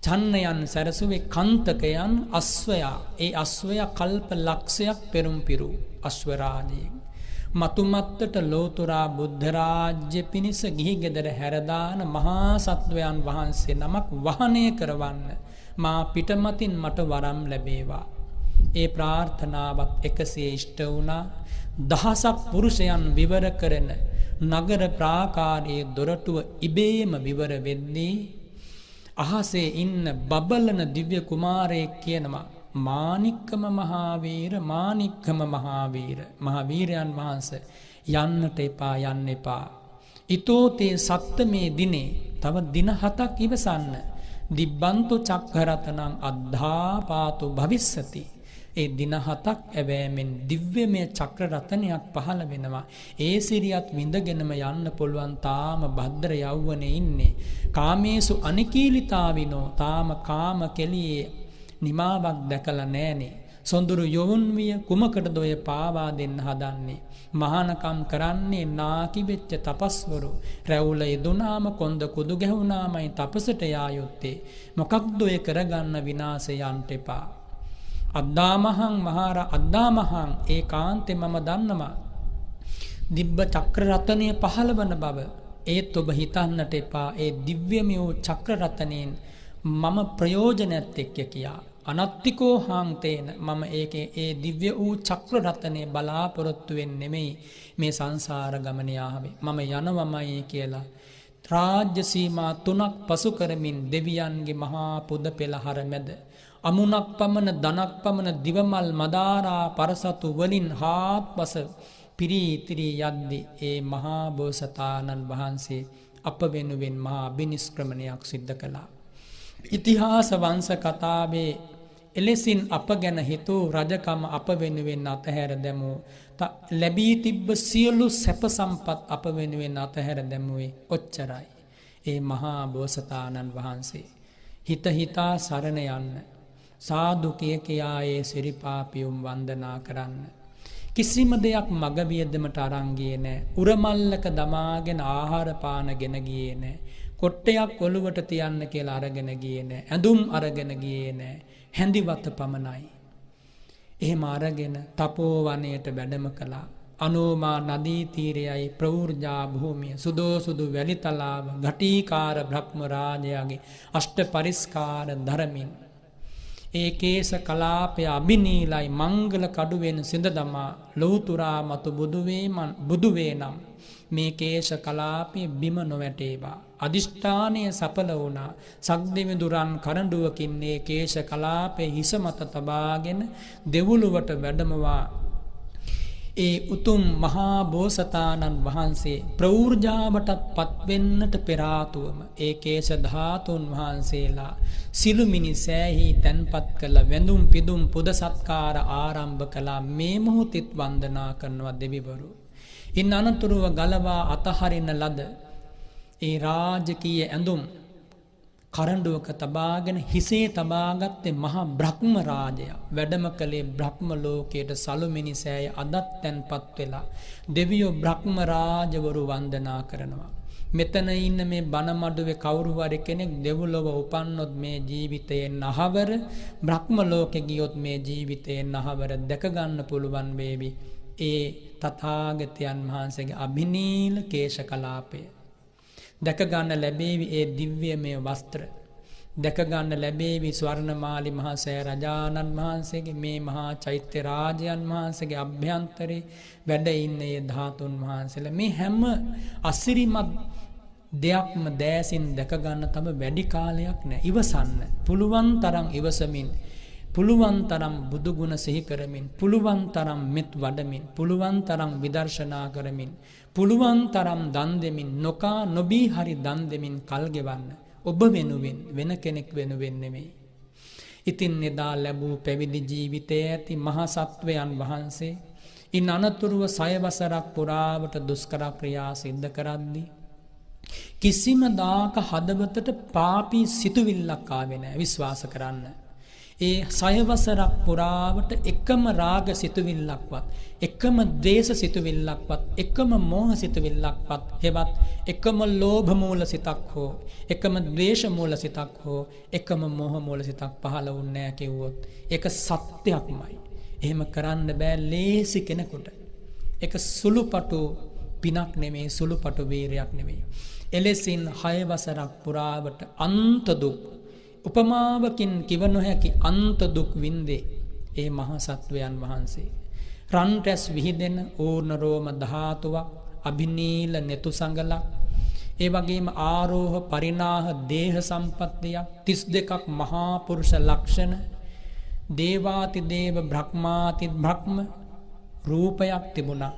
චන්නයන් සැරසුවේ කන්තකයන් අස්වයා. ඒ අස්වයා කල්ප ලක්ෂයක් පෙරම් පිරු අශ්වරාජයෙක්. මතුමත්තට ලෝතුරා බුද්ධ රාජ්‍ය පිණිස ගිහි ගෙදර හැරදාන මහා සත්වයන් වහන්සේ නමක් වහනය කරවන්න මා පිටමතින් මට වරම් ලැබේවා. ඒ ප්‍රාර්ථනාවත් එකසේ ඉෂ්ට වුණා. දහසක් පුරුෂයන් විවර කරන නගර ප්‍රාකාරයේ දොරටුව ඉබේම විවර වෙද්දී අහසේ ඉන්න බබලන දිව්‍ය කුමාරයෙක් කියනවා මාණික්කම මහාවීර මාණික්කම මහාවීර මහාවීරයන් වහන්සේ යන්නට එපා යන්න එපා. ඊතෝතේ සත්තමේ දිනේ තව දින 7ක් ඉවසන්න. දිබ්බන්තු චක්කරතනං අද්ධාපාතු භවිස්සති. ඒ දින 7ක් ඇවෑමෙන් දිව්‍යමය චක්‍ර රතනයක් පහළ වෙනවා. ඒ සිරියත් විඳගෙනම යන්න පුළුවන් තාම භද්‍ර යෞවනේ ඉන්නේ. කාමේසු අනිකීලිතාවිනෝ තාම කාම කෙලියේ නිමාවක් දැකලා නැහනේ. සොඳුරු යොවුන් විය කුමකටද ඔය පාවා දෙන්න හදන්නේ? මහානකම් කරන්නේ නාකි වෙච්ච තපස්වරු. රැවුල යෙදුනාම කොන්ද කුදු ගැහුනාමයි තපසට යා යුත්තේ. මොකක්ද ඔය කරගන්න විනාශයන්ට එපා. අද්දාමහං මහාර අද්දාමහං ඒකාන්තේ මම දන්නවා. දිබ්බ චක්‍ර රතනය පහළවන බව. ඒත් ඔබ හිතන්නට එපා ඒ දිව්‍යමය වූ චක්‍ර රතනයෙන් මම ප්‍රයෝජනයත් එක්ක කියා. අනත්තිකෝ හාන්තේන මම ඒකේ ඒ දිව්‍ය වූ චක්‍ර රතනේ බලාපොරොත්තු වෙන්නේ නෙමෙයි මේ සංසාර ගමන යාවේ. මම යනවමයි කියලා රාජ්‍ය සීමා 3ක් පසු කරමින් දෙවියන්ගේ මහා පුද පෙළහර මැද අමුණක් පමණ ධනක් පමණ දිවමල් මදාරා පරසතු වලින් හාත්පස පිරීතිරි යද්දී ඒ මහා බෝසතාණන් වහන්සේ අප වෙනුවෙන් මහා අභිනිෂ්ක්‍රමණයක් සිද්ධ කළා. ඉතිහාස වංශ කතාවේ එලෙසින් අප ගැන හිතූ රජකම අප වෙනුවෙන් අතහැර දැමූ ලැබී තිබ්බ සියලු සැප සම්පත් අප වෙනුවෙන් අතහැර දැමුවේ ඔච්චරයි. ඒ මහා බෝසතාණන් වහන්සේ හිත හිතා සරණ යන්න සාදු කිය කියා ඒ සිරිපාපියුම් වන්දනා කරන්න. කිසිම දෙයක් මග වියදමට අරන් ගියේ නැහැ. උරමල්ලක දමාගෙන ආහාර පාන ගෙන ගියේ නැහැ. කොට්ටයක් ඔළුවට තියන්න කියලා අරගෙන ගියේ නැහැ. ඇඳුම් අරගෙන ගියේ නැහැ. හැඳිවත පමණයි. එහෙම අරගෙන තපෝවනයට වැඩම කළා. අනෝමා නදී තීරයයි ප්‍රවෘජා භූමිය සුදෝ සුදු වැලි තලාව ඝටීකාර බ්‍රහ්ම රාජයාගේ අෂ්ට පරිස්කාර ධර්මින් ඒ කේශ කලාපය අබිනීලයි මංගල කඩුවෙන් සිඳ දමා ලෞතුරා මතු බුදුවේ නම් මේ කේශ කලාපය බිම නොවැටේවා. අදිෂ්ඨානය සඵල වුණා. සක්දිවිඳුරන් කරඬුවකින් මේ කේශ කලාපේ හිස මත තබාගෙන දෙවුලුවට වැඩමවා ඒ උතුම් මහා බෝසතාණන් වහන්සේ ප්‍රවෘජාවටත් පත්වෙන්නට පෙර ආතුවම ඒ කේශ ධාතුන් වහන්සේලා සිළුමිණි සෑහි තැන්පත් කළ වැඳුම් පිදුම් පුද සත්කාර ආරම්භ කළා. මේ මොහොතෙත් වන්දනා කරනවා දෙවිවරු. ඉන් අනතුරුව ගලවා අතහරින ලද ඒ රාජකීය ඇඳුම් කරඬුවක තබාගෙන හිසේ තබාගත්තේ මහා බ්‍රහ්ම රාජයා. වැඩම කළේ බ්‍රහ්ම ලෝකයට සලුමිණි සෑය අදත් තැන්පත් වෙලා දෙවියෝ බ්‍රහ්ම රාජවරු වන්දනා කරනවා. මෙතන ඉන්න මේ බණමඩුවේ කවුරු හරි කෙනෙක් දෙව්ලොව උපන්නොත් මේ ජීවිතයෙන් අහවර, බ්‍රහ්ම ලෝකෙ ගියොත් මේ ජීවිතයෙන් අහවර දැක ගන්න පුළුවන් වේවි. ඒ තථාගතයන් වහන්සේගේ අභිනීල කේශ කලාපය දැක ගන්න ලැබේවි. ඒ දිව්‍යමය වස්ත්‍ර දැක ගන්න ලැබේවි. ස්වර්ණමාලි මහා සෑ රජාණන් වහන්සේගේ මේ මහා චෛත්‍ය රාජයන් වහන්සේගේ අභ්‍යන්තරේ වැඩ ඉන්නේ ධාතුන් වහන්සේලා. මේ හැම අසිරිමත් දෙයක්ම දෑසින් දැක ගන්න තම වැඩි කාලයක් නැහැ. ඉවසන්න පුළුවන් තරම් ඉවසමින්, පුළුවන් තරම් බුදු ගුණ සිහි කරමින්, පුළුවන් තරම් මෙත් වඩමින්, පුළුවන් තරම් විදර්ශනා කරමින්, පුළුවන් තරම් දන් දෙමින්, නොකා නොබී හරි දන් දෙමින් කල් ගෙවන්න. ඔබ වෙනුවෙන්, වෙන කෙනෙක් වෙනුවෙන් නෙමෙයි. ඉතින් එදා ලැබූ පැවිදි ජීවිතයේ ඇති මහා සත්වයන් වහන්සේ ඉන් අනතුරුව 6 වසරක් පුරාවට දුෂ්කර ක්‍රියා සිද්ධ කරද්දී කිසිම දාක හදවතට පාපී සිතුවිල්ලක් ආවේ නැහැ. විශ්වාස කරන්න. ඒ 6 වසරක් පුරාවට එකම රාග සිතුවිල්ලක්වත්, එකම ද්වේෂ සිතුවිල්ලක්වත්, එකම මෝහ සිතුවිල්ලක්වත්, හෙවත් එකම ලෝභ මූල සිතක් හෝ, එකම ද්වේෂ මූල සිතක් හෝ, එකම මෝහ මූල සිතක් පහළ වුණේ නැහැ කිව්වොත් ඒක සත්‍යයක්මයි. එහෙම කරන්න බෑ ලේසි කෙනෙකුට. ඒක සුළුපටු පිනක් නෙමෙයි, සුළුපටු වීරයක් නෙමෙයි. එලෙසින් 6 වසරක් පුරාවට අන්ත දුක්, උපමාවකින් කිව නොහැකි අන්ත දුක් වින්දේ ඒ මහා සත්වයන් වහන්සේ. රන් රැස් විහිදෙන ඕර්ණ රෝම ධාතුවක් අභිනීල නෙතු සංගලක්, ඒ වගේම ආරෝහ පරිනාහ දේහ සම්පත්තියක්, 32ක් මහා පුරුෂ ලක්ෂණ, දේවාති දේව බ්‍රහ්මාති බ්‍රහ්ම රූපයක් තිබුණා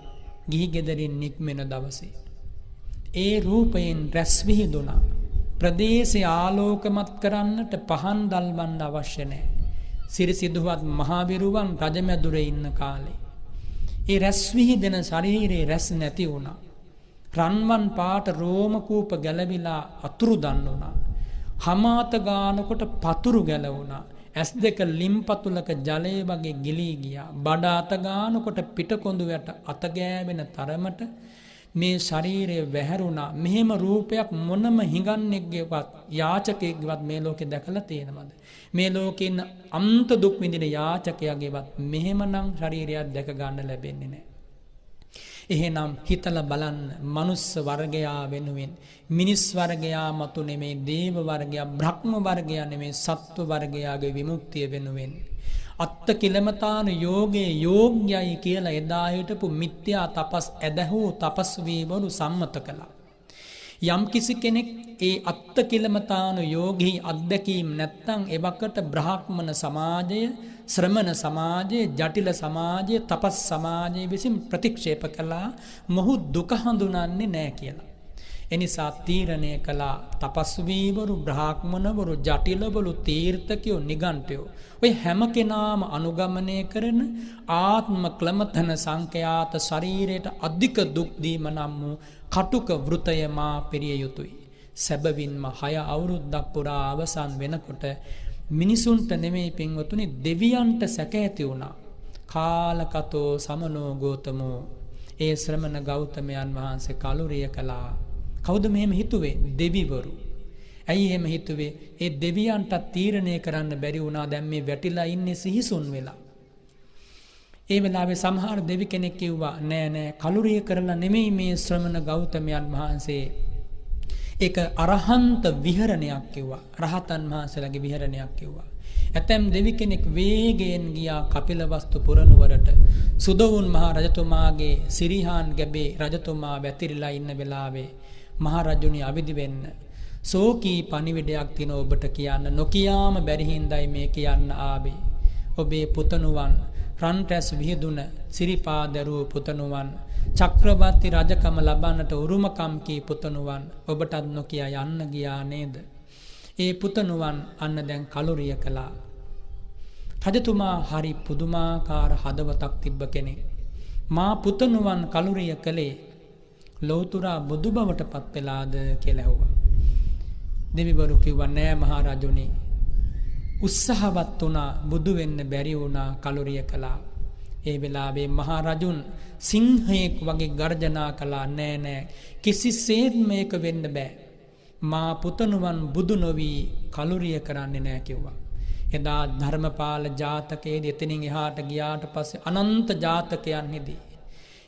ගිහි ගෙදරින් නික්මෙන දවසේ. ඒ රූපයෙන් රැස් විහිදුණා. ප්‍රදේශය ආලෝකමත් කරන්නට පහන් දල්වන්න අවශ්‍ය නැහැ. සිරිසිදුවත් මහාවිරුවන් රජමැදුරේ ඉන්න කාලේ. ඒ රැස් විහිදෙන ශරීරේ රැස් නැති වුණා. රන්වන් පාට රෝමකූප ගැලවිලා අතුරුදන් වුණා. හමාත ගානකොට පතුරු ගැලවුණා. ඇස් දෙක ලිම්පතුලක ජලය වගේ ගිලී ගියා. බඩ අත ගානකොට පිටකොඳු වැට අත ගෑවෙන තරමට මේ ශරීරය වැහැරුණා. මෙහෙම රූපයක් මොනම හිඟන්නෙක්ගේවත් යාචකයෙක්ගේවත් මේ ලෝකේ දැකලා තියෙනවද? මේ ලෝකේ ඉන්න අන්ත දුක් විඳින යාචකයාගේවත් මෙහෙමනම් ශරීරයක් දැක ගන්න ලැබෙන්නේ නැහැ. එහෙනම් හිතලා බලන්න, මනුස්ස වර්ගයා වෙනුවෙන් මිනිස් වර්ගයා මතු නෙමේ, දේව වර්ගයා බ්‍රහ්ම වර්ගයා නෙමේ, සත්ව වර්ගයාගේ විමුක්තිය වෙනුවෙන් අත්ත කිලමතාන යෝගේ යෝග්‍යයි කියලා එදා හිටපු මිත්‍යා තපස් ඇදහූ තපස්වීවරු සම්මත කළා. යම් කිසි කෙනෙක් ඒ අත්ත කිලමතාන යෝගී අත්දැකීම් නැත්තම් එවකට බ්‍රාහ්මණ සමාජය, ශ්‍රමණ සමාජය, ජටිල සමාජය, තපස් සමාජය විසින් ප්‍රතික්ෂේප කළා. මොහු දුක හඳුනන්නේ නැහැ කියලා. එනිසා තීරණය කළා තපස්වීවරු, බ්‍රාහ්මණවරු, ජටිලවරු, තීර්ථකයෝ, නිගණ්ඨයෝ ඔය හැම කෙනාම අනුගමනය කරන ආත්ම ක්ලමතන සංඛ්‍යාත ශරීරයට අධික දුක් දීම නම් වූ කටුක වෘතය මා පිරිය යුතුයි. සැබවින්ම 6 අවුරුද්දක් පුරා අවසන් වෙනකොට මිනිසුන්ට නෙමෙයි පින්වතුනි, දෙවියන්ට සැක ඇති වුණා. කාලකතෝ සමනෝ ගෝතමෝ, ඒ ශ්‍රමණ ගෞතමයන් වහන්සේ කලුරිය කළා. කවුද මෙහෙම හිතුවේ? දෙවිවරු. ඇයි එහෙම හිතුවේ? ඒ දෙවියන්ට තීරණය කරන්න බැරි වුණා. දැන් මේ වැටිලා ඉන්නේ සිහිසුන් වෙලා. ඒ වෙලාවේ සමහර දෙවි කෙනෙක් කිව්වා නෑ කලුරිය කරලා නෙමෙයි මේ ශ්‍රමණ ගෞතමයන් වහන්සේ. ඒක අරහන්ත විහරණයක් කිව්වා. රහතන් වහන්සේලාගේ විහරණයක් කිව්වා. ඇතැම් දෙවි කෙනෙක් වේගයෙන් ගියා කපිලවස්තු පුරනුවරට. සුදවුන් මහ රජතුමාගේ සිරිහාන් ගැබේ රජතුමා වැතිරිලා ඉන්න වෙලාවේ මහරජුනි අවදි වෙන්න. සෝකී පණිවිඩයක් තින ඔබට කියන්න, නොකියාම බැරි හින්දායි මේ කියන්න ආවේ. ඔබේ පුතණුවන්, රන් රැස් විහිදුන සිරිපා දරුවෝ පුතණුවන්, චක්‍රවර්ති රජකම ලබන්නට උරුමකම් කී පුතණුවන් ඔබටත් නොකිය යන්න ගියා නේද? ඒ පුතණුවන් අන්න දැන් කලුරිය කළා. රජතුමා හරි පුදුමාකාර හදවතක් තිබ්බ කෙනෙක්. මා පුතණුවන් කලුරිය කළේ ලෞතුරා බුදු බවට පත් වෙලාද කියලා ඇහුවා. දෙවිවරු කිව්වා නෑ මහරජුනි, උත්සාහවත් වුණා, බුදු වෙන්න බැරි වුණා, කලුරිය කළා. ඒ වෙලාවේ මහරජුන් සිංහයෙක් වගේ ගර්ජනා කළා නෑ කිසිසේත් මේක වෙන්න බෑ. මා පුතණුවන් බුදු නොවි කලුරිය කරන්නේ නෑ කිව්වා. එදා ධර්මපාල ජාතකයේදී එතනින් එහාට ගියාට පස්සේ අනන්ත ජාතකයන්ෙහිදී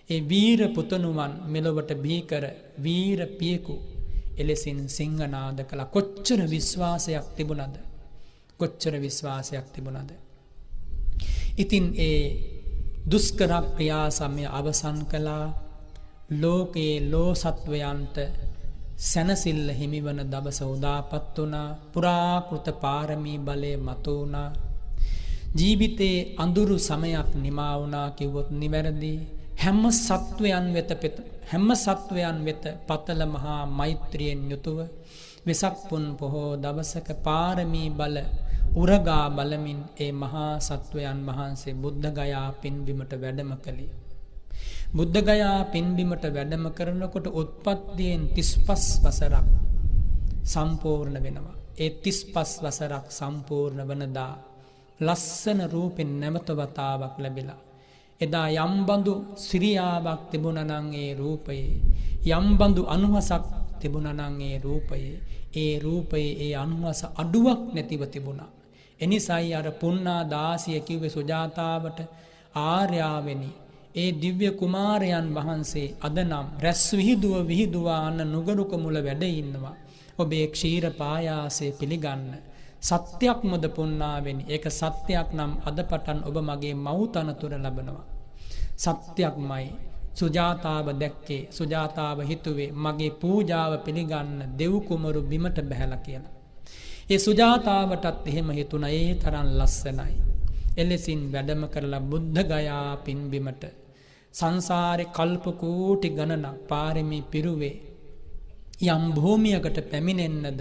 ඒ වීර පුතණුවන් මෙලොවට බිහිකර වීර පියෙකු එලෙසින් සිංහනාද කළා. කොච්චර විශ්වාසයක් තිබුණද? කොච්චර විශ්වාසයක් තිබුණද? ඉතින් ඒ දුෂ්කර ක්‍රියා සමය අවසන් කළා. ලෝකේ ලෝ සත්වයන්ට සැනසෙල්ල හිමිවන දවස උදාපත් වුණා. පුරාකෘත පාරමී බලය මතු වුණා. ජීවිතේ අඳුරු සමයක් නිමා වුණා කිව්වොත් නිවැරදි. හැම සත්වයන් වෙත පතල මහා මෛත්‍රියෙන් යුතුව වෙසක් පුන් පොහෝ දවසක පාරමී බල උරගා බලමින් ඒ මහා සත්වයන් වහන්සේ බුද්ධගයා පින්බිමට වැඩම කළේ. බුද්ධගයා පින්බිමට වැඩම කරනකොට උත්පත්තියෙන් 35 වසරක් සම්පූර්ණ වෙනවා. ඒ 35 වසරක් සම්පූර්ණ වනදා ලස්සන රූපෙන් නැවත වතාවක් ලැබිලා. එදා යම්බඳු සිරියාවක් තිබුණා නම් ඒ රූපයේ, යම්බඳු අනුහසක් තිබුණා නම් ඒ රූපයේ ඒ අනුහස අඩුවක් නැතිව තිබුණා. එනිසායි අර පුන්නා දාසිය කිව්වේ සුජාතාවට, ආර්යාවෙනි ඒ දිව්‍ය කුමාරයන් වහන්සේ අද නම් රැස් විහිදුවා අන්න නුගරුක මුල වැඩ ඉන්නවා. ඔබේ ක්ෂීර පායාසය පිළිගන්න. සත්‍යයක් මොද පුන්නාවෙනි. ඒක සත්‍යයක් නම් අද පටන් ඔබ මගේ මව් තනතුර ලබනවා. සත්‍යක්මයි. සුජාතාව දැක්කේ. සුජාතාව හිතුවේ මගේ පූජාව පිළිගන්න දෙව් කුමරු බිමට බැහැලා කියලා. ඒ සුජාතාවටත් එහෙම හිතුණා ඒ තරම් ලස්සනයි. එලෙසින් වැඩම කරලා බුද්ධ ගයා පින්බිමට සංසාරේ කල්ප කෝටි ගණනක් පාරමී පිරුවේ යම් භූමියකට පැමිණෙන්නද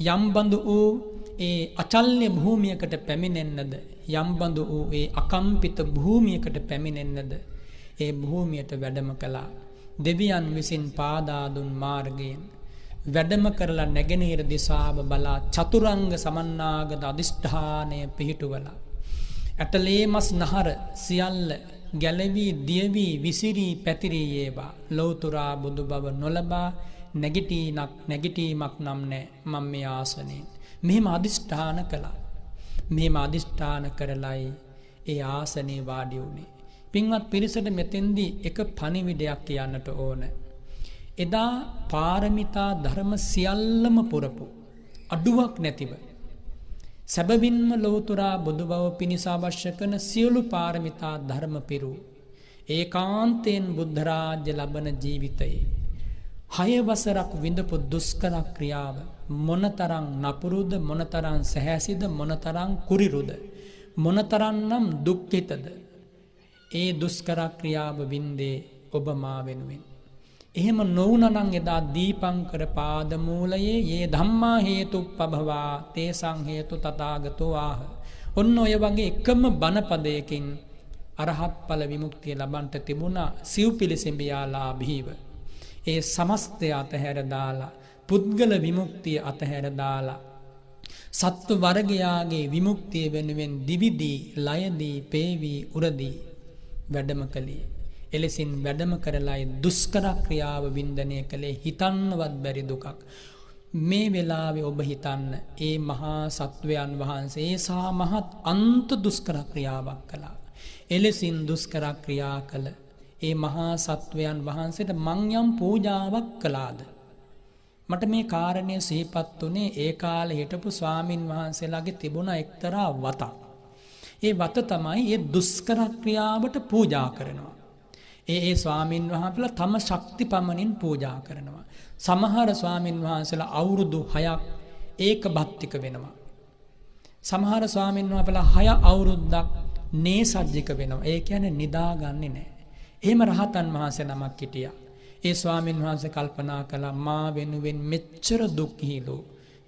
යම් බඳු වූ ඒ අචල්්‍ය භූමියකට පැමිණෙන්නද යම් බඳු වූ ඒ අකම්පිත භූමියකට පැමිණෙන්නද ඒ භූමියට වැඩම කළා. දෙවියන් විසින් පාදා දුන් මාර්ගයෙන් වැඩම කරලා නැගෙනහිර දිසාව බලා චතුරංග සමන්නාගත අධිෂ්ඨානය පිහිටුවලා ඇටලේ මස් නහර සියල්ල ගැලවී දියවී විසිරී පැතිරී ඒවා ලෞතුරා බුදු බව නොලබා නැගිටීමක් නම් නෑ මම මේ ආසනයෙන් මෙහෙම අධිෂ්ඨාන කළා. මෙහෙම අධිෂ්ඨාන කරලයි ඒ ආසනේ වාඩි වුණේ. පින්වත් පිරිසට මෙතෙන්දී එක පණිවිඩයක් කියන්නට ඕන. එදා පාරමිතා ධර්ම සියල්ලම පුරපු අඩුවක් නැතිව සැබවින්ම ලෞතුරා බුදු බව පිණිස අවශ්‍ය කරන සියලු පාරමිතා ධර්ම පිරූ ඒකාන්තයෙන් බුද්ධ රාජ්‍ය ලබන ජීවිතයේ 6 වසරක් විඳපු දුෂ්කර ක්‍රියාව මොනතරම් නපුරුද මොනතරම් සැහැසිද මොනතරම් කුරිරුද මොනතරම්නම් දුක්ඛිතද ඒ දුෂ්කර ක්‍රියාව වින්දේ ඔබ මා වෙනුවෙන්. එහෙම නොවුනනම් එදා දීපංකර පාදමූලයේ යේ ධම්මා හේතුප්පභවා තේසං හේතු තථාගතෝ ආහ. ඔන්න ඔය වගේ එකම බණපදයකින් අරහත් ඵල විමුක්තිය ලබන්ට තිබුණා සිව්පිලිසෙඹියාලාභීව. ඒ සමස්තය අතහැර දාලා පුද්ගල විමුක්තිය අතහැර දාලා සත්ව වර්ගයාගේ විමුක්තිය වෙනුවෙන් දිවිදී ලයදී පේවි උරදී වැඩම කළේ. එලෙසින් වැඩම කරලායි දුෂ්කර ක්‍රියාව වින්දනය කළේ හිතන්නවත් බැරි දුකක්. මේ වෙලාවේ ඔබ හිතන්න ඒ මහා සත්වයන් වහන්සේ ඒ සා මහත් අන්ත දුෂ්කර ක්‍රියාවක් කළා. එලෙසින් දුෂ්කර ක්‍රියා කළ ඒ මහා සත්වයන් වහන්සේට මං යම් පූජාවක් කළාද? මට මේ කාරණය සිහිපත් වුණේ ඒ කාලේ හිටපු ස්වාමින් වහන්සේලාගේ තිබුණ එක්තරා වතක්. ඒ වත තමයි ඒ දුෂ්කර ක්‍රියාවට පූජා කරනවා. ඒ ස්වාමින් වහන්සේලා තම ශක්ති පමණින් පූජා කරනවා. සමහර ස්වාමින් වහන්සේලා අවුරුදු 6ක් ඒක භක්තික වෙනවා. සමහර ස්වාමින් වහන්සේලා 6 අවුරුද්දක් නේසජ්ජික වෙනවා. ඒ කියන්නේ නිදාගන්නේ නැහැ. එහෙම රහතන් වහන්සේ නමක් හිටියා. ඒ ස්වාමින් වහන්සේ කල්පනා කළා මා වෙනුවෙන් මෙච්චර දුක් හිලෝ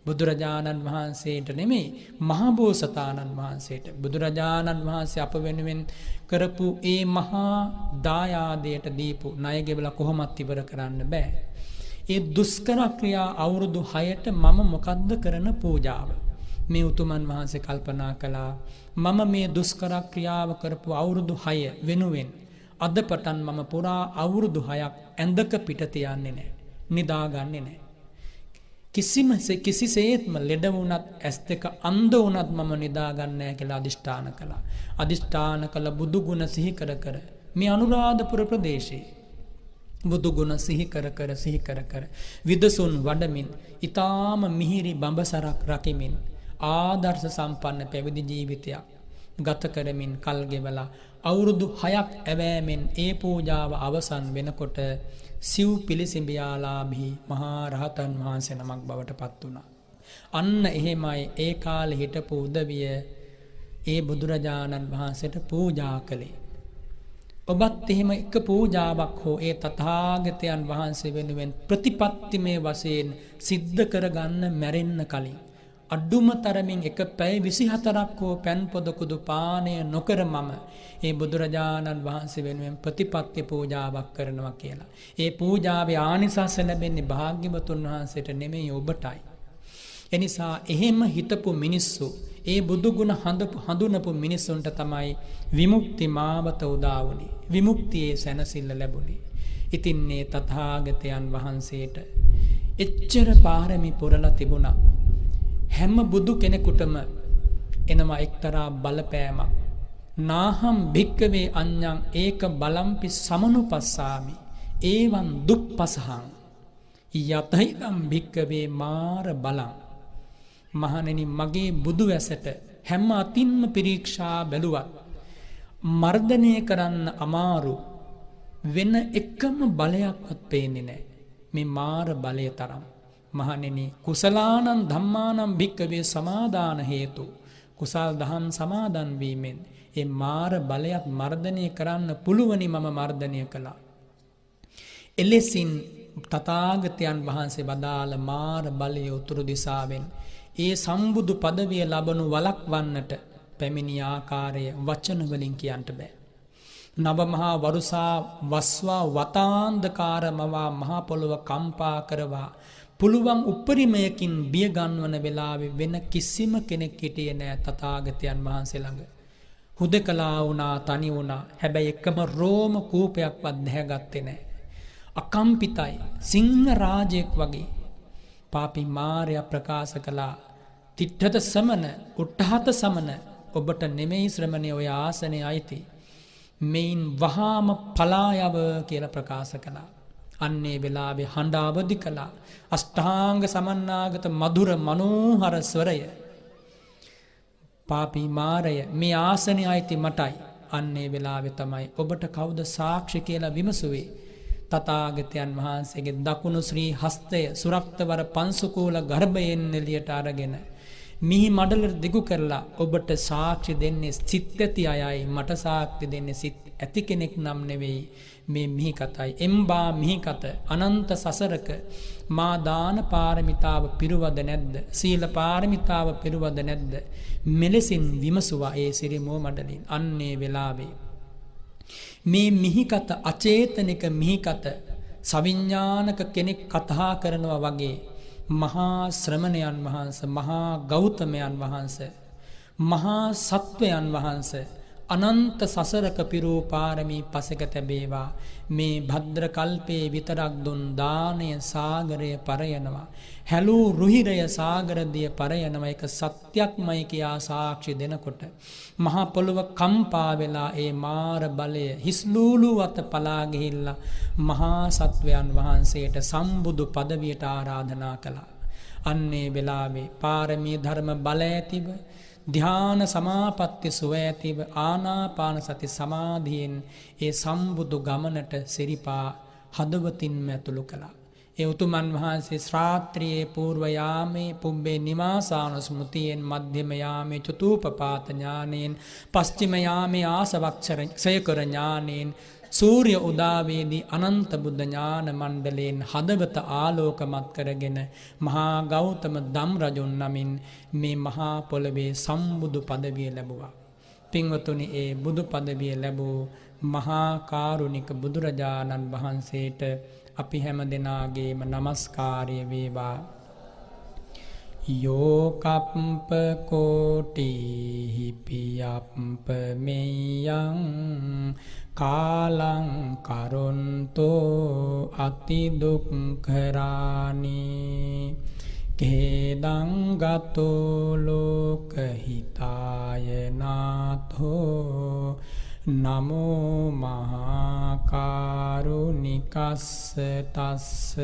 බුදුරජාණන් වහන්සේට නෙමෙයි මහබෝසතාණන් වහන්සේට බුදුරජාණන් වහන්සේ අප වෙනුවෙන් කරපු ඒ මහා දායාදයට දීපු ණය ගෙවලා කොහොමත් ඉවර කරන්න බෑ. ඒ දුෂ්කර ක්‍රියා අවුරුදු 6ට මම මොකද්ද කරන පූජාව? මේ උතුමන් වහන්සේ කල්පනා කළා මම මේ දුෂ්කර ක්‍රියාව කරපු අවුරුදු 6 වෙනුවෙන් අද පටන් මම පුරා අවුරුදු 6ක් ඇඳක පිට තියන්නේ නැහැ. නිදාගන්නේ නැහැ. කිසිසේත්ම ලෙඩ වුණත් ඇස් දෙක අන්ධ වුණත් මම නිදාගන්නේ නැහැ කියලා අදිෂ්ඨාන කළා. අදිෂ්ඨාන කළ බුදු ගුණ සිහි කර කර මේ අනුරාධපුර ප්‍රදේශයේ බුදු ගුණ සිහි කර කර විදසුන් වඩමින් ඊටාම මිහිරි බඹසරක් රකිමින් ආදර්ශ සම්පන්න පැවිදි ජීවිතයක් ගත කරමින් කල් ගෙවලා අවුරුදු 6ක් ඇවෑමෙන් ඒ පූජාව අවසන් වෙනකොට සිව් පිළිසිඹියාලාභී මහා රහතන් වහන්සේ නමක් බවට පත් වුණා. අන්න එහෙමයි ඒ කාලේ හිටපු උදවිය ඒ බුදුරජාණන් වහන්සේට පූජා කළේ. ඔබත් එහෙම එක පූජාවක් හෝ ඒ තථාගතයන් වහන්සේ වෙනුවෙන් ප්‍රතිපත්තිමය වශයෙන් සිද්ධ කරගන්න මැරෙන්න කලින් අඩුම තරමින් එක පැය 24ක් හෝ පෑන් පොද කුදු පානය නොකර මම ඒ බුදුරජාණන් වහන්සේ වෙනුවෙන් ප්‍රතිපත්ති පූජාවක් කරනවා කියලා. ඒ පූජාවේ ආනිසංස ලැබෙන්නේ භාග්‍යවතුන් වහන්සේට නෙමෙයි ඔබටයි. එනිසා එහෙම හිතපු මිනිස්සු ඒ බුදු ගුණ හඳුනපු මිනිස්සුන්ට තමයි විමුක්ති මාවත උදා වුණේ. විමුක්තියේ සැනසෙල්ල ලැබුණේ. ඉතින් මේ තථාගතයන් වහන්සේට එච්චර පාරමී පුරලා තිබුණා. හැම බුදු කෙනෙකුටම එනවා එක්තරා බලපෑමක්. නාහම් භික්කවේ අඤ්ඤං ඒක බලම්පි සමනුපස්සාමි ඒවං දුප්පසහං යතයිදම් භික්කවේ මාර බලං. මහණෙනි මගේ බුදු ඇසට හැම අතින්ම පරීක්ෂා බැලුවත් මර්ධනය කරන්න අමාරු වෙන එකම බලයක්වත් පේන්නේ නැහැ. මේ මාර බලය තරම්. මහණෙනි කුසලානං ධම්මානං භික්කවේ සමාදාන හේතු. කුසල් දහම් සමාදන් වීමෙන් ඒ මාර බලයත් මර්ධනය කරන්න පුළුවනි මම මර්ධනය කළා. එලෙසින් තථාගතයන් වහන්සේ වදාළ මාර බලය උතුරු දිසාවෙන් ඒ සම්බුදු පදවිය ලබනු වළක්වන්නට පැමිණි ආකාරය වචන වලින් කියන්න බෑ. නව මහා වරුසා වස්වා වතාන්ධකාරමවා මහා පොළොව කම්පා කරවා පුළුවන් උපරිමයකින් බිය ගන්වන වෙලාවේ වෙන කිසිම කෙනෙක් හිටියේ නෑ තථාගතයන් වහන්සේ ළඟ. හුදකලා වුණා, තනි වුණා. හැබැයි එකම රෝම කූපයක්වත් දැහැගත්තේ නෑ. අකම්පිතයි සිංහ රාජයෙක් වගේ. පාපී මාරයා ප්‍රකාශ කළා, තිට්ඨත සමන උට්ඨහත සමන, ඔබට නෙමෙයි ශ්‍රමණේ ඔය ආසනේ අයිති. මෙයින් වහාම පලා යව කියලා ප්‍රකාශ කළා. අන්නේ වෙලාවේ හඬ අවදි කළා. අෂ්ටාංග සමන්නාගත මధుර මනෝහර ස්වරය. පාපී මාරය මේ ආසනේ අයිති මටයි. අන්නේ වෙලාවේ තමයි ඔබට කවුද සාක්ෂි කියලා විමසුවේ. තථාගතයන් වහන්සේගේ දකුණු ශ්‍රී හස්තය සුරක්තවර පංසුකූල ගර්භයෙන් එළියට අරගෙන මිහි මඩල දිගු කරලා ඔබට සාක්ෂි දෙන්නේ සිත් ඇති අයයි, මට සාක්ෂි දෙන්නේ සිත් ඇති කෙනෙක් නම් නෙවෙයි. මේ මිහි කතයි එම්බා මිහි කත අනන්ත සසරක මා දාන පාරමිතාව පිරුවද නැද්ද, සීල පාරමිතාව පිරුවද නැද්ද, මෙලෙසින් විමසුවා ඒ සිරිමෝ මඩලින්. අන්නේ වෙලාවේ මේ මිහිකත අචේතනික මිහිකත සවිඥානික කෙනෙක් කතා කරනවා වගේ මහා ශ්‍රමණයන් වහන්සේ, මහා ගෞතමයන් වහන්සේ, මහා සත්වයන් වහන්සේ අනන්ත සසරක පිරූ පාරමී පසක තැබේවා. මේ භද්‍ර කල්පේ විතරක් දුන් දානය සාගරය පරයනවා. හැලූ රුහිරය සාගරදිය පරයනවා. එක සත්‍යක්මයි කියා සාක්ෂි දෙනකොට මහා පොළොව කම්පා වෙලා ඒ මාර බලය හිස්ලූලු අත පලා ගිහිල්ලා මහා සත්වයන් වහන්සේට සම්බුදු පදවියට ආරාධනා කළා. අන්නේ වෙලාවේ පාරමී ධර්ම බල ඇතිව ධ්‍යාන සමාපatti සුව ඇතිව ආනාපාන සති සමාධියෙන් ඒ සම්බුදු ගමනට සිරිපා හදවතින්ම ඇතුළු කළා. ඒ උතුමන් වහන්සේ ශ්‍රාත්‍රියේ పూర్ව යාමේ පුබ්බේ නිවාසානුස්මෘතියෙන්, මධ්‍යම යාමේ චතුූපපාත ඥානෙන්, පස්චිම යාමේ ආසවක්ෂර ක්ෂයකර ඥානෙන්, සූර්ය උදාවේදී අනන්ත බුද්ධ ඥාන මණ්ඩලයෙන් හදවත ආලෝකමත් කරගෙන මහා ගෞතම ධම් රජුන් නමින් මේ මහා පොළවේ සම්බුදු පදවිය ලැබුවා. පින්වතුනි, ඒ බුදු පදවිය ලැබූ මහා කාරුණික බුදුරජාණන් වහන්සේට අපි හැම දෙනාගේම නමස්කාරය වේවා. යෝකප්ප කෝටිහි පියප්ප මෙයං කාලං කරුන්තෝ අති දුක්ඛරානි කේදං ගතෝ ලෝකහිතාය නාථෝ නමෝ මහා කාරුණිකස්ස තස්ස.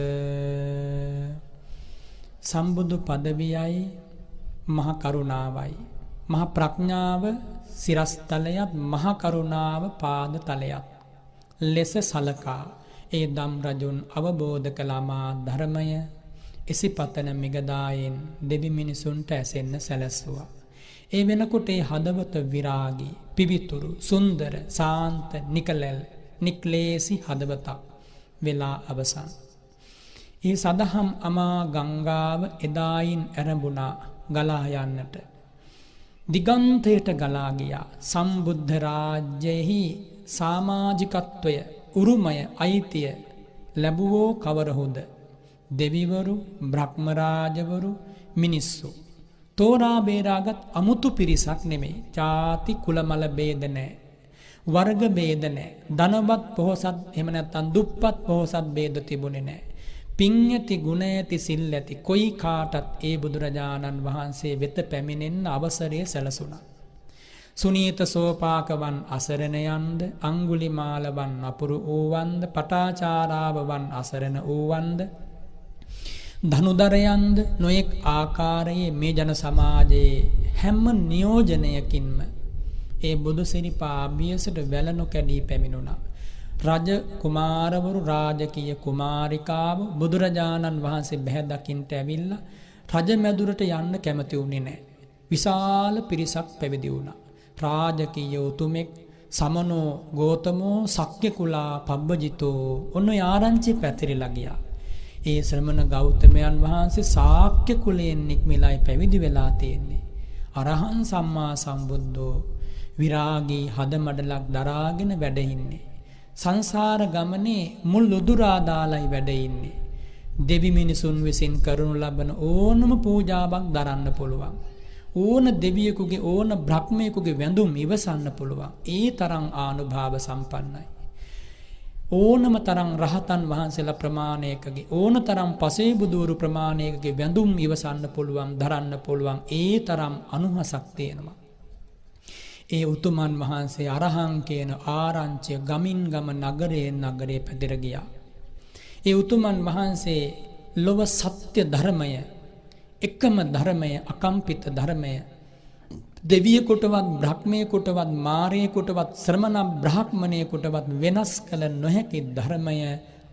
සම්බුදු පදවියයි මහ කරුණාවයි. මහ ප්‍රඥාව සිරස්තලයත්, මහ කරුණාව පාදතලයත් ලෙස සලකා ඒ ධම් රජුන් අවබෝධ කළමා ධර්මය එසිපතන මිගදායෙන් දෙවි මිනිසුන්ට ඇසෙන්න සැලැස්සුවා. ඒ වෙනකොට ඒ හදවත විරාගී, පිවිතුරු, සුන්දර, සාන්ත, නිකලෙල්, නික්ලේසි හදවතක් වෙලා අවසන්. ඒ සදහම් අමා ගංගාව එදායින් ඇරඹුණා ගලා යන්නට. දිගන්තයට ගලා ගියා. සම්බුද්ධ රාජ්‍යයෙහි සමාජිකත්වය, උරුමය, අයිතිය ලැබුවෝ කවරහුද? දෙවිවරු, බ්‍රහ්ම රාජවරු, මිනිස්සු. තෝරා බේරාගත් අමුතු පිරිසක් නෙමෙයි. ජාති කුලමල ભેද නැහැ. වර්ග ભેද නැහැ. ධනවත් පොහොසත් එහෙම නැත්නම් දුප්පත් පොහොසත් ભેද තිබුණේ නැහැ. පින් ඇති, ගුණ ඇති, සිල් ඇති කොයි කාටත් ඒ බුදුරජාණන් වහන්සේ වෙත පැමිණෙන්න අවසරය සැලසුණා. සුනීත සෝපාකවන් අසරණයන්ද, අංගුලිමාලවන් අපුරු වූවන්ද, පටාචාරාවවන් අසරණ වූවන්ද, ධනුදරයන්ද නොයෙක් ආකාරයේ මේ ජන සමාජයේ හැම නියෝජනයකින්ම ඒ බුදු සිරිපා අභියසට වැළ නොකැඩී පැමිණුණා. රජ කුමාරවරු රාජකීය කුමාරිකාව බුදුරජාණන් වහන්සේ බැහැ දකින්ට ඇවිල්ලා රජ මැදුරට යන්න කැමති වුණේ නැහැ. විශාල පිරිසක් පැවිදි වුණා. රාජකීය උතුමෙක් සමනෝ ගෝතමෝ සක්්‍ය කුලා පබ්බජිතෝ ඔන්න ආරංචි පැතිරිලා ගියා. ඒ ශ්‍රමණ ගෞතමයන් වහන්සේ ශාක්‍ය කුලයෙන් නික්මිලායි පැවිදි වෙලා තියෙන්නේ. අරහං සම්මා සම්බුද්ධෝ විරාගී හදමඩලක් දරාගෙන වැඩ ඉන්නේ. සංසාර ගමනේ මුල් උදුරා දාලයි වැඩ ඉන්නේ. දෙවි මිනිසුන් විසින් කරනු ලබන ඕනම පූජාවක් දරන්න පුළුවන්. ඕන දෙවියෙකුගේ ඕන බ්‍රහ්මයෙකුගේ වැඳුම් ඉවසන්න පුළුවන්. ඒ තරම් ආනුභාව සම්පන්නයි. ඕනම තරම් රහතන් වහන්සේලා ප්‍රමාණයකගේ ඕන තරම් පසේ බුදුරු ප්‍රමාණයකගේ වැඳුම් ඉවසන්න පුළුවන්, දරන්න පුළුවන්. ඒ තරම් අනුහසක් තියෙනවා. ඒ උතුමන් වහන්සේ අරහං කියන ආරංචිය ගමින් ගම නගරයෙන් නගරේ පැතිර ගියා. ඒ උතුමන් වහන්සේ ලොව සත්‍ය ධර්මය, එකම ධර්මය, අකම්පිත ධර්මය, දෙවියෙකුටවත් බ්‍රහ්මයෙකුටවත් මාරයෙකුටවත් ශ්‍රමණ බ්‍රාහ්මණයෙකුටවත් වෙනස් කළ නොහැකි ධර්මය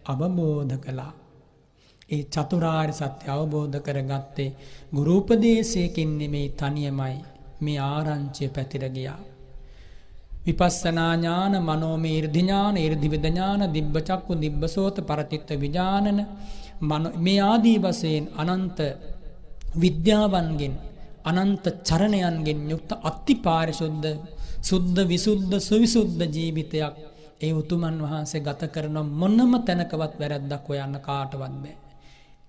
අවබෝධ කළා. ඒ චතුරාර්ය සත්‍ය අවබෝධ කරගත්තේ ගුරු උපදේශයකින් නෙමෙයි, තනියමයි. මේ ආරංචිය පැතිර ගියා. විපස්සනා ඥාන, මනෝමය 이르දි ඥාන, 이르දි විද ඥාන, දිබ්බ චක්කු, දිබ්බ සෝත, පරචිත්ත විඥානන මේ ආදී වශයෙන් අනන්ත විද්‍යාවන්ගෙන්, අනන්ත චරණයන්ගෙන් යුක්ත අතිපාරිශුද්ධ සුද්ධ විසුද්ධ සුවිසුද්ධ ජීවිතයක් ඒ උතුමන් වහන්සේ ගත කරන මොනම තැනකවත් වැරද්දක් හොයන්න කාටවත් බෑ.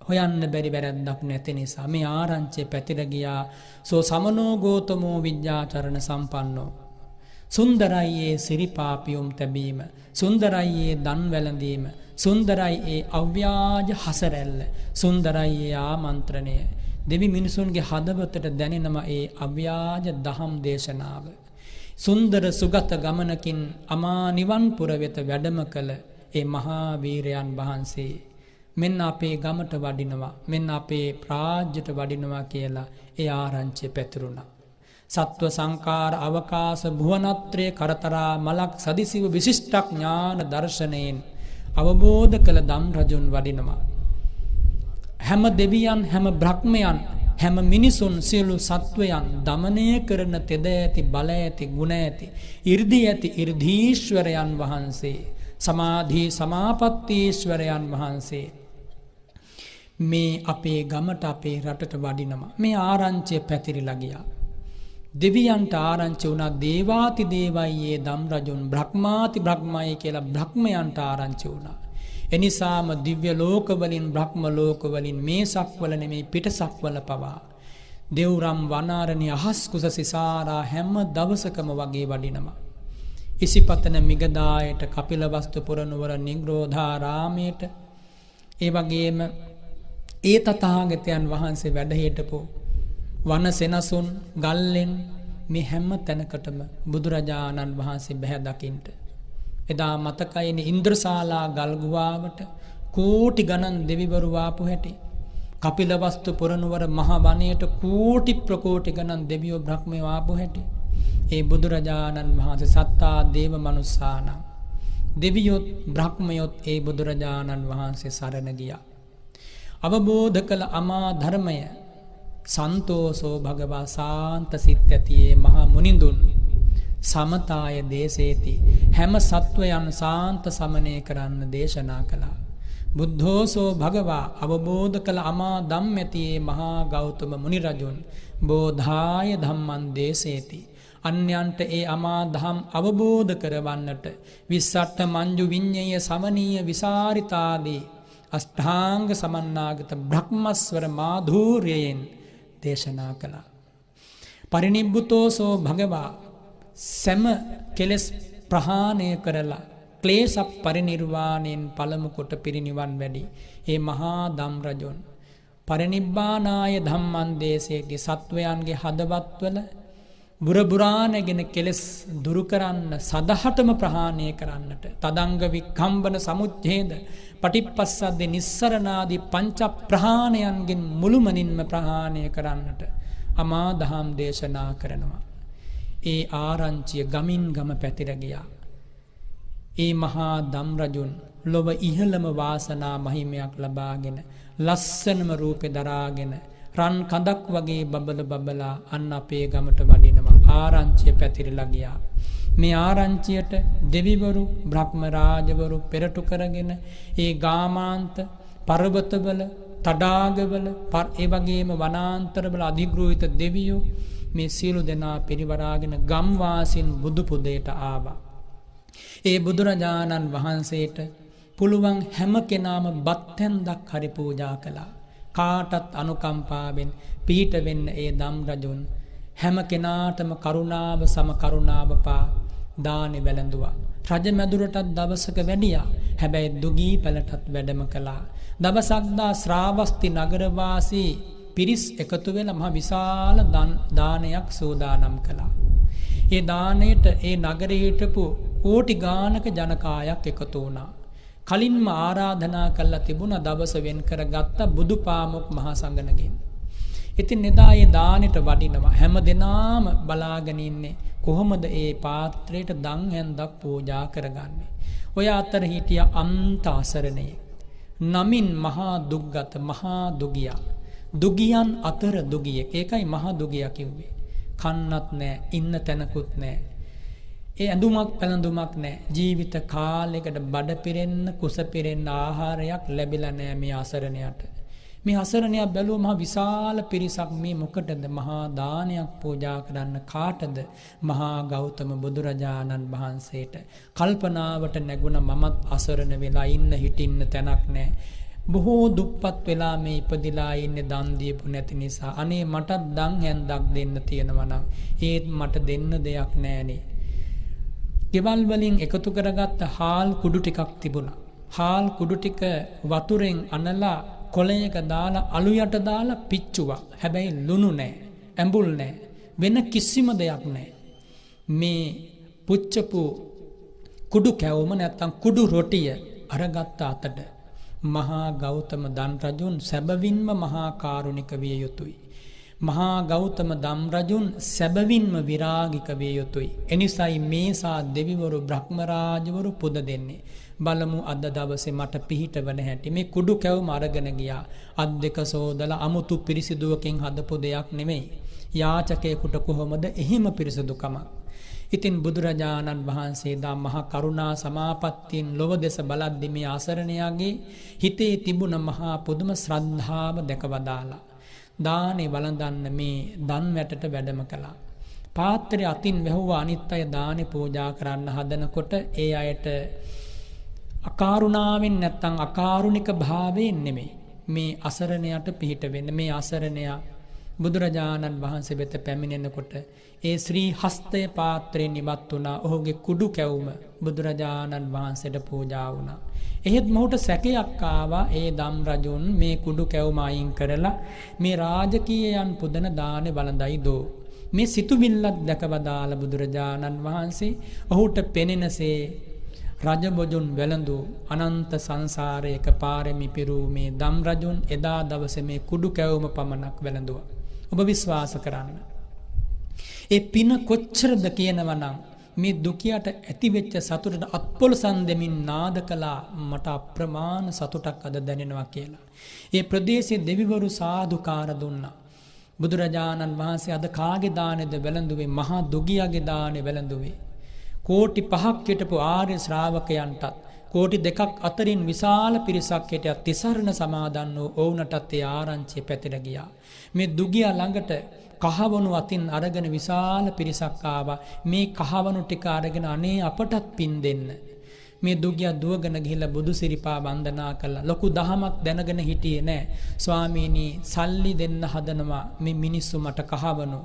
හොයන්න බැරි වැරද්දක් නැති නිසා මේ ආරංචිය පැතිර ගියා. සෝ සමනෝ ගෝතමෝ විද්‍යාචරණ සම්පන්නෝ සුන්දරයි ඒ සිරිපාපියුම් තැබීම, සුන්දරයි ඒ දන් වැළඳීම, සුන්දරයි ඒ අව්‍යාජ හසරැල්ල, සුන්දරයි ඒ ආමන්ත්‍රණය. දෙවි මිනිසුන්ගේ හදවතට දැනෙනම ඒ අව්‍යාජ දහම් දේශනාව. සුන්දර සුගත ගමනකින් අමා නිවන් පුර වෙත වැඩම කළ ඒ මහා වීරයන් වහන්සේ මෙන්න අපේ ගමට වඩිනවා, මෙන්න අපේ ප්‍රාජ්‍යයට වඩිනවා කියලා ඒ ආරංචිය පැතිරුණා. සත්ව සංකාර අවකාශ භුවනත්‍රය කරතරා මලක් සදිසිව විශිෂ්ට ඥාන දර්ශනයෙන් අවබෝධ කළ දම් රජුන් වඩිනවා. හැම දෙවියන්, හැම බ්‍රහ්මයන්, හැම මිනිසුන්, සියලු සත්වයන් දමනය කරන තෙද ඇති, බල ඇති, ගුණ ඇති, 이르දි ඇති 이르දීශ්වරයන් වහන්සේ, සමාධි සමාපත්තීශ්වරයන් වහන්සේ මේ අපේ ගමට, අපේ රටට වඩිනවා. මේ ආරංචිය පැතිරිලා ගියා. දෙවියන්ට ආරංචි වුණා දේවාති දේවයියේ දම් රජුන්, බ්‍රහ්මාති බ්‍රහ්මයි කියලා බ්‍රහ්මයන්ට ආරංචි වුණා. එනිසාම දිව්‍ය ලෝකවලින්, බ්‍රහ්ම ලෝකවලින්, මේ සක්වල නෙමේ පිටසක්වල පවා දෙව්රම් වනාරණ්‍ය අහස් කුස සිසාරා හැම දවසකම වගේ වඩිනවා. ඉසිපතන මිගදායට, කපිලවස්තු පුරනුවර නිග්‍රෝධාරාමයට, ඒ වගේම ඒ තථාගතයන් වහන්සේ වැඩ හිටපු වන සෙනසුන් ගල්ලෙන් මේ හැම තැනකටම බුදුරජාණන් වහන්සේ බැහැ දකින්ට. එදා මතකයිනේ ඉන්ද්‍රශාලා ගල් ගුහාවට කෝටි ගණන් දෙවිවරු ආපු හැටි. කපිලවස්තු පුරනුවර මහ වනයේට කෝටි ප්‍රකෝටි ගණන් දෙවියෝ බ්‍රහ්මයෝ ආපු හැටි. ඒ බුදුරජාණන් වහන්සේ සත්තා දේව මනුස්සාන දෙවියොත් බ්‍රහ්මයොත් ඒ බුදුරජාණන් වහන්සේ සරණ ගියා. අවබෝධ කළ අමා ධර්මය සන්තෝෂෝ භගවා සාන්ත සිත් ඇතියේ මහා මුනිඳුන් සමතාය දේශේති හැම සත්වයන් සාන්ත සමනය කරන්න දේශනා කළා. බුද්ධෝසෝ භගවා අවබෝධ කළ අමා ධම් ඇතියේ මහා ගෞතම මුනි රජුන් බෝධාය ධම්මං දේශේති අන්‍යයන්ට ඒ අමා දහම් අවබෝධ කරවන්නට විස්සට්ඨ මංජු විඤ්ඤය සමනීය විසාරිතාදී අෂ්ඨාංග සමන්නාගත බ්‍රහ්මස්වර මාධූර්යයෙන් දේශනා කළා. පරිනිබ්බුතෝසෝ භගවා සෑම කෙලෙස් ප්‍රහාණය කරලා ක්ලේශ පරිනිර්වාණයෙන් පළමු කොට පිරිනිවන් වැඩි ඒ මහා ධම් රජුන් පරිනිබ්බානාය ධම්මං දේශේති සත්වයන්ගේ හදවත්වල බුරබුරානගෙන කෙලෙස් දුරු කරන්න සදහටම ප්‍රහාණය කරන්නට තදංග වික්ඛම්බන සමුච්ඡේද පටිපස්සද්ද නිස්සරණාදී පංච ප්‍රහාණයන්ගෙන් මුළුමනින්ම ප්‍රහාණය කරන්නට අමා දහම් දේශනා කරනවා. ඒ ආරංචිය ගමින් ගම පැතිර ගියා. ඒ මහා දම් රජුන් ලොව ඉහළම වාසනා මහිමයක් ලබාගෙන ලස්සනම රූපේ දරාගෙන රන් කඳක් වගේ බබලා අන්න අපේ ගමට වඩිනවා. ආරංචිය පැතිරලා ගියා. මේ ආරංචියට දෙවිවරු බ්‍රහ්ම රාජවරු පෙරටු කරගෙන ඒ ගාමාන්ත පර්වතවල තඩාගවල ඒ වගේම වනාන්තරවල අධිග්‍රහිත දෙවියෝ මේ සියලු දෙනා පිරිවරාගෙන ගම්වාසීන් බුදු පුදේට ආවා. ඒ බුදුරජාණන් වහන්සේට පුළුවන් හැම කෙනාම බත් හැන්දක් හරි පූජා කළා. කාටත් අනුකම්පාවෙන් පිහිට වෙන්න ඒ දම් රජුන් හැම කෙනාටම කරුණාව සම කරුණාව පා දානි වැළඳුවා. රජ මැදුරටත් දවසක වැඩියා. හැබැයි දුගී පැලටත් වැඩම කළා. දවසක් දා ශ්‍රාවස්ති නගරවාසී පිරිස් එකතු වෙලා මහ විශාල දානයක් සූදානම් කළා. ඒ දාණයට ඒ නගරේ හිටපු කෝටි ගානක ජනකායක් එකතු වුණා. කලින්ම ආරාධනා කළා තිබුණා දවස වෙන් කරගත්ත බුදුපාමොක් මහා සංඝනගෙන්. ඉතින් එදා ඒ දානෙට වඩිනවා. හැම දිනාම බලාගෙන ඉන්නේ කොහොමද ඒ පාත්‍රයට දන් හැන්දක් පූජා කරගන්නේ. ඔය අතර හිටිය අන්ත අසරණේ නමින් මහා දුක්ගත මහා දුගියා. දුගියන් අතර දුගියෙක්. ඒකයි මහා දුගියා කිව්වේ. කන්නත් නැහැ, ඉන්න තැනකුත් නැහැ. ඒ ඇඳුමක් පැළඳුමක් නැහැ. ජීවිත කාලයකට බඩ පිරෙන්න, කුස පිරෙන්න ආහාරයක් ලැබිලා නැහැ මේ අසරණයාට. මේ අසරණයා බැලුව මහ විශාල පිරිසක් මේ මොකටද මහා දානයක් පූජා කරන්න කාටද? මහා ගෞතම බුදුරජාණන් වහන්සේට. කල්පනාවට නැගුණ මමත් අසරණ වෙලා ඉන්න හිටින්න තැනක් නැහැ. බොහෝ දුප්පත් වෙලා මේ ඉපදිලා ඉන්නේ දන් දීපු නැති නිසා. අනේ මටත් දන් හැන්දක් දෙන්න තියෙනවා නම් ඒත් මට දෙන්න දෙයක් නැහනේ. ගෙවල් වලින් එකතු කරගත්ත හාල් කුඩු ටිකක් තිබුණා. හාල් කුඩු ටික වතුරෙන් අනලා කොළයක දාලා අලු යට දාලා පිච්චුවා. හැබැයි ලුණු නැහැ, ඇඹුල් නැහැ, වෙන කිසිම දෙයක් නැහැ. මේ පුච්චපු කුඩු කැවුම නැත්තම් කුඩු රොටිය අරගත්ත අතට මහා ගෞතම දන් රජුන් සැබවින්ම මහා කාරුණික විය යුතුයි. මහා ගෞතම දම් රජුන් සැබවින්ම විරාගික විය යුතුයි. එනිසායි මේසා දෙවිවරු බ්‍රහ්ම රාජවරු පුද දෙන්නේ. බලමු අද දවසේ මට පිහිට වන හැටි. මේ කුඩු කැවුම අරගෙන ගියා. අත් දෙක සෝදලා අමුතු පිරිසිදුවකින් හදපු දෙයක් නෙමෙයි. යාචකයෙකුට කොහොමද එහෙම පිරිසිදුකම? ඉතින් බුදුරජාණන් වහන්සේ දා මහා කරුණා සමාපත්තියෙන් ලොව දෙස බලද්දි මේ අසරණයාගේ හිතේ තිබුණ මහා පුදුම ශ්‍රද්ධාව දැකවදාලා දානේ වළඳන්න මේ දන් වැටට වැඩම කළා. පාත්‍රය අතින් වැහුවා. අනිත් අය දානේ පූජා කරන්න හදනකොට ඒ අයට අකාරුණාවෙන් නැත්තම් අකාරුණික භාවයෙන් නෙමෙයි මේ අසරණයට පිහිට වෙන්න. මේ අසරණයා බුදුරජාණන් වහන්සේ වෙත පැමිණෙනකොට ඒ ශ්‍රී හස්තය පාත්‍රයෙන් ඉවත් වුණා. ඔහුගේ කුඩු කැවුම බුදුරජාණන් වහන්සේට පූජා වුණා. එහෙත් මොහුට සැකයක් ආවා. ඒ දම් රජුන් මේ කුඩු කැවුම අයින් කරලා මේ රාජකීයයන් පුදන දානේ වළඳයි දෝ. මේ සිතුවිල්ලක් දැකවදාලා බුදුරජාණන් වහන්සේ ඔහුට පෙනෙනසේ රජබොජුන් වැළඳු අනන්ත සංසාරයක පාරමි පිරූ මේ දම් රජුන් එදා දවසේ මේ කුඩු කැවුම පමණක් වැළඳුවා. ඔබ විශ්වාස කරන්න. ඒ පින කොච්චරද කියනවනම් මේ දුකියට ඇතිවෙච්ච සතුටට අත්පොලසන් දෙමින් නාද කළා. මට අප්‍රමාණ සතුටක් අද දැනෙනවා කියලා. ඒ ප්‍රදේශයේ දෙවිවරු සාදුකාර දුන්නා. බුදුරජාණන් වහන්සේ අද කාගේ දානේද වැළඳුවේ? මහා දුගියාගේ දානේ වැළඳුවේ. කෝටි 5ක් හිටපු ආර්ය ශ්‍රාවකයන්ටත් කෝටි 2ක් අතරින් විශාල පිරිසක් හිටියා. තිසරණ සමාදන් වූ ඔවුන්ටත් ඒ ආරංචිය පැතිර ගියා. මේ දුගියා ළඟට කහවණු අතින් අරගෙන විශාල පිරිසක් ආවා. මේ කහවණු ටික අරගෙන අනේ අපටත් පින් දෙන්න. මේ දුගියා දුවගෙන ගිහිල්ලා බුදු සිරිපා වන්දනා කළා. ලොකු දහමක් දැනගෙන හිටියේ නෑ. ස්වාමීනි සල්ලි දෙන්න හදනවා මේ මිනිස්සු මට කහවණු.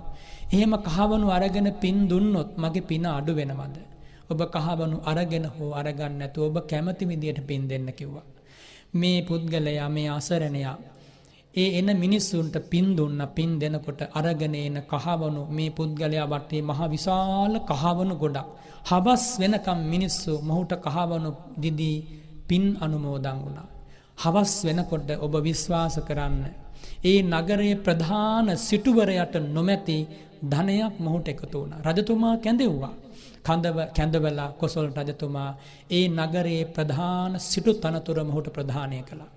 එහෙම කහවණු අරගෙන පින් දුන්නොත් මගේ පින අඩු වෙනවද? ඔබ කහවණු අරගෙන හෝ අරගන්න නැතුව ඔබ කැමති විදියට පින් දෙන්න කිව්වා. මේ පුද්ගලයා මේ අසරණයා ඒ එන මිනිස්සුන්ට පින් දුන්න. පින් දෙනකොට අරගෙන එන කහවණු මේ පුද්ගලයා වටේ මහ විශාල කහවණු ගොඩක්. හවස් වෙනකම් මිනිස්සු මොහුට කහවණු දිදී පින් අනුමෝදන් වුණා. හවස් වෙනකොට ඔබ විශ්වාස කරන්න ඒ නගරයේ ප්‍රධාන සිටුවරයට නොමැති ධනයක් මොහුට එකතු වුණා. රජතුමා කැඳෙව්වා. කැඳවලා කොසල් රජතුමා ඒ නගරයේ ප්‍රධාන සිටු තනතුර මොහුට ප්‍රදානය කළා.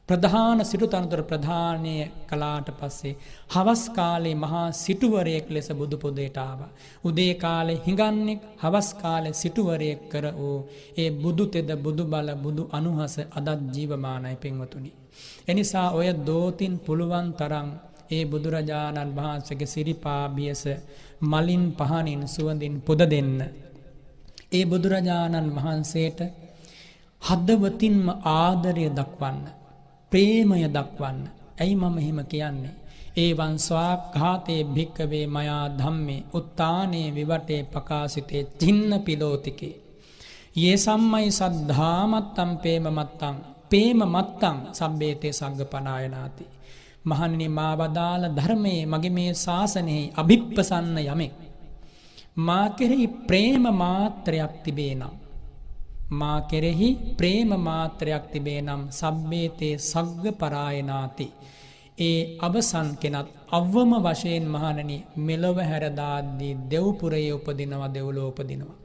ප්‍රධාන සිටු තනතුර ප්‍රදානය කළාට පස්සේ හවස් කාලේ මහා සිටුවරයෙක් ලෙස බුදු පොදේට ආවා. උදේ කාලේ හිඟන්නෙක්, හවස් කාලේ සිටුවරයෙක් කර වූ ඒ බුදු තෙද බුදු බල බුදු අනුහස අදත් ජීවමානයි පින්වතුනි. එනිසා ඔය දෝතින් පුළුවන් තරම් ඒ බුදුරජාණන් වහන්සේගේ සිරිපා බියස මලින් පහනින් සුවඳින් පුද දෙන්න. ඒ බුදුරජාණන් වහන්සේට හදවතින්ම ආදරය දක්වන්න, ප්‍රේමය දක්වන්න. ඇයි මම එහෙම කියන්නේ? ඒවං ස්වාඝාතේ භික්කවේ මයා ධම්මේ උත්තානේ විවටේ පකාසිතේ චින්න පිලෝතිකේ. යේ සම්මයි සද්ධාමත්තම් පේම මත්තං පේම මත්තං සබ්බේතේ සග්ගපනායනාති. මහණෙනි, මා වදාළ ධර්මයේ මගේ මේ ශාසනයේ අභිප්පසන්න යමෙක් මා කෙරෙහි ප්‍රේම මාත්‍රයක් තිබේ නම්, මා කෙරෙහි ප්‍රේම මාත්‍රයක් තිබේ නම් සබ්බේතේ සග්ගපරායනාති. ඒ අවසන් කෙනත් අවම වශයෙන් මහණෙනි මෙලොව හැරදාද්දී දෙව්පුරයේ උපදිනවා, දෙව්ලොව උපදිනවා.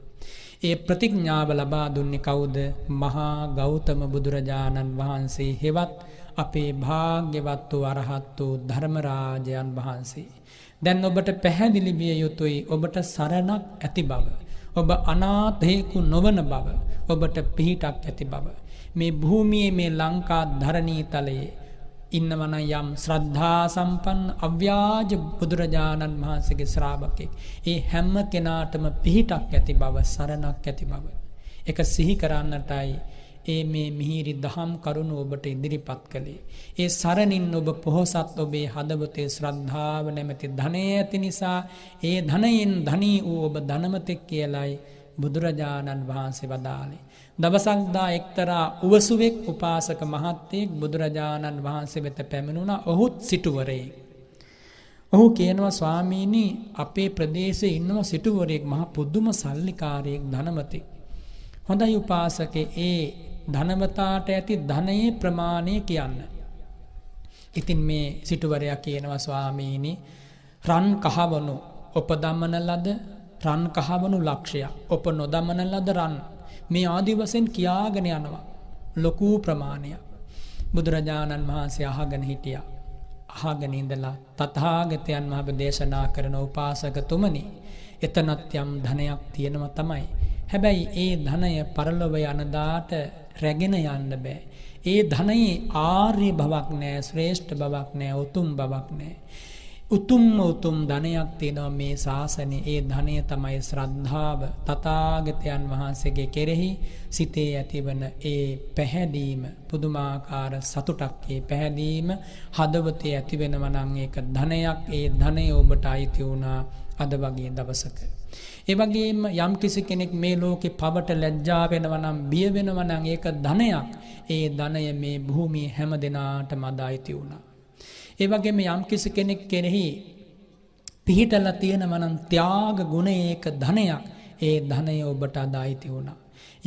ඒ ප්‍රතිඥාව ලබා දුන්නේ කවුද? මහා ගෞතම බුදුරජාණන් වහන්සේ හෙවත් අපේ භාග්‍යවත් වූ අරහත් වූ ධර්මරාජයන් වහන්සේ. දැන් ඔබට පැහැදිලි විය යුතුයි ඔබට සරණක් ඇති බව, ඔබ අනාථයෙකු නොවන බව, ඔබට පිහිටක් ඇති බව. මේ භූමියේ මේ ලංකා ධරණී තලයේ ඉන්නවන යම් ශ්‍රද්ධා සම්පන්න අව්‍යාජ බුදුරජාණන් වහන්සේගේ ශ්‍රාවකෙක්, ඒ හැම කෙනාටම පිහිටක් ඇති බව, සරණක් ඇති බව එක සිහි කරන්නටයි ඒ මේ මිහිරි දහම් කරුණු ඔබට ඉදිරිපත් කළේ. ඒ සරණින් ඔබ පොහොසත්, ඔබේ හදවතේ ශ්‍රද්ධාව නැමැති ධනය ඇති නිසා ඒ ධනයෙන් ධනී වූ ඔබ ධනමතෙක් කියලයි බුදුරජාණන් වහන්සේ වදාළේ. දවසක්දා එක්තරා උවසුවෙක් උපාසක මහත්තයෙක් බුදුරජාණන් වහන්සේ වෙත පැමිණුණා. ඔහුත් සිටුවරයෙක්. ඔහු කියනවා, ස්වාමීනි, අපේ ප්‍රදේශයේ ඉන්නවා සිටුවරයෙක්, මහ පුදුම සල්ලිකාරයෙක්, ධනමතෙක්. හොඳයි උපාසකේ, ඒ ධනවතාට ඇති ධනයේ ප්‍රමාණය කියන්න. ඉතින් මේ සිටුවරයා කියනවා, ස්වාමීනි, රන් කහවණු උපදමන ලද රන් කහවණු ලක්ෂයක්, ඔප නොදමන ලද රන්, මේ ආදි වශයෙන් කියාගෙන යනවා ලොකු ප්‍රමාණයක්. බුදුරජාණන් වහන්සේ අහගෙන හිටියා. අහගෙන ඉඳලා තථාගතයන් වහන්සේ දේශනා කරන උපාසකතුමනි, එතනත් යම් ධනයක් තියෙනවා තමයි. හැබැයි ඒ ධනය පරලොව යන දාට රැගෙන යන්න බෑ. ඒ ධනයේ ආර්ය බවක් නෑ, ශ්‍රේෂ්ඨ බවක් නෑ, උතුම් බවක් නෑ. උතුම් ධනයක් තියෙනවා මේ ශාසනයේ. ඒ ධනය තමයි ශ්‍රද්ධාව. තථාගතයන් වහන්සේගේ කෙරෙහි සිතේ ඇතිවන ඒ පැහැදීම, පුදුමාකාර සතුටක්. ඒ පැහැදීම හදවතේ ඇතිවෙනවා නම් ඒක ධනයක්. ඒ ධනය ඔබට අයිති වුණා අද වගේ දවසක. ඒ වගේම යම් කිසි කෙනෙක් මේ ලෝකේ පවට ලැජ්ජා වෙනවා නම්, බිය වෙනවා නම් ඒක ධනයක්. ඒ ධනය මේ භූමියේ හැම දෙනාටම අදායිති වුණා. ඒ වගේම යම් කිසි කෙනෙක් කෙරෙහි පිහිටලා තියෙනවා නම් ත්‍යාග ගුණය ඒක ධනයක්. ඒ ධනය ඔබට අදායිති වුණා.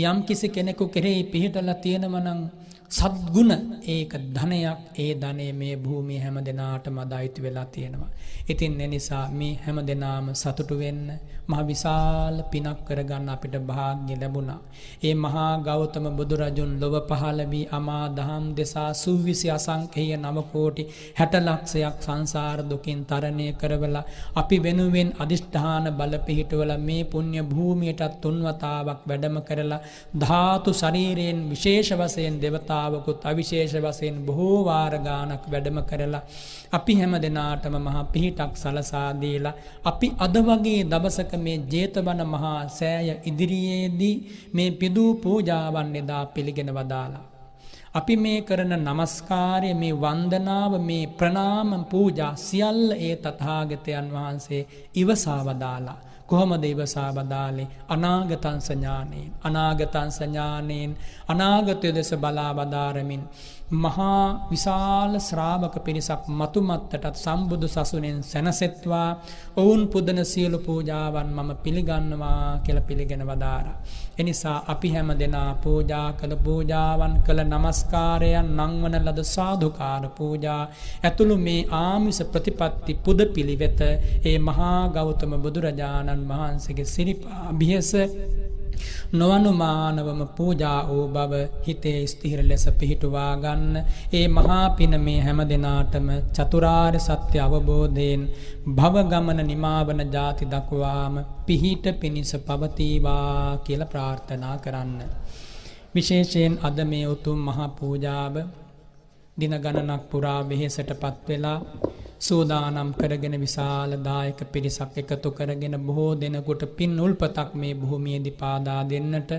යම් කිසි කෙනෙකු කෙරෙහි පිහිටලා තියෙනවා නම් සද්ගුණ, ඒක ධනයක්. ඒ ධනෙ මේ භූමියේ හැම දෙනාටම අදායිති වෙලා තියෙනවා. ඉතින් ඒ නිසා මේ හැම දෙනාම සතුටු වෙන්න, මහ විශාල පිනක් කරගන්න අපිට වාග්ය ලැබුණා. ඒ මහා ගෞතම බුදුරජුන් ලොව පහළ වී අමා දහම් දෙසා සූවිසි අසංඛේය 9 කෝටි 60 ලක්ෂයක් සංසාර දුකින් තරණය කරවලා අපි වෙනුවෙන් අදිෂ්ඨාන බල පිහිටවලා මේ පුණ්‍ය භූමියට තුන්වතාවක් වැඩම කරලා ධාතු ශරීරයෙන් විශේෂ වශයෙන් දේවතාවකුත් අවිශේෂ වශයෙන් බොහෝ වාර ගානක් වැඩම කරලා අපි හැම දෙනාටම මහා පිහිටක් සලසා දීලා අපි අද වගේ දවසක මේ ජේතවන මහා සෑය ඉදිරියේදී මේ පිදූ පූජාවන් එදා පිළිගෙන වදාලා අපි මේ කරන නමස්කාරය, මේ වන්දනාව, මේ ප්‍රණාම පූජා සියල්ල ඒ තථාගතයන් වහන්සේ ඉවසා වදාලා. කොහොමද ඉවසා වදාලේ? අනාගතං ඥානේන, අනාගතං ඥානේන, අනාගතය දෙස බලා වදාරමින් මහා විශාල ශ්‍රාවක පිරිසක් මතුමත්තටත් සම්බුදු සසුනෙන් සැනසෙත්වා ඔවුන් පුදන සියලු පූජාවන් මම පිළිගන්නවා කියලා පිළිගෙන වදාරා. එනිසා අපි හැම දෙනා පූජා කළ පූජාවන් කළ නමස්කාරයන් නංවන ලද සාධුකාර පූජා ඇතුළු මේ ආමිස ප්‍රතිපත්ති පුද පිළිවෙත ඒ මහා ගෞතම බුදුරජාණන් වහන්සේගේ සිරිපා බියස නොවනුමානවම පූජා වූ බව හිතේ ස්ථිර ලෙස පිහිටුවා ගන්න. ඒ මහා පින මේ හැම දෙනාටම චතුරාර්ය සත්‍ය අවබෝධයෙන් භව ගමන නිමාවන ජාති දක්වාම පිහිට පිණිස පවතිවා කියලා ප්‍රාර්ථනා කරන්න. විශේෂයෙන් අද මේ උතුම් මහා පූජාව දින ගණනක් පුරා වෙහෙසටපත් වෙලා සූදානම් කරගෙන විශාල දායක පිරිසක් එකතු කරගෙන බොහෝ දෙනෙකුට පින් උල්පතක් මේ භූමියේදී පාදා දෙන්නට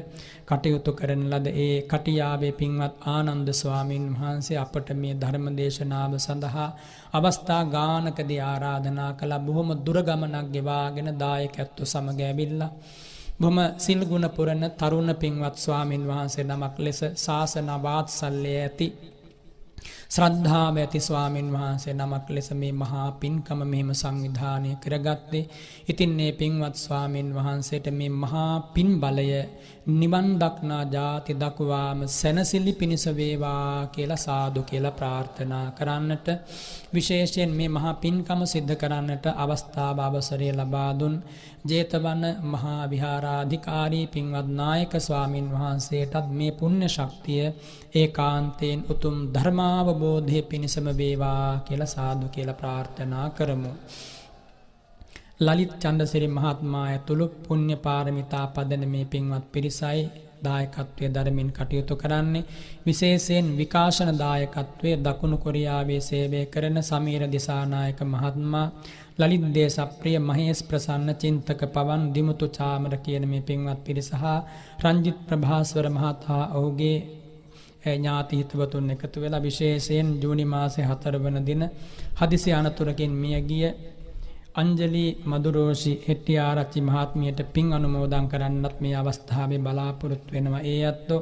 කටයුතු කරන ලද ඒ කටියාවේ පින්වත් ආනන්ද ස්වාමින් වහන්සේ අපට මේ ධර්ම දේශනාව සඳහා අවස්ථා ගානකදී ආරාධනා කළ බොහොම දුර ගමනක් ගෙවාගෙන දායකත්ව සමග ඇවිල්ලා බොහොම සිල් ගුණ පුරන තරුණ පින්වත් ස්වාමින් වහන්සේ නමක් ලෙස ශාසන වාත්සල්‍ය ඇති ශ්‍රද්ධාව ඇති ස්වාමින් වහන්සේ නමක් ලෙස මේ මහා පින්කම මෙහෙම සංවිධානය කරගත්තේ. ඉතින් මේ පින්වත් ස්වාමින් වහන්සේට මේ මහා පින් බලය නිවන් දක්නා ජාති දක්වාම සැනසෙලි පිණිස වේවා කියලා සාදු කියලා ප්‍රාර්ථනා කරන්නට, විශේෂයෙන් මේ මහා පින්කම සිද්ධ කරන්නට අවස්ථාව අවසරය ලබා දුන් ජේතවන මහා විහාරාධිකාරී පින්වත් නායක ස්වාමින් වහන්සේටත් මේ පුණ්‍ය ශක්තිය ඒකාන්තයෙන් උතුම් ධර්මාවබෝධය පිණිසම වේවා කියලා සාදු කියලා ප්‍රාර්ථනා කරමු. ලලිත් චන්දසිරි මහත්මයා ඇතුළු පුණ්‍ය පාරමිතා පදන මේ පින්වත් පිරිසයි දායකත්වයේ ධර්මින් කටයුතු කරන්නේ. විශේෂයෙන් විකාශන දායකත්වයේ දකුණු කොරියාවේ සේවය කරන සමීර දිසානායක මහත්මයා, ලලිත් දේශප්‍රිය, මහේෂ් ප්‍රසන්න, චින්තක පවන්, දිමුතු චාමර කියන මේ පින්වත් පිරිස හා රංජිත් ප්‍රභාස්වර මහතා ඔහුගේ ඥාති හිතවතුන් එකතු වෙලා විශේෂයෙන් ජූනි මාසේ 4 වන දින හදිසි අනතුරකින් මියගිය අංජලි මදුරෝෂි හෙට්ටිආරච්චි මහත්මියට පින් අනුමෝදන් කරන්නත් මේ අවස්ථාවේ බලාපොරොත්තු වෙනවා. ඒ අත්ෝ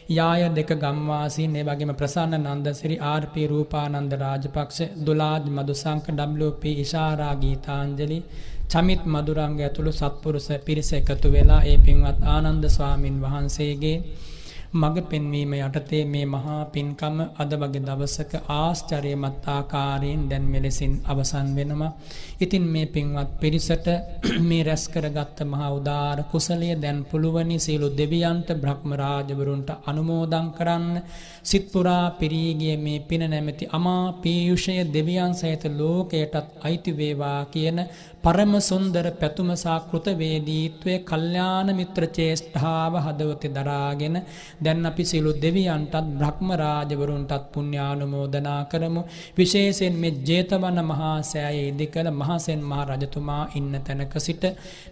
යාය දෙක ගම්වාසීන්, ඒ වගේම ප්‍රසන්න නන්දසිරි, ආර්.පී. රූපානන්ද රාජපක්ෂ, දුලාජ් මදුසංක, W.පී. ඉෂාරා ගීතාංජලි, චමිත් මදුරංග ඇතුළු සත්පුරුෂ පිරිස එකතු වෙලා ඒ පින්වත් ආනන්ද ස්වාමින් වහන්සේගේ මඟ පෙන්වීම යටතේ මේ මහා පින්කම අද වගේ දවසක ආශ්චර්යමත් ආකාරයෙන් දැන් මෙලෙසින් අවසන් වෙනවා. ඉතින් මේ පින්වත් පිරිසට මේ රැස් කරගත්ත මහා උදාර කුසලයේ දැන් පුළුවනි සියලු දෙවියන්ට, බ්‍රහ්ම රාජවරුන්ට අනුමෝදන් කරන්න. සිත් පුරා පිරී ගිය මේ පින නැමැති අමා පීයුෂය දෙවියන් සහිත ලෝකයටත් අයිති වේවා කියන පරම සුන්දර පැතුම සා කෘතවේදීත්වයේ කල්යාණ මිත්‍ර චේෂ්ඨාව හදවතේ දරාගෙන දැන් අපි සියලු දෙවියන්ටත් බ්‍රහ්ම රාජවරුන්ටත් පුණ්‍යානුමෝදනා කරමු. විශේෂයෙන් මේ ජේතවන මහා සෑයේ ඉදිකල මහසෙන් මහ රජතුමා ඉන්න තැනක සිට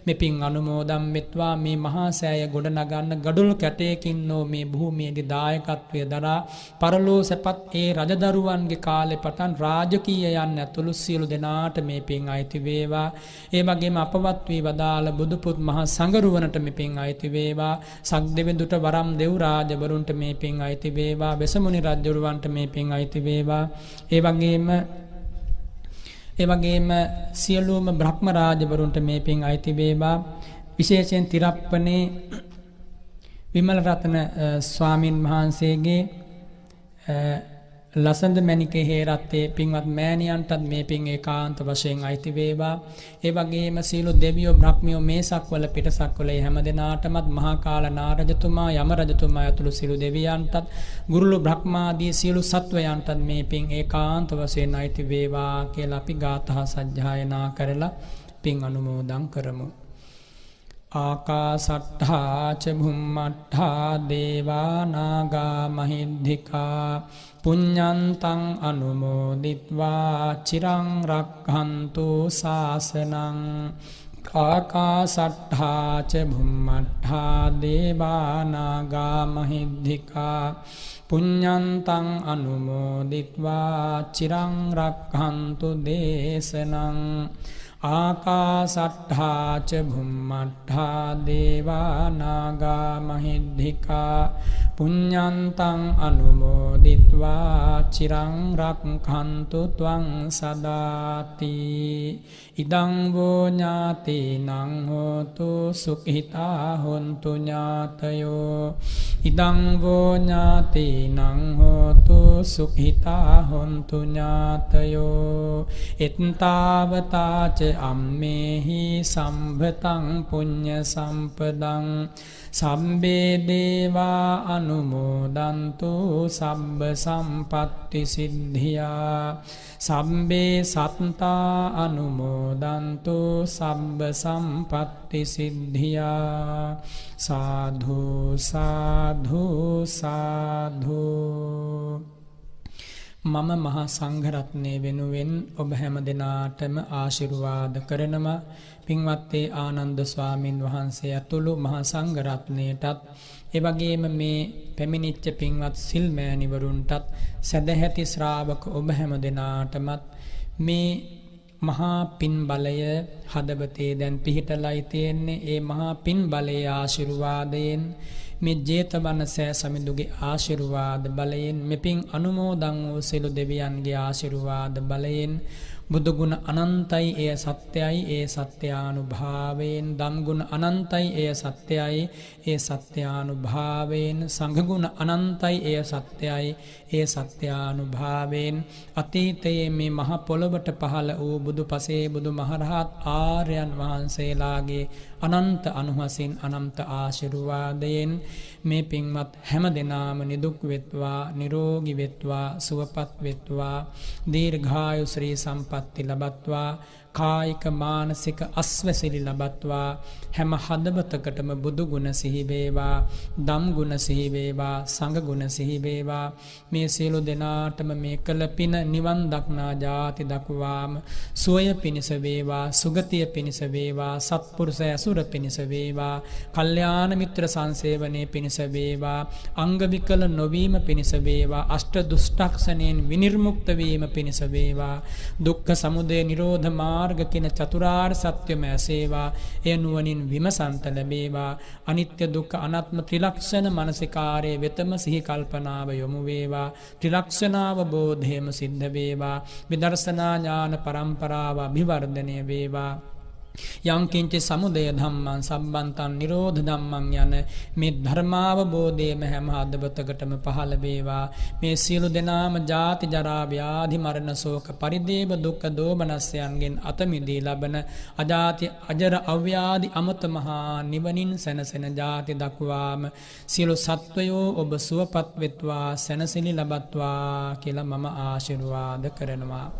මේ පින් අනුමෝදන් වෙත්වා. මේ මහා සෑය ගොඩ නගන්න ගඩොල් කැටයකින් නෝ මේ භූමියේදී දායකත්වයේ දරා පරලෝ සැපත් ඒ රජදරුවන්ගේ කාලේ පටන් රාජකීය යන්න ඇතුළු සියලු දෙනාට මේ පින් අයිති වේවා. ඒ වගේම අපවත් වී වදාළ බුදුපුත් මහා සංඝරුවනට මේ පින් අයිති වේවා. සක්දෙවිඳුට වරම් දෙව් රාජවරුන්ට මේ පින් අයිති වේවා. වෙසමුණි රජුරවන්ට මේ පින් අයිති වේවා. ඒ වගේම සියලුම බ්‍රහ්ම රාජවරුන්ට මේ පින් අයිති වේවා. විශේෂයෙන් තිරප්පනේ විමල රත්න ස්වාමින් වහන්සේගේ ලසඳ මැණිකේ හේරත්තේ පින්වත් මෑණියන්ටත් මේ පින් ඒකාන්ත වශයෙන් අයිති වේවා. ඒ වගේම සියලු දෙවියෝ බ්‍රහ්මියෝ මේ සක්වල පිටසක්වල හැම දෙනාටමත් මහා කාල නාරජතුමා, යම රජතුමා ඇතුළු සියලු දෙවියන්ටත්, ගුරුළු බ්‍රහ්මාදී සියලු සත්වයන්ටත් මේ පින් ඒකාන්ත වශයෙන් අයිති වේවා කියලා අපි ගාථා සජ්ජායනා කරලා පින් අනුමෝදන් කරමු. ආකාසට්ඨා ච භුම්මට්ඨා දේවා නාග මහිද්దికා පුඤ්ඤන්තං අනුමෝදිත්වා චිරං රක්ඛන්තු ශාසනං. ආකාසට්ඨා ච භුම්මට්ඨා දේවා නාග මහිද්దికා පුඤ්ඤන්තං අනුමෝදිත්වා චිරං රක්ඛන්තු දේශනං. ආකාසට්ඨා ච භුම්මට්ඨා දේවා නාග මහිද්దికා පුඤ්ඤන්තං අනුමෝදිත්වා චිරං රක්ඛන්තු ත්වං සදාති ඉදං වූ ඥාතිනං හෝතු සුඛිතා හොන්තු ඥාතයෝ ඉදං වූ ඥාතිනං හෝතු සුඛිතා හොන්තු ඥාතයෝ එත්තාවතා ච අම්මේහි සම්භතං පුඤ්ඤ සම්පදං සම්බේ දේවා අනුමෝදන්තු සබ්බ සම්පත්ති සිද්ධියා සම්බේ සත්තා අනුමෝදන්තු සබ්බ සම්පත්ති සිද්ධියා සාධු සාධු සාධු. මම මහා සංඝරත්නය වෙනුවෙන් ඔබ හැම දෙනාටම ආශිර්වාද කරනවා. පින්වත් ආනන්ද ස්වාමින් වහන්සේ ඇතුළු මහා සංඝරත්නයටත් එවැගේම මේ පැමිණිච්ච පින්වත් සිල් මෑණිවරුන්ටත් සදැහැති ශ්‍රාවක ඔබ හැම දෙනාටමත් මේ මහා පින් බලය හදවතේ දැන් පිහිටලයි තියෙන්නේ. ඒ මහා පින් බලයේ ආශිර්වාදයෙන් මේ ජේතවන සෑ සමිඳුගේ ආශිර්වාද බලයෙන් මෙපින් අනුමෝදන් වූ සියලු දෙවියන්ගේ ආශිර්වාද බලයෙන් බුදු ගුණ අනන්තයි එය සත්‍යයි ඒ සත්‍යානුභාවයෙන් ධම් ගුණ අනන්තයි එය සත්‍යයි ඒ සත්‍යානුභාවයෙන් සංඝ ගුණ අනන්තයි එය සත්‍යයි ඒ සත්‍යානුභාවයෙන් අතීතයේ මේ මහ පොළොවට පහළ වූ බුදු පසේ බුදු මහරහත් ආර්යයන් වහන්සේලාගේ අනන්ත අනුහසින් අනන්ත ආශිර්වාදයෙන් මේ පින්වත් හැම දෙනාම නිදුක් වෙත්වා නිරෝගී වෙත්වා සුවපත් වෙත්වා දීර්ඝායු ශ්‍රී සම්පatti ලබත්වා කායික මානසික අස්වැසිලි ලබත්වා හැම හදවතකටම බුදු ගුණ සිහි වේවා ධම් ගුණ සිහි වේවා සංඝ ගුණ සිහි වේවා මේ සියලු දෙනාටම මේ කළ පින නිවන් දක්නා ජාති දක්වාම සුවය පිණිස වේවා සුගතිය පිණිස වේවා සත්පුරුෂ ඇසුර පිණිස වේවා කල්යාණ මිත්‍ර සංසේවනයේ පිණිස වේවා අංග විකල නොවීම පිණිස වේවා අෂ්ට දුෂ්ටක්ෂණයෙන් විනිර්මුක්ත වීම පිණිස වේවා දුක්ඛ සමුදය නිරෝධ මාර්ග කින චතුරාර්ය සත්‍යම ඇසේවා එය නුවණින් විමසන්ත ලැබේවා අනිත්‍ය දුක්ඛ අනාත්ම ත්‍රිලක්ෂණ මනසිකාරයේ වෙතම සිහි කල්පනාව යොමු වේවා ත්‍රිලක්ෂණාවබෝධයම සිද්ධ වේවා විදර්ශනා ඥාන පරම්පරාව අභිවර්ධනය වේවා යං කිංච සමුදය ධම්මං සම්බන්තං නිරෝධ ධම්මං යන මේ ධර්මාවබෝධයම හැම හදවතකටම පහළ වේවා මේ සියලු දෙනාම ජාති ජරා ව්‍යාධි මරණ ශෝක පරිදේව දුක්ඛ දෝමනස්යන්ගෙන් අත මිදී ලබන අජාති අජර අව්‍යාධි අමත මහා නිවනින් සැනසෙන ජාති දක්වාම සියලු සත්වයෝ ඔබ සුවපත් වෙත්වා සැනසෙලි ලබත්වා කියලා මම ආශිර්වාද කරනවා.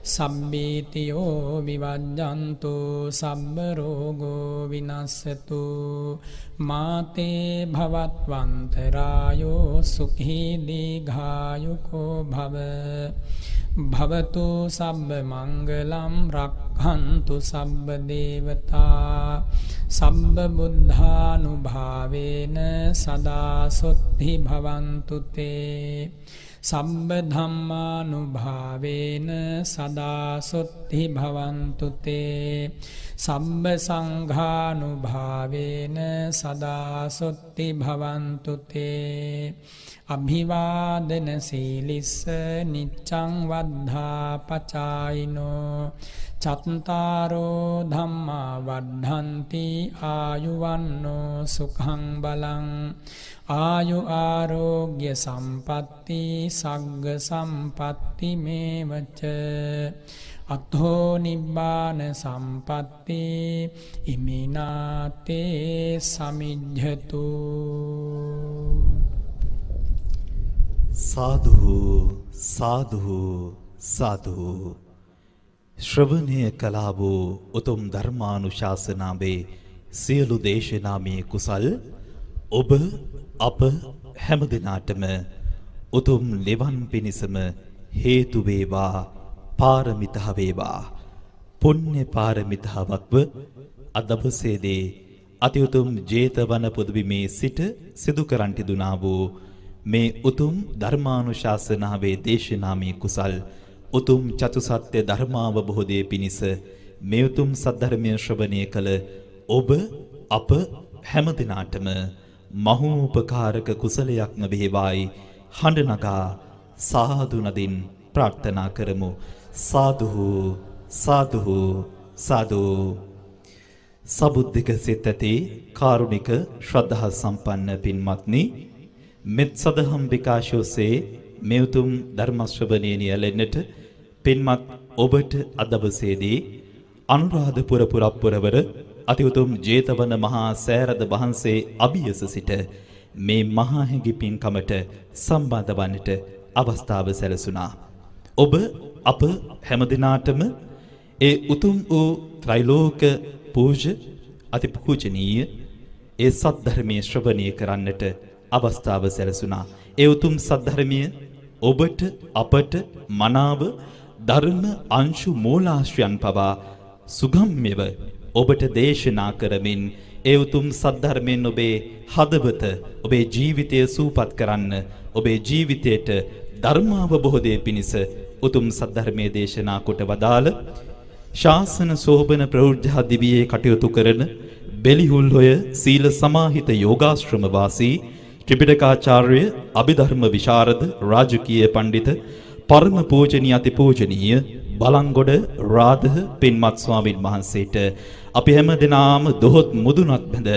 සම්බීතියෝ විවජ්ජන්තු සබ්බ රෝගෝ විනස්සතු මාතේ භවත්වන්තරායෝ සුඛී දීඝායුකෝ භව භවතු සබ්බ මංගලම් රක්ඛන්තු සබ්බ දේවතා සබ්බ බුද්ධානුභාවේන සදා සොත්ති භවන්තු තේ සබ්බ ධම්මානුභාවේන සදා සොත්ති භවන්තු තේ සබ්බ සංඝානුභාවේන සදා සොත්ති භවන්තු තේ අභිවාදන සීලිස්ස නිච්ඡං වද්ධා පචායිනෝ චත්තාරෝ ධම්මා වද්ධන්ති ආයුවන්නෝ සුඛං බලං ආයු ආරෝග්‍ය සම්පatti සග්ග සම්පatti මේවච අතෝ නිබ්බාන සම්පatti ඉමිනාතේ සමිජ්ජතු. සාදු සාදු සාදු. ශ්‍රවණය කළා වූ උතුම් ධර්මානුශාසනාවේ සියලු දේශනාමය කුසල් ඔබ අප හැම දිනාටම උතුම් නිවන් පිණසම හේතු වේවා පාරමිතා වේවා. පුණ්‍ය පාරමිතාවක්ව අද දවසේදී අති උතුම් ජේතවන පුදුබිමේ සිට සිදු කරන්ට දුනා වූ මේ උතුම් ධර්මානුශාසනාවේ දේශනාමය කුසල් උතුම් චතුසත්‍ය ධර්මාවබෝධයේ පිණිස මේ උතුම් සද්ධර්මය ශ්‍රවණය කළ ඔබ අප හැම දිනාටම මහෝපකාරක කුසලයක්ම වේවායි හඬ නගා සාදු නදින් ප්‍රාර්ථනා කරමු. සාදු සාදු සාදු. සබුද්ධික සිත ඇති කාරුණික ශ්‍රද්ධා සම්පන්න පින්වත්නි, මෙත් සදහම් විකාශෝසේ මේ උතුම් ධර්ම ශ්‍රවණය නියැලෙන්නට පින්වත් ඔබට අද දවසේදී අනුරාධපුර පුරපුරවර අති උතුම් ජේතවන මහා සෑරද වහන්සේ අභියස සිට මේ මහා හැඟි පින්කමට සම්බන්ධ වන්නට අවස්ථාව සැලසුණා. ඔබ අප හැමදිනාටම ඒ උතුම් වූ ත්‍රිලෝක පූජ්‍ය අති පූජනීය ඒ සද්ධර්මයේ ශ්‍රවණය කරන්නට අවස්ථාව සැලසුණා. ඒ උතුම් සද්ධර්මයේ ඔබට අපට මනාව ධර්ම අංශු මූලාශ්‍රයන් පවා සුගම්‍යව ඔබට දේශනා කරමින් ඒ උතුම් සද්ධර්මයෙන් ඔබේ හදවත, ඔබේ ජීවිතය සූපත් කරන්න, ඔබේ ජීවිතයට ධර්මාවබෝධය පිණිස උතුම් සද්ධර්මයේ දේශනා කොට වදාළ ශාසන සෝබන ප්‍රවෘද්ධා දිවියේ කටයුතු කරන බෙලිහුල්හොය සීල සමාහිත යෝගාශ්‍රම වාසී ත්‍රිපිටකාචාර්ය අභිධර්ම විශාරද රාජකීය පඬිත පරම පූජනීය අති පූජනීය බලංගොඩ රාධ පින්වත් ස්වාමින් වහන්සේට අපි හැම දිනාම දොහොත් මුදුනත් බඳ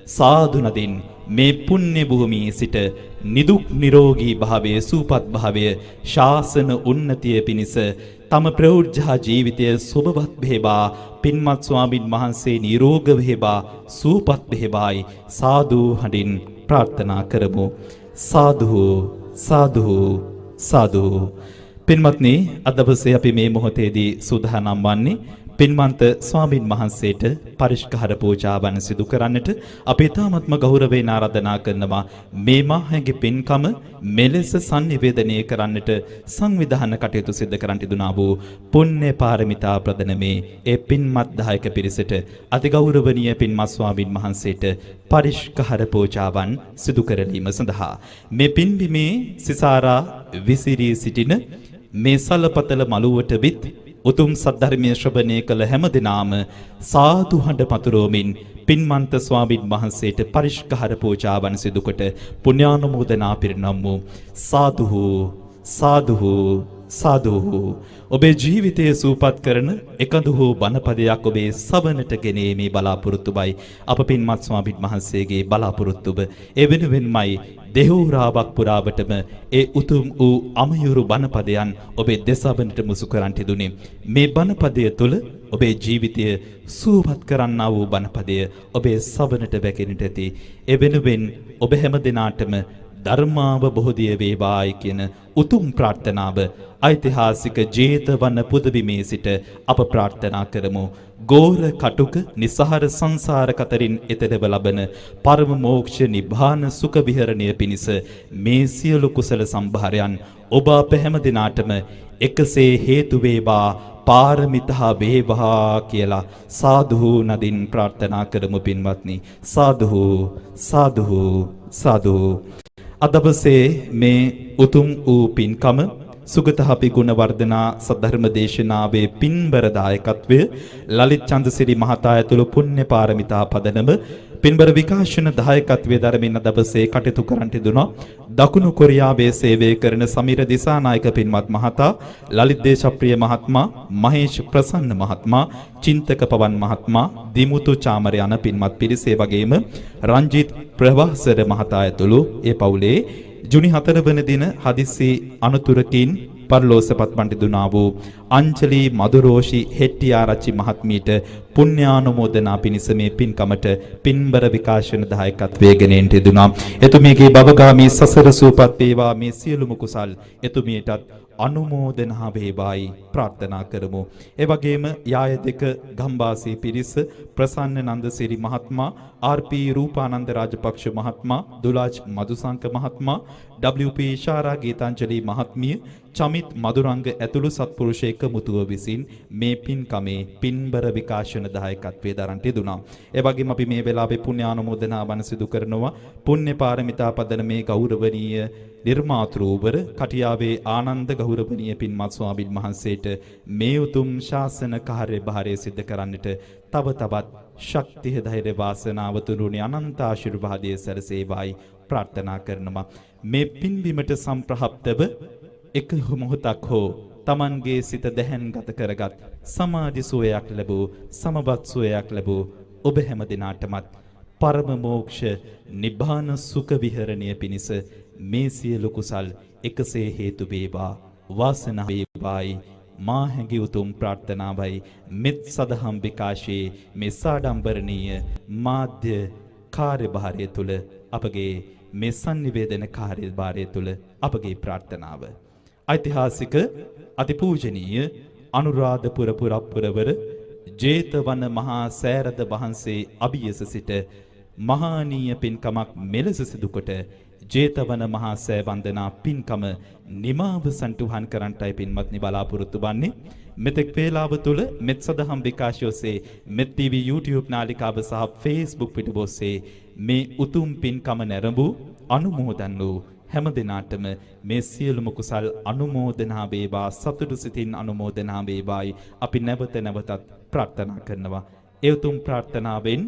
සාදු නදින් මේ පුණ්‍ය භූමියේ සිට නිදුක් නිරෝගී භාවයේ සූපත් භාවයේ ශාසන උන්නතිය පිණිස තම ප්‍රෞಢ ජීවිතය සුබවත් වේවා, පින්වත් ස්වාමින් වහන්සේ නිරෝග වේවා, සූපත් වේවායි සාදු හඬින් ප්‍රාර්ථනා කරමු. සාදු සාදු සාදු. පින්වත්නි, අද දවසේ අපි මේ මොහොතේදී සූදානම් වන්නේ පින්වන්ත ස්වාමින් වහන්සේට පරිස්කාර පූජාවන් සිදු කරන්නට. අපි තාමත්ම ගෞරවයෙන් ආරාධනා කරනවා මේ මහඟි පින්කම මෙලෙස සංනිවේදනය කරන්නට සංවිධාන කටයුතු සිදු කරන්නට දුනා වූ පුණ්‍ය පාරමිතා ප්‍රදනමේ ඒ පින්මත් දායක පිරිසට අතිගෞරවනීය පින්වත් ස්වාමින් වහන්සේට පරිස්කාර පූජාවන් සිදු කරලීම සඳහා මේ පින්බිමේ සිසාරා විසිරී සිටින මේ සලපතල මළුවට විත් උතුම් සද්ධර්මයේ ශ්‍රවණය කළ හැම දිනාම සාදු හඬ පතුරවමින් පින්වන්ත ස්වාමින් වහන්සේට පරිස්කාර පූජාවන් සිදු කොට පුණ්‍යානුමෝදනා පිරිනම් වූ සාදු සාදු සාදු. ඔබේ ජීවිතය සූපත් කරන එකදු හෝ බණපදයක් ඔබේ සවනට ගෙනීමේ බලාපොරොත්තුවයි අප පින්වත් ස්වාමින් වහන්සේගේ බලාපොරොත්තුව. ඒ වෙනුවෙන්මයි දෙහෝරාවක් පුරාවටම ඒ උතුම් වූ අමයුරු බණපදයන් ඔබේ දෙසවනට මුසු කරන්ට දුනේ. මේ බණපදය තුළ ඔබේ ජීවිතය සූපත් කරන්නා වූ බණපදය ඔබේ සවනට වැගෙනට ඇති. ඒ වෙනුවෙන් ඔබ හැම දිනාටම ධර්මාවබෝධය වේවායි කියන උතුම් ප්‍රාර්ථනාව ඓතිහාසික ජේතවන පුදබිමේ සිට අප ප්‍රාර්ථනා කරමු. ගෝර කටුක නිසහර සංසාර කතරින් එතෙරව ලබන පරම මෝක්ෂ නිබ්බාන සුඛ විහරණය පිණිස මේ සියලු කුසල සම්භාරයන් ඔබ අප හැම දිනාටම එකසේ හේතු වේවා, පාරමිතා වේවා කියලා සාදු නදින් ප්‍රාර්ථනා කරමු. පින්වත්නි, සාදු සාදු සාදු. අදවසේ මේ උතුම් වූ පින්කම සුගතහපි ගුණවර්ධනා සද්ධර්ම දේශනාවේ පින්බර දායකත්වය ලලිත් චන්දසිරි මහතා ඇතුළු පුණ්‍ය පාරමිතා පදනම පින්බර විකාශන දායකත්වයේ ධර්මින් දවසේ කටයුතු කරන්ට දුනා. දකුණු කොරියාවේ සේවය කරන සමීර දිසානායක පින්වත් මහතා, ලලිත් දේශප්‍රිය මහත්මයා, මහේෂ් ප්‍රසන්න මහත්මයා, චින්තක පවන් මහත්මයා, දිමුතු චාමර යන පින්වත් පිරිස, ඒ වගේම රංජිත් ප්‍රවාසර මහතා ඇතුළු ඒ පවුලේ ජුනි 4 වන දින හදිසි අනුතුරකින් පරලෝසපත් වන්ට දුනා වූ අංජලි මදුරෝෂි හෙට්ටිආරච්චි මහත්මියට පුණ්‍යානුමෝදනා පිණිස මේ පින්කමට පින්බර විකාශන දායකත්වයේ ගෙනෙන්ට දුනා. එතුමියගේ භවගාමී සසර සූපත් වේවා. මේ සියලුම කුසල් එතුමියටත් අනුමෝදනා වේවායි ප්‍රාර්ථනා කරමු. ඒ වගේම යාය දෙක ගම්බාසී පිරිස ප්‍රසන්න නන්දසිරි මහත්මයා, ආර්.පී. රූපානන්ද රාජපක්ෂ මහත්මයා, දුලාජ් මදුසංක මහත්මයා, WP ශාරා ගීතාංජලි මහත්මිය, චමිත් මදුරංග ඇතුළු සත්පුරුෂ එක එකමුතුව විසින් මේ පින්කමේ පින්බර විකාශන දායකත්වයේ දරන්ට යෙදුණා. ඒ වගේම අපි මේ වෙලාවේ පුණ්‍යානුමෝදනා වන සිදු කරනවා පුණ්‍ය පාරමිතා පදන මේ ගෞරවනීය නිර්මාතෘවර කටියාවේ ආනන්ද ගෞරවනීය පින්වත් ස්වාමීන් වහන්සේට මේ උතුම් ශාසන කාර්යභාරය සිදු කරන්නට තව තවත් ශක්තිය ධෛර්ය වාසනාව තුනුනි අනන්ත ආශිර්වාදයේ සැලසේවායි ප්‍රාර්ථනා කරනවා. මේ පින්බිමට සම්ප්‍රහප්තව එක මොහොතක් හෝ Tamanගේ සිත දැහැන්ගත කරගත් සමාධි සුවයක් ලැබූ සමවත් සුවයක් ලැබූ ඔබ හැම දිනාටමත් පරම මෝක්ෂ නිබ්බාන සුඛ විහරණය පිණිස මේ සියලු කුසල් එකසේ හේතු වේවා වාසනාව වේවායි මා හැඟි උතුම් ප්‍රාර්ථනාවයි මෙත් සදහම් විකාශයේ මේ සාඩම්බරණීය මාධ්‍ය කාර්යභාරය තුල අපගේ මේ sannivedana කාර්යභාරය තුල අපගේ ප්‍රාර්ථනාව ඓතිහාසික අතිපූජනීය අනුරාධපුර පුරපුරවර ජේතවන මහා සෑරද වහන්සේ අභියස සිට මහානීය පින්කමක් මෙලෙස සිදුකොට ජේතවන මහා සෑ වන්දනා පින්කම නිමාව සන්තුහන් කරන්ටයි පින්වත්නි බලාපොරොත්තු වන්නේ. මෙතෙක් වේලාව තුල මෙත් සදහම් විකාශය ඔස්සේ මෙත් TV YouTube නාලිකාව සහ Facebook පිටුව ඔස්සේ මේ උතුම් පින්කම නැරඹූ අනුමෝදන් වූ හැම දිනාටම මේ සියලුම කුසල් අනුමෝදනා වේවා සතුටු සිතින් අනුමෝදනා වේවායි අපි නැවත නැවතත් ප්‍රාර්ථනා කරනවා. ඒ උතුම් ප්‍රාර්ථනාවෙන්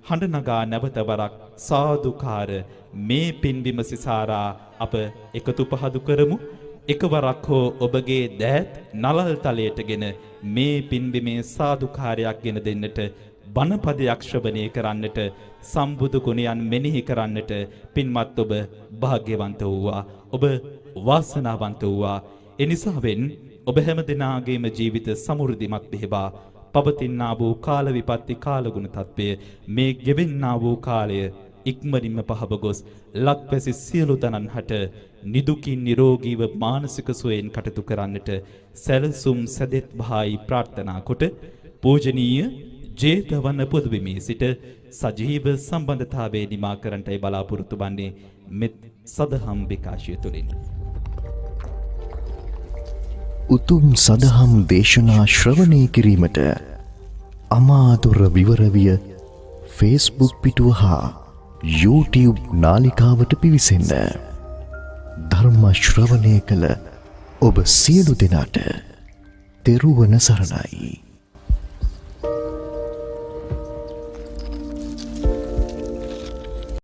හඬ නගා නැවත වරක් සාදුකාර මේ පින්බිම සිසාරා අප එකතු පහදු කරමු. එකවරක් හෝ ඔබගේ දෑත් නලල් තලයටගෙන මේ පින්බිමේ සාදුකාරයක් ගෙන දෙන්නට බණපදයක් ශ්‍රවණය කරන්නට සම්බුදු ගුණයන් මෙනෙහි කරන්නට පින්වත් ඔබ වාග්යවන්ත වූවා. ඔබ වාසනාවන්ත වූවා. එනිසාවෙන් ඔබ හැම දිනාගේම ජීවිත සමෘද්ධිමත් වේවා. පවතිනා වූ කාල විපත්ති කාලගුණ තත්වය මේ ගෙවෙන්නා වූ කාලය ඉක්මනින්ම පහව ගොස් ලක්වැසි සියලු දනන් හට නිදුකින් නිරෝගීව මානසික සුවයෙන් කටයුතු කරන්නට සැලසුම් සැදෙත් භායි ප්‍රාර්ථනා කොට පූජනීය ජේතවන පොදුබිමේ සිට සජීව සම්බන්ධතාවයේ නිමා කරන්නටයි බලාපොරොත්තු වන්නේ මෙත් සදහම් විකාශය තුළින්. උතුම් සදහම් දේශනා ශ්‍රවණය කිරීමට අමාදුර විවරවිය Facebook පිටුව හා YouTube නාලිකාවට පිවිසෙන්න. ධර්ම ශ්‍රවණය කළ ඔබ සියලු දෙනාට තෙරුවන සරණයි.